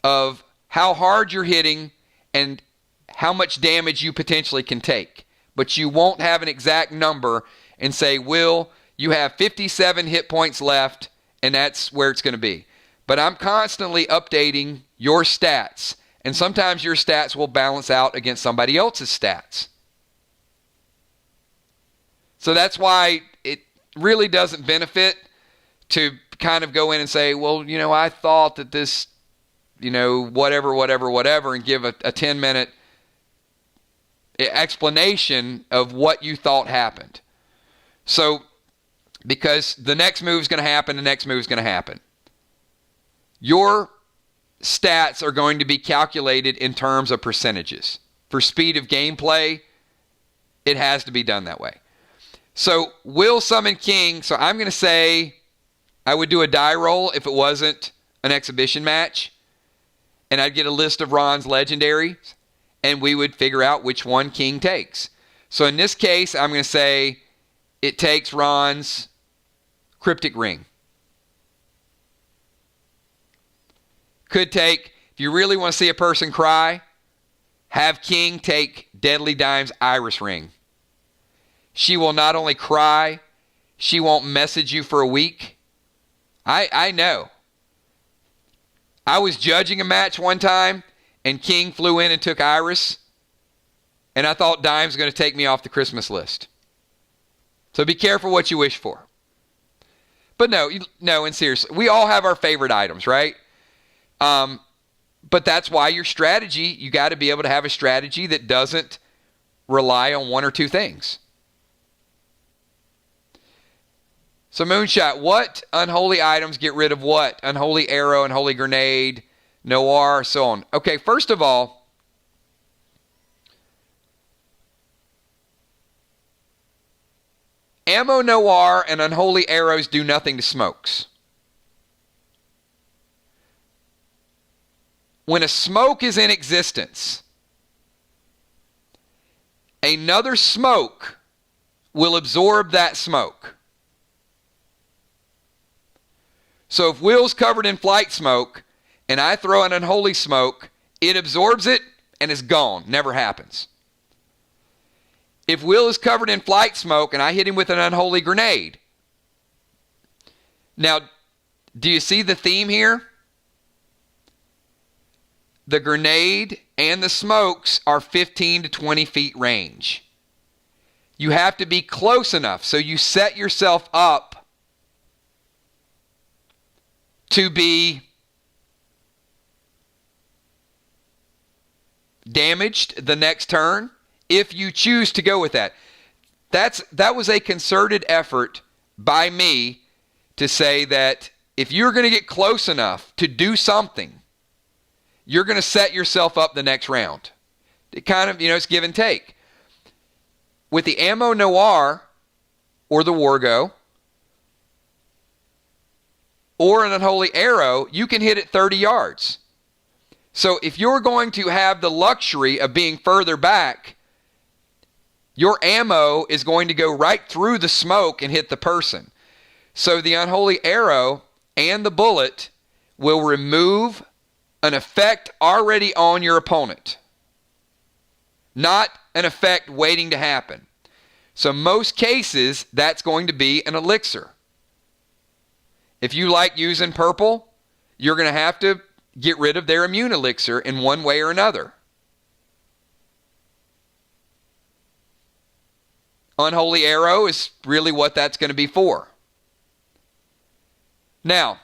of how hard you're hitting, and how much damage you potentially can take. But you won't have an exact number and say, Will, you have 57 hit points left, and that's where it's going to be. But I'm constantly updating your stats, and sometimes your stats will balance out against somebody else's stats. So that's why it really doesn't benefit to kind of go in and say, well, I thought that this, whatever, and give a 10-minute explanation of what you thought happened. So, because the next move is going to happen, the next move is going to happen. Your stats are going to be calculated in terms of percentages. For speed of gameplay, it has to be done that way. So will summon king. So I'm going to say I would do a die roll if it wasn't an exhibition match. And I'd get a list of Ron's legendaries. And we would figure out which one king takes. So in this case, I'm going to say it takes Ron's Cryptic Ring. Could take, if you really want to see a person cry, have king take Deadly Dime's Iris Ring. She will not only cry, she won't message you for a week. I know. I was judging a match one time, and King flew in and took Iris, and I thought Dime's going to take me off the Christmas list. So be careful what you wish for. But no, and seriously, we all have our favorite items, right? But that's why your strategy, you got to be able to have a strategy that doesn't rely on one or two things. So Moonshot, what unholy items get rid of what? Unholy Arrow, Unholy Grenade, Noir, so on. Okay, first of all, Ammo Noir and Unholy Arrows do nothing to smokes. When a smoke is in existence, another smoke will absorb that smoke. So if Will's covered in flight smoke and I throw an unholy smoke, it absorbs it and is gone. Never happens. If Will is covered in flight smoke and I hit him with an unholy grenade. Now, do you see the theme here? The grenade and the smokes are 15 to 20 feet range. You have to be close enough so you set yourself up to be damaged the next turn if you choose to go with that. That was a concerted effort by me to say that if you're going to get close enough to do something, you're going to set yourself up the next round. It kind of, it's give and take. With the Ammo Noir or the Wargo or an Unholy Arrow, you can hit it 30 yards. So if you're going to have the luxury of being further back, your ammo is going to go right through the smoke and hit the person. So the Unholy Arrow and the bullet will remove an effect already on your opponent, not an effect waiting to happen. So most cases, that's going to be an elixir. If you like using purple, you're going to have to get rid of their immune elixir in one way or another. Unholy Arrow is really what that's going to be for. Now,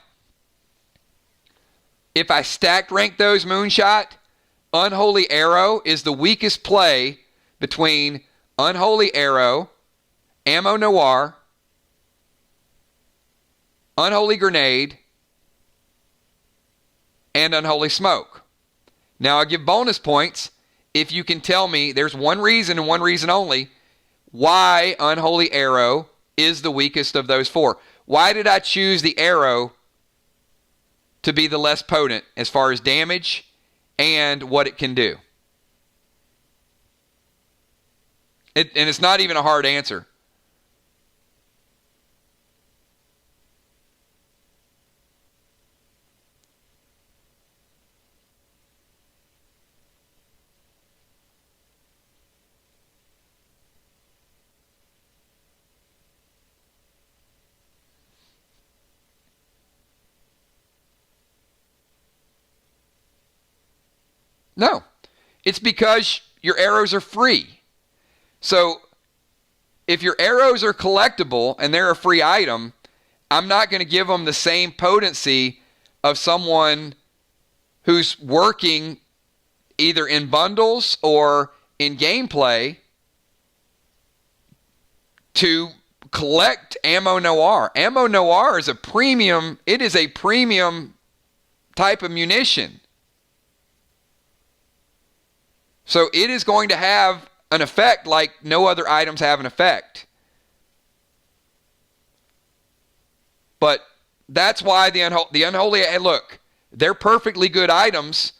if I stacked rank those, Moonshot, Unholy Arrow is the weakest play between Unholy Arrow, Ammo Noir, Unholy Grenade, and Unholy Smoke. Now, I'll give bonus points if you can tell me there's one reason and one reason only why Unholy Arrow is the weakest of those four. Why did I choose the arrow to be the less potent as far as damage and what it can do? And it's not even a hard answer. No, it's because your arrows are free. So if your arrows are collectible and they're a free item, I'm not going to give them the same potency of someone who's working either in bundles or in gameplay to collect Ammo Noir. Ammo Noir is a premium, it is a premium type of munition. So it is going to have an effect like no other items have an effect. But that's why the unholy, hey, look, they're perfectly good items,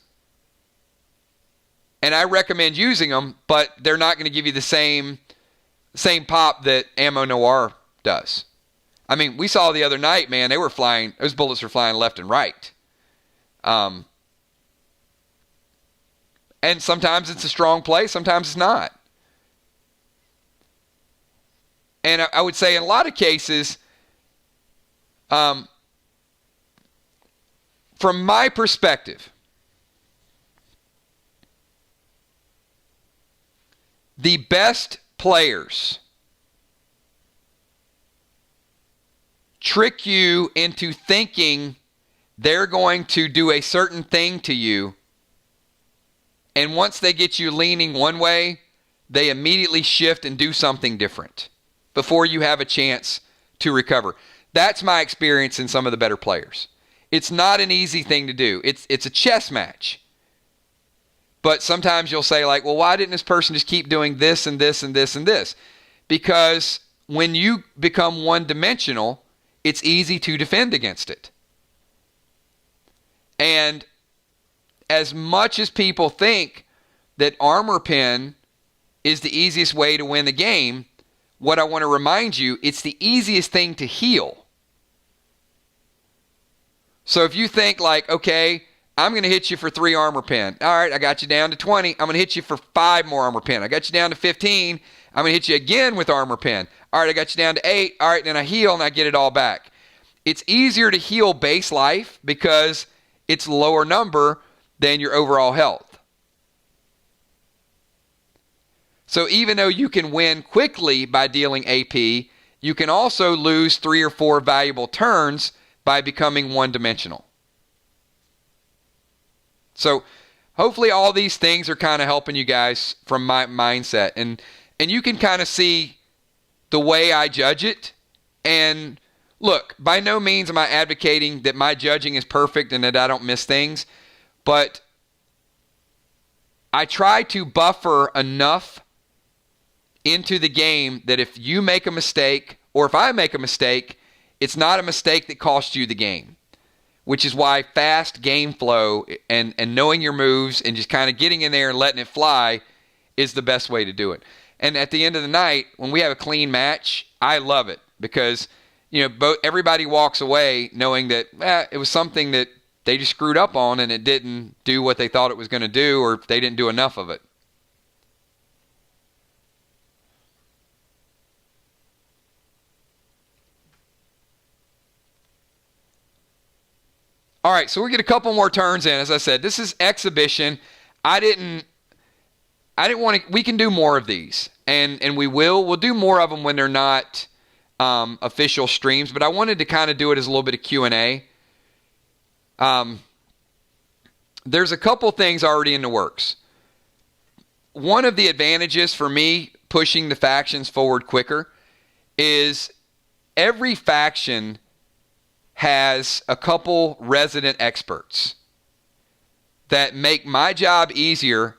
and I recommend using them, but they're not going to give you the same pop that Ammo Noir does. I mean, we saw the other night, man, those bullets were flying left and right. And sometimes it's a strong play, sometimes it's not. And I would say in a lot of cases, from my perspective, the best players trick you into thinking they're going to do a certain thing to you, and once they get you leaning one way, they immediately shift and do something different before you have a chance to recover. That's my experience in some of the better players. It's not an easy thing to do. It's a chess match. But sometimes you'll say, like, well, why didn't this person just keep doing this and this and this and this? Because when you become one-dimensional, it's easy to defend against it. And as much as people think that armor pen is the easiest way to win the game, what I want to remind you, it's the easiest thing to heal. So if you think like, okay, I'm going to hit you for 3 armor pen. All right, I got you down to 20. I'm going to hit you for 5 more armor pen. I got you down to 15. I'm going to hit you again with armor pen. All right, I got you down to 8. All right, then I heal and I get it all back. It's easier to heal base life because it's lower number than your overall health. So even though you can win quickly by dealing AP, you can also lose 3 or 4 valuable turns by becoming one-dimensional. So hopefully all these things are kind of helping you guys from my mindset. And you can kind of see the way I judge it. And look, by no means am I advocating that my judging is perfect and that I don't miss things. But I try to buffer enough into the game that if you make a mistake or if I make a mistake, it's not a mistake that costs you the game. Which is why fast game flow and knowing your moves and just kind of getting in there and letting it fly is the best way to do it. And at the end of the night, when we have a clean match, I love it because everybody walks away knowing that it was something that they just screwed up on and it didn't do what they thought it was going to do, or they didn't do enough of it. All right, so we get a couple more turns in. As I said, this is exhibition. I didn't want to. We can do more of these, and we will. We'll do more of them when they're not official streams. But I wanted to kind of do it as a little bit of Q&A. There's a couple things already in the works. One of the advantages for me pushing the factions forward quicker is every faction has a couple resident experts that make my job easier,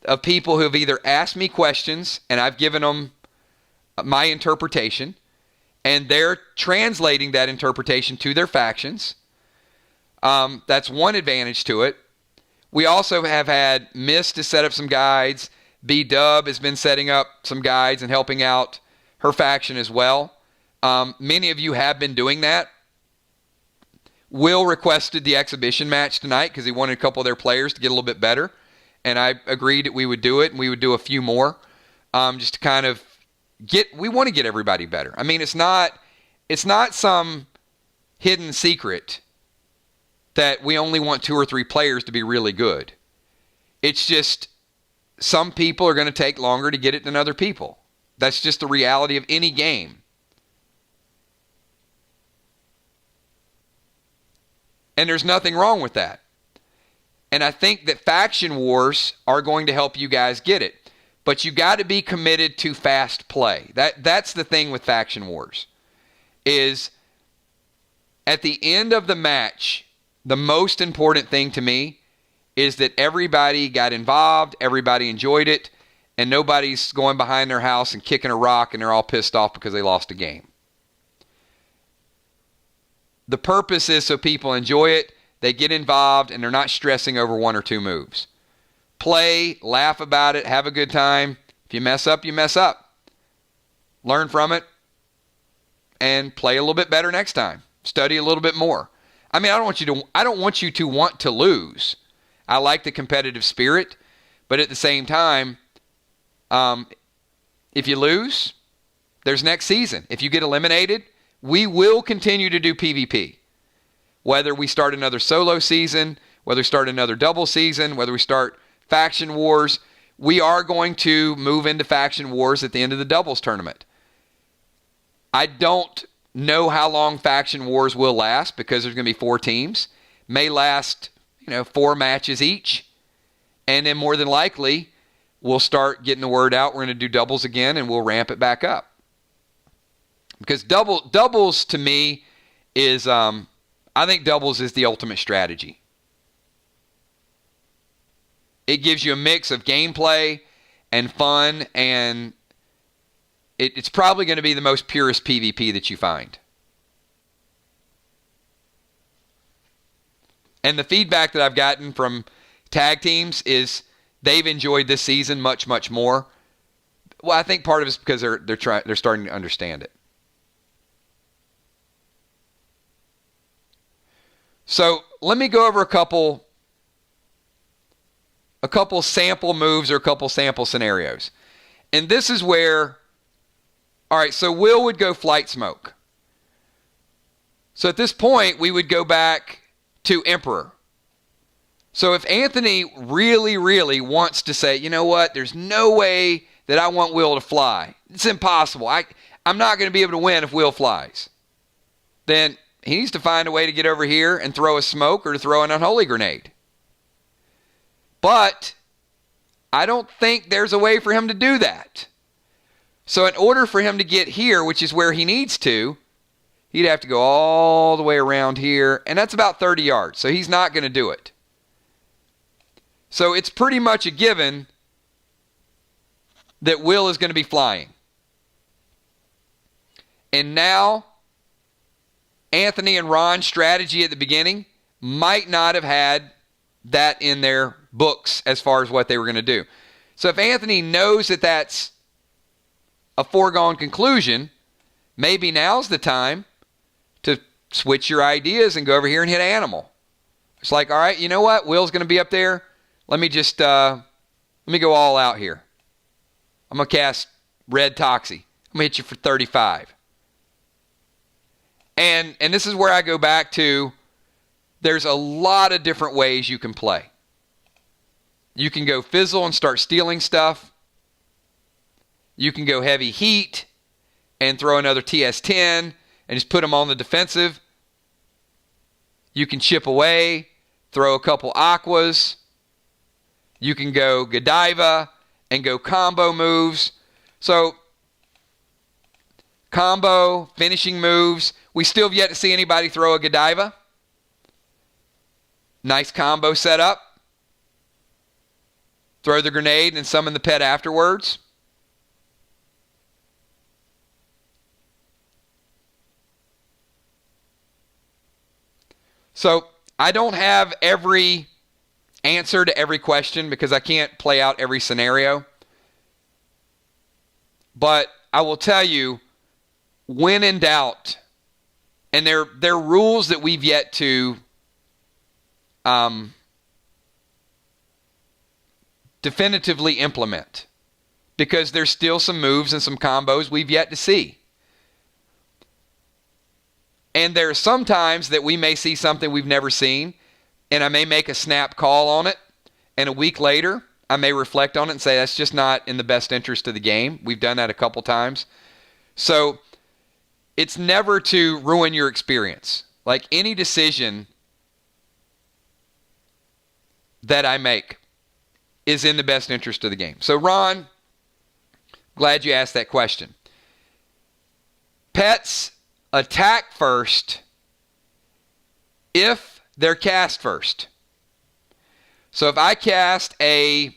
of people who have either asked me questions and I've given them my interpretation and they're translating that interpretation to their factions. That's one advantage to it. We also have had Miss to set up some guides. B-Dub has been setting up some guides and helping out her faction as well. Many of you have been doing that. Will requested the exhibition match tonight because he wanted a couple of their players to get a little bit better. And I agreed that we would do it, and we would do a few more. Just to kind of we want to get everybody better. I mean, it's not some hidden secret that we only want 2 or 3 players to be really good. It's just some people are going to take longer to get it than other people. That's just the reality of any game. And there's nothing wrong with that. And I think that faction wars are going to help you guys get it. But you got to be committed to fast play. That's the thing with faction wars. Is at the end of the match, the most important thing to me is that everybody got involved, everybody enjoyed it, and nobody's going behind their house and kicking a rock and they're all pissed off because they lost a game. The purpose is so people enjoy it, they get involved, and they're not stressing over one or two moves. Play, laugh about it, have a good time. If you mess up, you mess up. Learn from it and play a little bit better next time. Study a little bit more. I mean, I don't want you to want to lose. I like the competitive spirit, but at the same time, if you lose, there's next season. If you get eliminated, we will continue to do PvP. Whether we start another solo season, whether we start another double season, whether we start faction wars, we are going to move into faction wars at the end of the doubles tournament. I don't know how long faction wars will last because there's going to be 4 teams. May last, 4 matches each. And then more than likely, we'll start getting the word out. We're going to do doubles again and we'll ramp it back up. Because doubles to me is, I think doubles is the ultimate strategy. It gives you a mix of gameplay and fun, and it's probably going to be the most purest PvP that you find. And the feedback that I've gotten from tag teams is they've enjoyed this season much, much more. Well, I think part of it is because they're starting to understand it. So let me go over a couple sample moves or a couple sample scenarios. And this is where, all right, so Will would go flight smoke. So at this point, we would go back to Emperor. So if Anthony really, really wants to say, you know what, there's no way that I want Will to fly. It's impossible. I'm not going to be able to win if Will flies. Then he needs to find a way to get over here and throw a smoke or to throw an unholy grenade. But I don't think there's a way for him to do that. So in order for him to get here, which is where he needs to, he'd have to go all the way around here, and that's about 30 yards. So he's not going to do it. So it's pretty much a given that Will is going to be flying. And now, Anthony and Ron's strategy at the beginning might not have had that in their books as far as what they were going to do. So if Anthony knows that that's a foregone conclusion, maybe now's the time to switch your ideas and go over here and hit animal. It's like, all right, you know what? Will's going to be up there. Let me just, let me go all out here. I'm going to cast Red Toxie. I'm going to hit you for 35. And this is where I go back to, there's a lot of different ways you can play. You can go fizzle and start stealing stuff. You can go heavy heat and throw another TS-10 and just put them on the defensive. You can chip away, throw a couple aquas. You can go Godiva and go combo moves. So, combo, finishing moves. We still have yet to see anybody throw a Godiva. Nice combo setup. Throw the grenade and summon the pet afterwards. So, I don't have every answer to every question because I can't play out every scenario. But I will tell you, when in doubt, and they're rules that we've yet to definitively implement, because there's still some moves and some combos we've yet to see. And there are some times that we may see something we've never seen, and I may make a snap call on it, and a week later, I may reflect on it and say, that's just not in the best interest of the game. We've done that a couple times. So, it's never to ruin your experience. Like any decision that I make is in the best interest of the game. So, Ron, glad you asked that question. Pets attack first if they're cast first. So if I cast a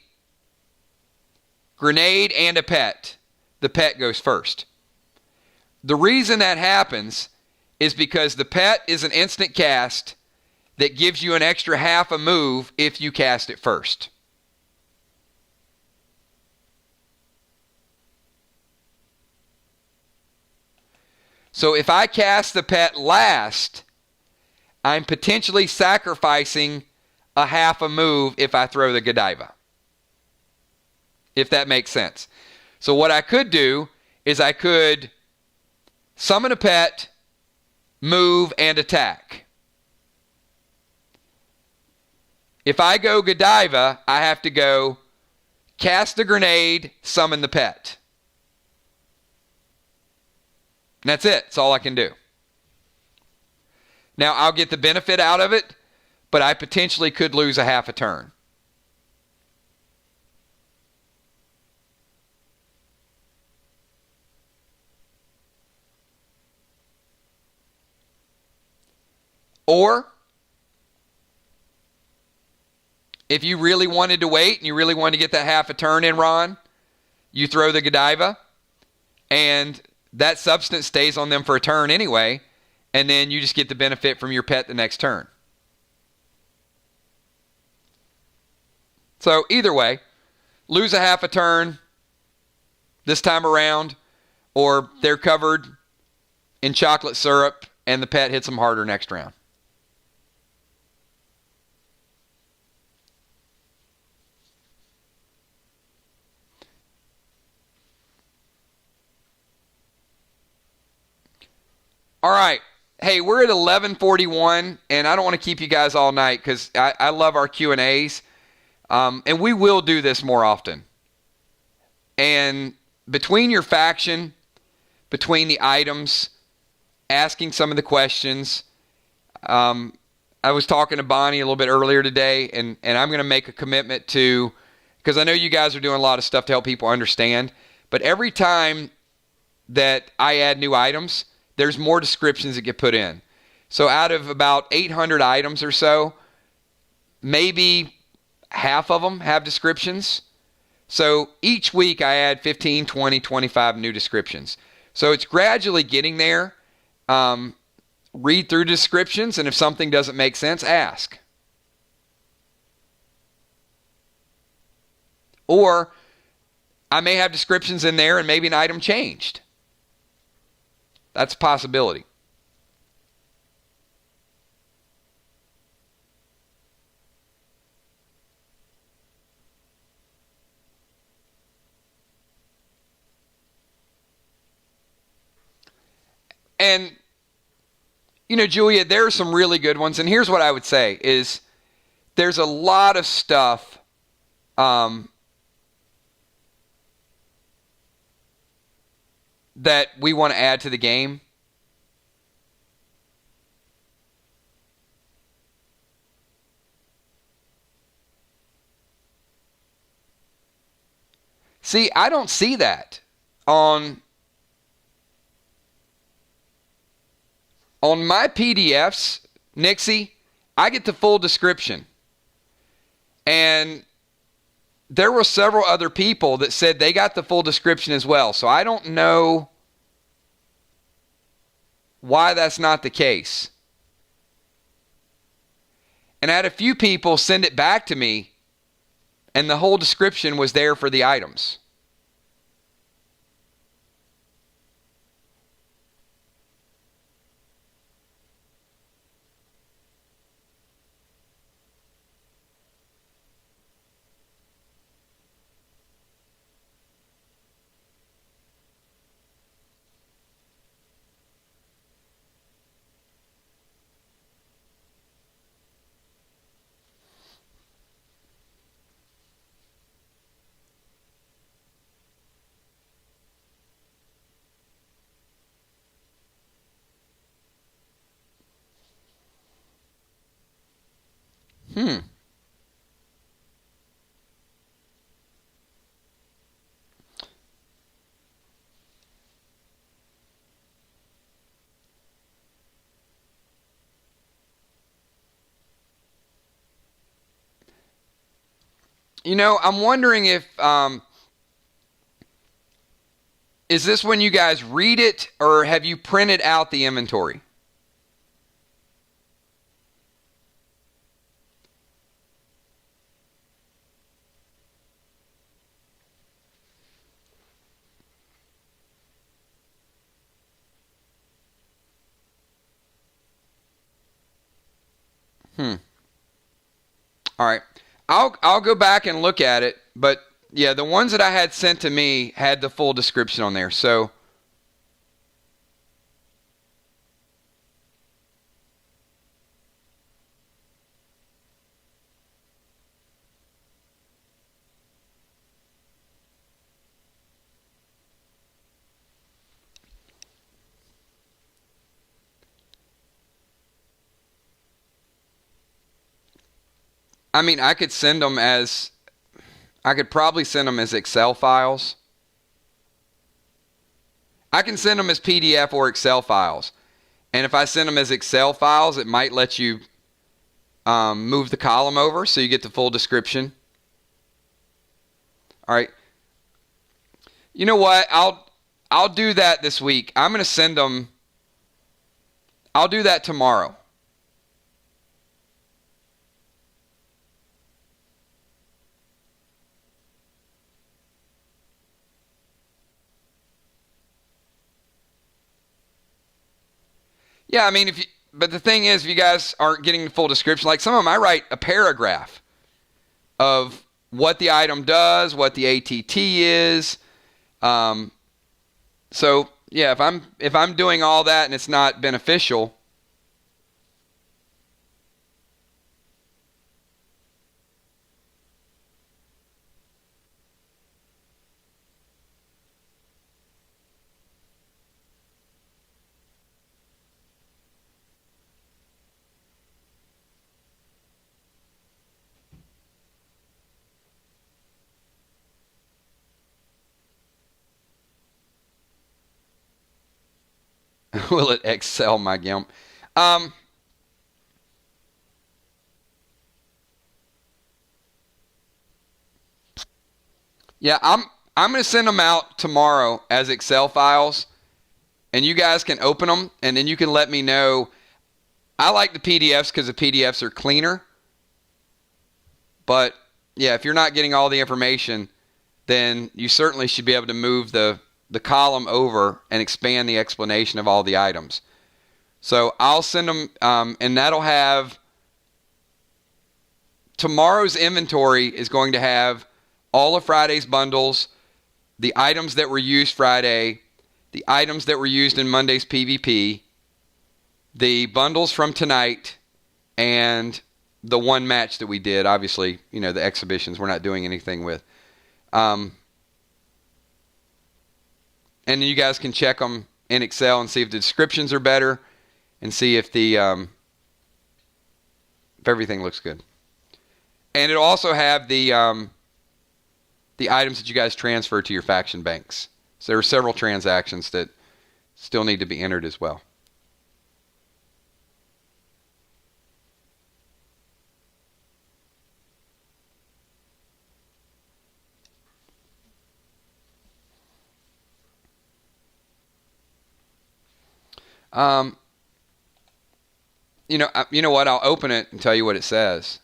grenade and a pet, the pet goes first. The reason that happens is because the pet is an instant cast that gives you an extra half a move if you cast it first. So if I cast the pet last, I'm potentially sacrificing a half a move if I throw the Godiva. If that makes sense. So what I could do is I could summon a pet, move, and attack. If I go Godiva, I have to go cast the grenade, summon the pet. And that's it. That's all I can do. Now, I'll get the benefit out of it, but I potentially could lose a half a turn. Or, if you really wanted to wait and you really wanted to get that half a turn in, Ron, you throw the Godiva, and that substance stays on them for a turn anyway, and then you just get the benefit from your pet the next turn. So either way, lose a half a turn this time around, or they're covered in chocolate syrup and the pet hits them harder next round. All right. Hey, we're at 11:41, and I don't want to keep you guys all night because I love our Q&As, and we will do this more often. And between your faction, between the items, asking some of the questions, I was talking to Bonnie a little bit earlier today, and I'm going to make a commitment to, because I know you guys are doing a lot of stuff to help people understand, but every time that I add new items, there's more descriptions that get put in. So out of about 800 items or so, maybe half of them have descriptions. So each week I add 15, 20, 25 new descriptions. So it's gradually getting there. Read through descriptions, and if something doesn't make sense, ask. Or I may have descriptions in there and maybe an item changed. That's a possibility. And, you know, Julia, there are some really good ones. And here's what I would say is there's a lot of stuff that we want to add to the game. See, I don't see that on my PDFs, Nixie. I get the full description. And there were several other people that said they got the full description as well. So I don't know why that's not the case. And I had a few people send it back to me, and the whole description was there for the items. I'm wondering if is this when you guys read it, or have you printed out the inventory? All right. I'll go back and look at it, but yeah, the ones that I had sent to me had the full description on there. So I mean, I could probably send them as Excel files. I can send them as PDF or Excel files. And if I send them as Excel files, it might let you move the column over so you get the full description. All right. You know what? I'll do that this week. I'm going to send them. I'll do that tomorrow. Yeah, I mean, but the thing is, if you guys aren't getting the full description, like some of them, I write a paragraph of what the item does, what the ATT is. So yeah, if I'm doing all that and it's not beneficial, will it excel my GIMP? Um, yeah, I'm gonna send them out tomorrow as Excel files, and you guys can open them, and then you can let me know. I like the PDFs because the PDFs are cleaner. But yeah, if you're not getting all the information, then you certainly should be able to move the column over and expand the explanation of all the items. So I'll send them, and that'll have tomorrow's inventory is going to have all of Friday's bundles, the items that were used Friday, the items that were used in Monday's PvP, the bundles from tonight, and the one match that we did. Obviously, the exhibitions we're not doing anything with. And then you guys can check them in Excel and see if the descriptions are better and see if if everything looks good. And it'll also have the items that you guys transfer to your faction banks. So there are several transactions that still need to be entered as well. Um, you know what? I'll open it and tell you what it says.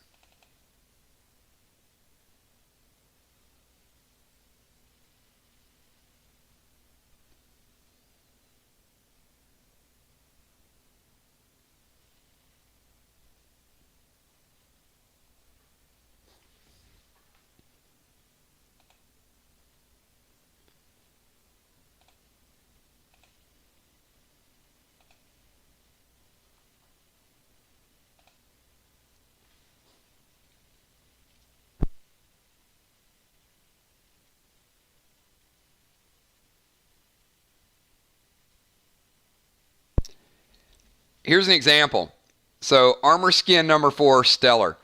Here's an example. So armor skin number 4, Stellar.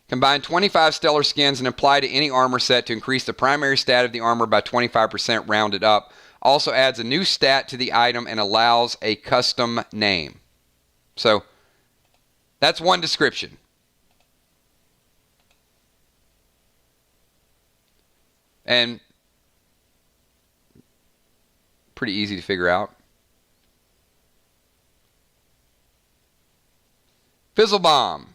Combine 25 Stellar skins and apply to any armor set to increase the primary stat of the armor by 25% rounded up. Also adds a new stat to the item and allows a custom name. So that's one description. And pretty easy to figure out. Fizzle Bomb.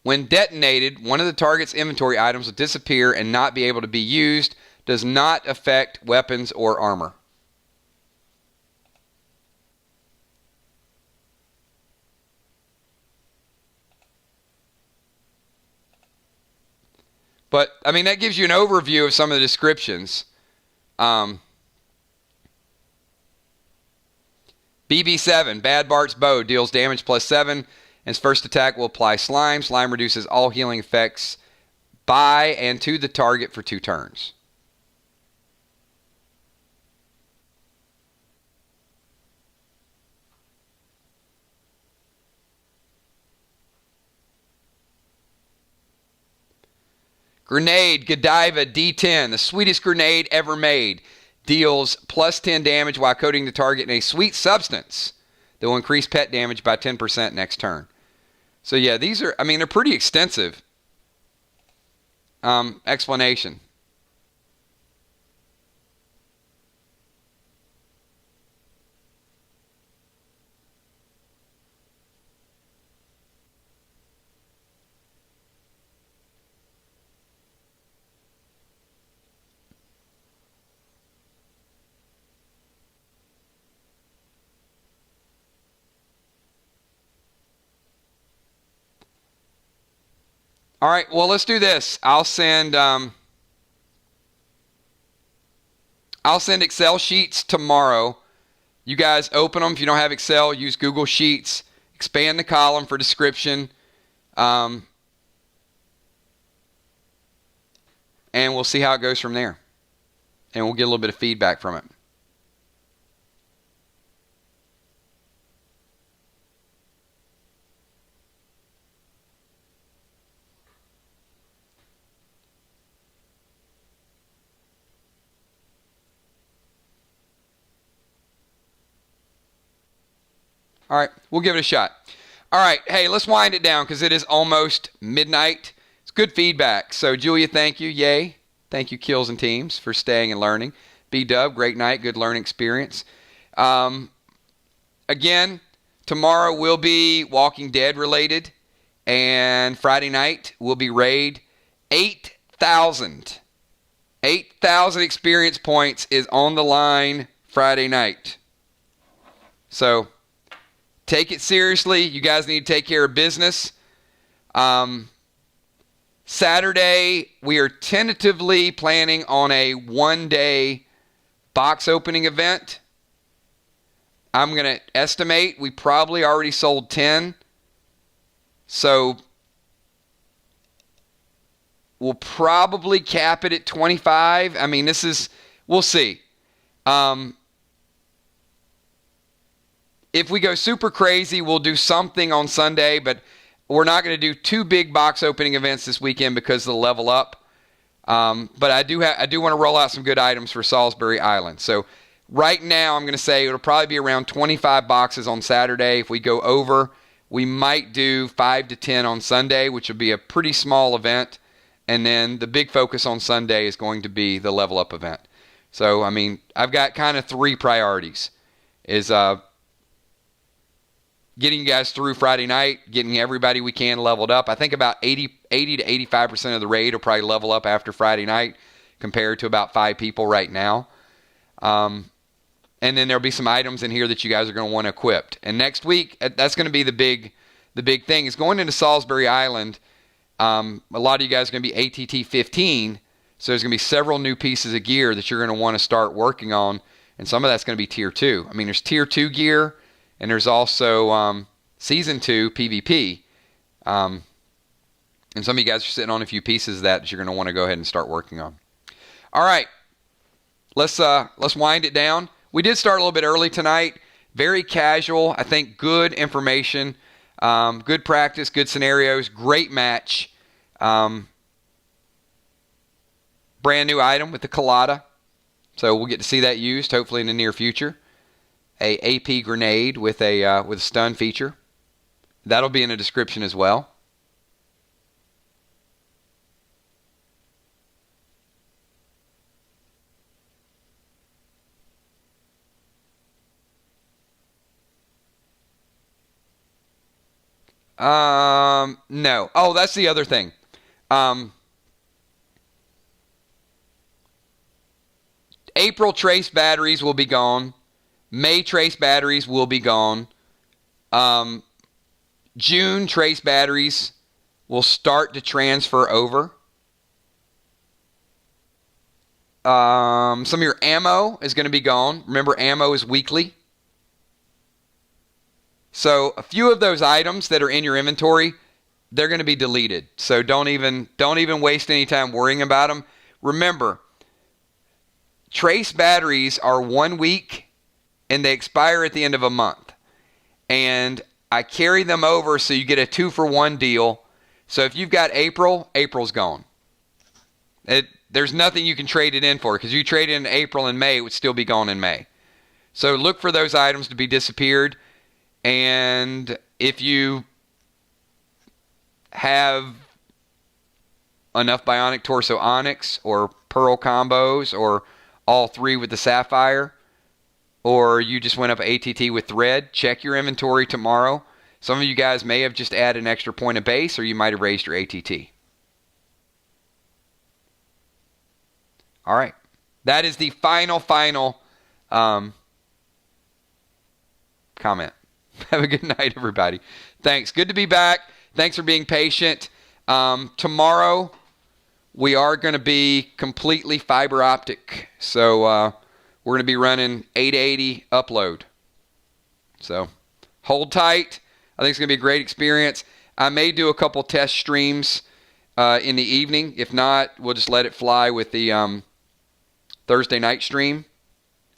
When detonated, one of the target's inventory items will disappear and not be able to be used. Does not affect weapons or armor. But, I mean, that gives you an overview of some of the descriptions. BB7, Bad Bart's Bow, deals damage +7. And its first attack will apply Slime. Slime reduces all healing effects by and to the target for 2 turns. Grenade, Godiva D10, the sweetest grenade ever made. Deals +10 damage while coating the target in a sweet substance that will increase pet damage by 10% next turn. So yeah, these are, I mean, they're pretty extensive. Explanation. All right, well, let's do this. I'll send Excel sheets tomorrow. You guys open them. If you don't have Excel, use Google Sheets. Expand the column for description. And we'll see how it goes from there. And we'll get a little bit of feedback from it. All right, we'll give it a shot. All right, hey, let's wind it down because it is almost midnight. It's good feedback. So, Julia, thank you. Yay. Thank you, Kills and Teams, for staying and learning. B-Dub, great night, good learning experience. Again, tomorrow will be Walking Dead related, and Friday night will be Raid. 8,000 experience points is on the line Friday night. So, take it seriously. You guys need to take care of business. Saturday, we are tentatively planning on a 1-day box opening event. I'm going to estimate we probably already sold 10. So we'll probably cap it at 25. I mean, we'll see. If we go super crazy, we'll do something on Sunday, but we're not going to do 2 big box opening events this weekend because of the level up. But I do want to roll out some good items for Salisbury Island. So right now, I'm going to say it'll probably be around 25 boxes on Saturday. If we go over, we might do 5 to 10 on Sunday, which will be a pretty small event. And then the big focus on Sunday is going to be the level up event. So, I mean, I've got kind of 3 priorities. Is getting you guys through Friday night, getting everybody we can leveled up. I think about 80 to 85% of the raid will probably level up after Friday night compared to about 5 people right now. And then there'll be some items in here that you guys are going to want equipped. And next week, that's going to be the big thing is going into Salisbury Island. A lot of you guys are going to be ATT 15, so there's going to be several new pieces of gear that you're going to want to start working on, and some of that's going to be Tier 2. I mean, there's Tier 2 gear, and there's also Season 2 PvP. And some of you guys are sitting on a few pieces of that you're going to want to go ahead and start working on. All right. Let's wind it down. We did start a little bit early tonight. Very casual. I think good information. Good practice. Good scenarios. Great match. Brand new item with the colada. So we'll get to see that used hopefully in the near future. A AP grenade with a stun feature. That'll be in the description as well. No. Oh, that's the other thing. April trace batteries will be gone. May trace batteries will be gone. June trace batteries will start to transfer over. Some of your ammo is going to be gone. Remember, ammo is weekly. So a few of those items that are in your inventory, they're going to be deleted. So don't even waste any time worrying about them. Remember, trace batteries are 1 week and they expire at the end of a month. And I carry them over so you get a 2-for-1 deal. So if you've got April, April's gone. There's nothing you can trade it in for, because you trade it in April and May, it would still be gone in May. So look for those items to be disappeared. And if you have enough Bionic Torso Onyx or Pearl combos or all 3 with the Sapphire, or you just went up ATT with Thread, check your inventory tomorrow. Some of you guys may have just added an extra point of base, or you might have raised your ATT. All right. That is the final comment. Have a good night, everybody. Thanks. Good to be back. Thanks for being patient. Tomorrow, we are going to be completely fiber optic. So we're going to be running 880 upload. So hold tight. I think it's going to be a great experience. I may do a couple test streams in the evening. If not, we'll just let it fly with the Thursday night stream.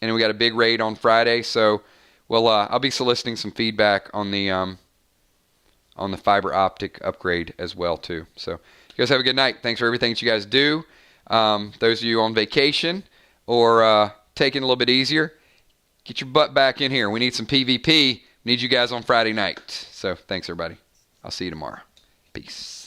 And then we got a big raid on Friday. So I'll be soliciting some feedback on the fiber optic upgrade as well too. So you guys have a good night. Thanks for everything that you guys do. Those of you on vacation or taking it a little bit easier, get your butt back in here. We need some PvP. We need you guys on Friday night. So thanks everybody. I'll see you tomorrow. Peace.